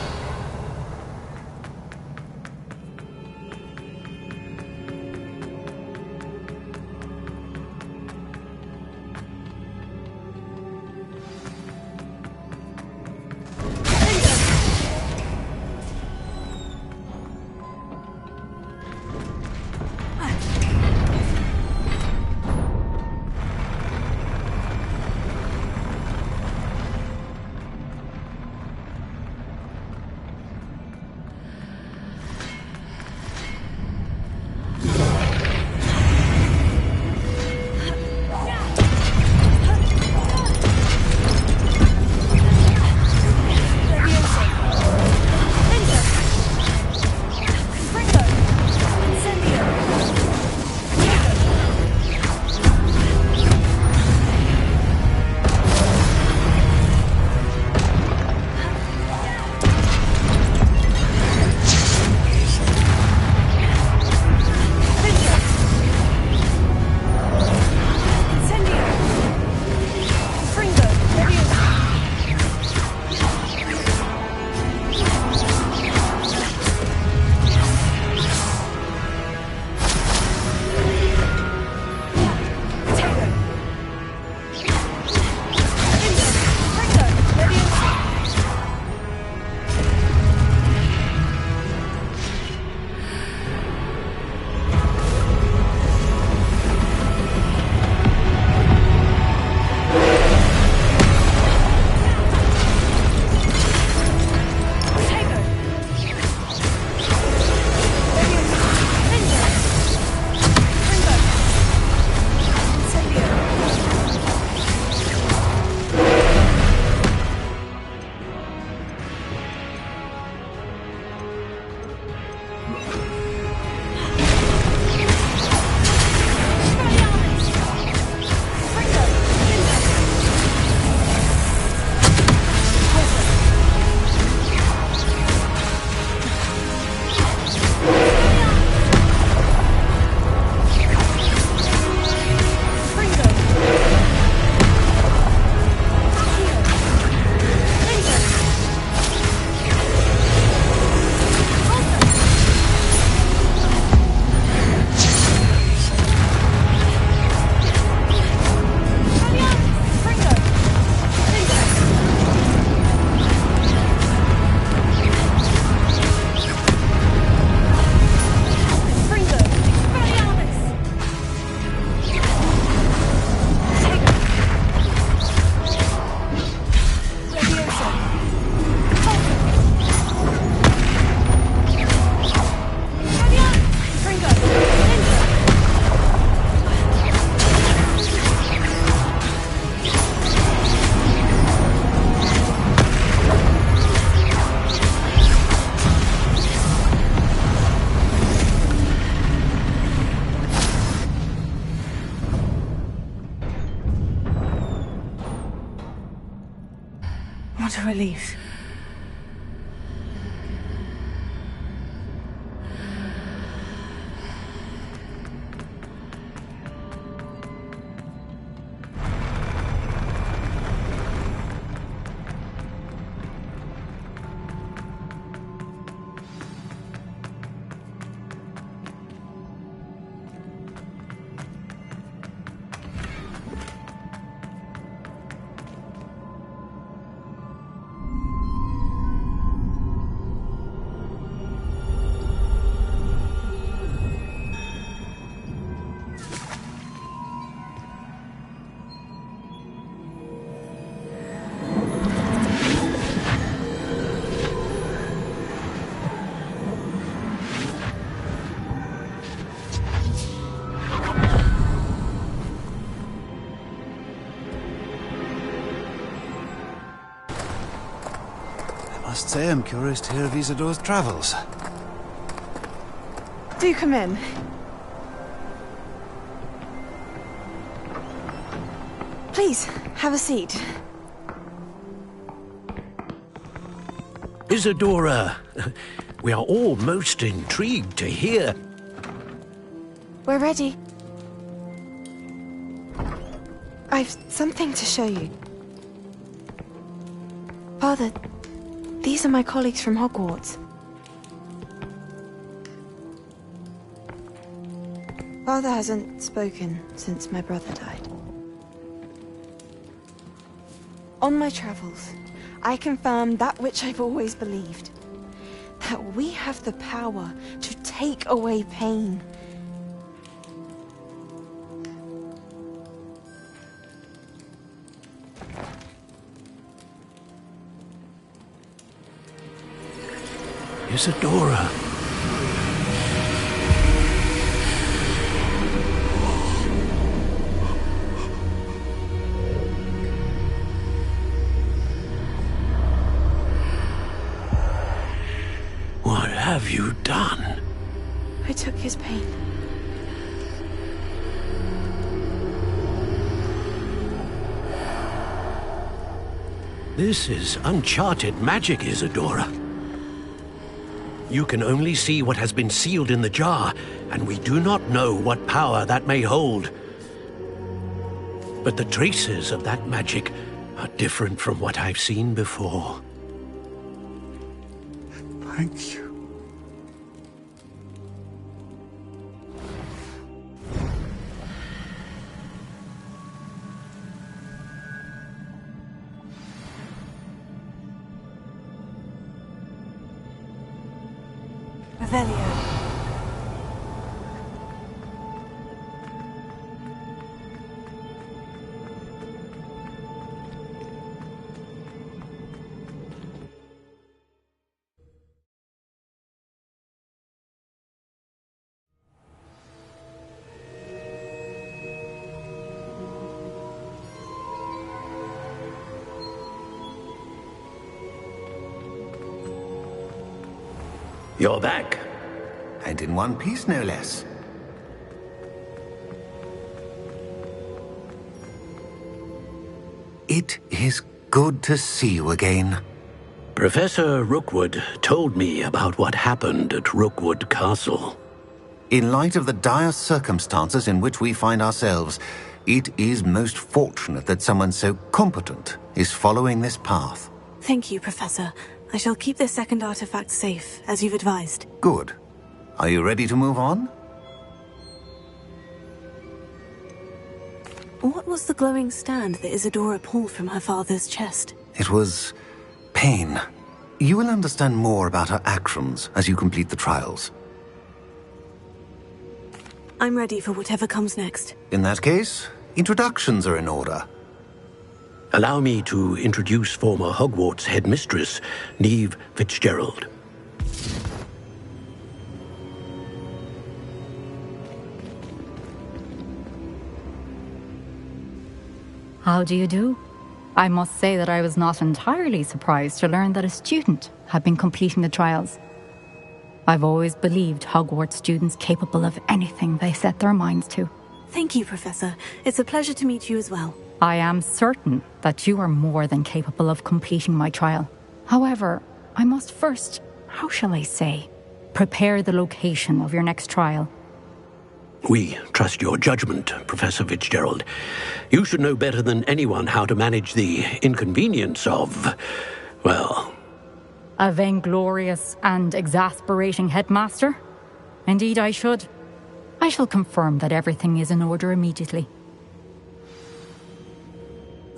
What a relief. I must say I'm curious to hear of Isadore's travels. Do come in. Please, have a seat. Isadora, we are all most intrigued to hear. We're ready. I've something to show you. Father, these are my colleagues from Hogwarts. Father hasn't spoken since my brother died. On my travels, I confirmed that which I've always believed. That we have the power to take away pain. Isadora. What have you done? I took his pain. This is uncharted magic, Isadora. You can only see what has been sealed in the jar, and we do not know what power that may hold. But the traces of that magic are different from what I've seen before. Thank you. Revelio. You're back. And in one piece, no less. It is good to see you again. Professor Rookwood told me about what happened at Rookwood Castle. In light of the dire circumstances in which we find ourselves, it is most fortunate that someone so competent is following this path. Thank you, Professor. I shall keep this second artifact safe, as you've advised. Good. Are you ready to move on? What was the glowing stand that Isadora pulled from her father's chest? It was pain. You will understand more about her actions as you complete the trials. I'm ready for whatever comes next. In that case, introductions are in order. Allow me to introduce former Hogwarts headmistress, Neve Fitzgerald. How do you do? I must say that I was not entirely surprised to learn that a student had been completing the trials. I've always believed Hogwarts students capable of anything they set their minds to. Thank you, Professor. It's a pleasure to meet you as well. I am certain that you are more than capable of completing my trial. However, I must first, how shall I say, prepare the location of your next trial. We trust your judgment, Professor Fitzgerald. You should know better than anyone how to manage the inconvenience of, well... A vainglorious and exasperating headmaster? Indeed I should. I shall confirm that everything is in order immediately.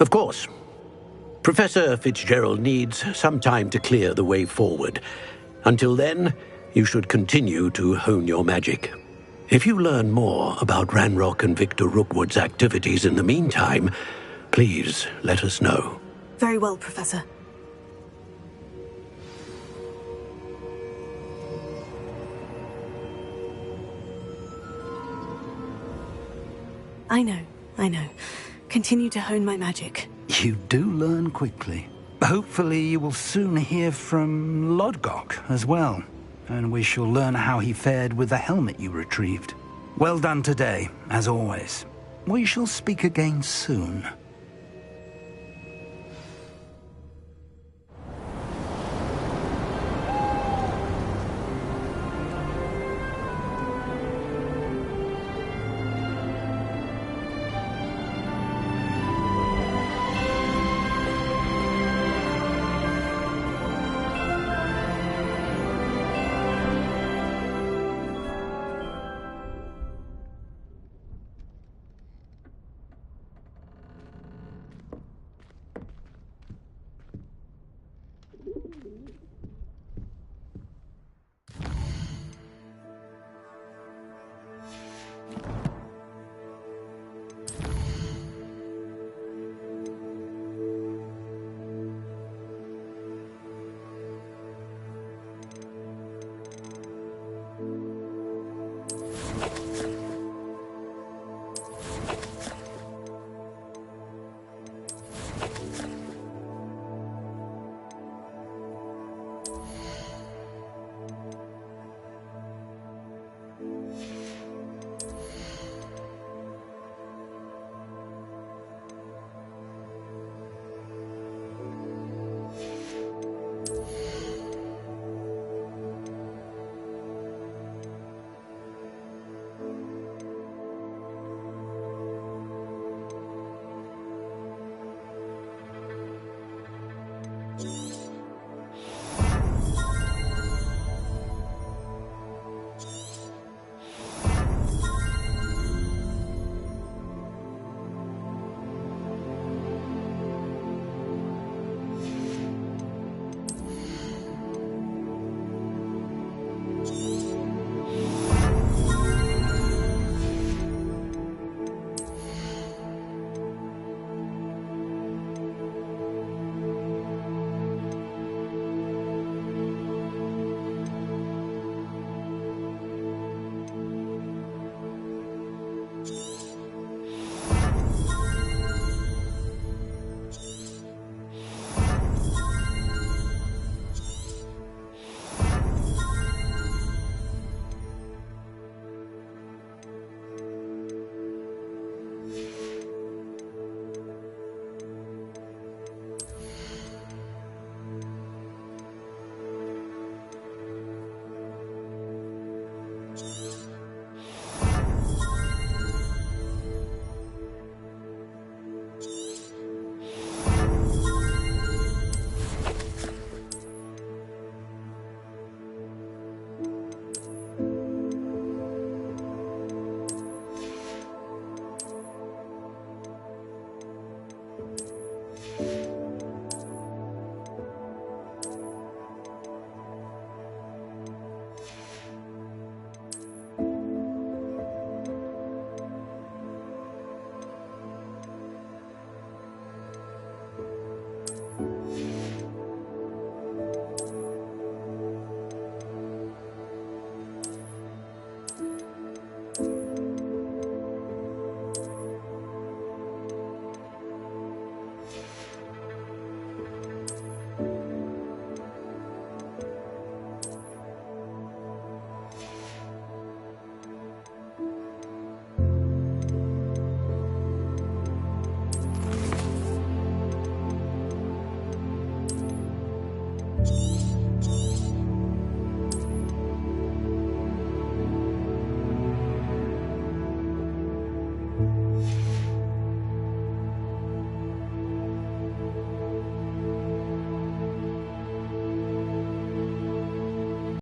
Of course. Professor Fitzgerald needs some time to clear the way forward. Until then, you should continue to hone your magic. If you learn more about Ranrock and Victor Rookwood's activities in the meantime, please let us know. Very well, Professor. I know. Continue to hone my magic. You do learn quickly. Hopefully you will soon hear from Lodgok as well, and we shall learn how he fared with the helmet you retrieved. Well done today, as always. We shall speak again soon.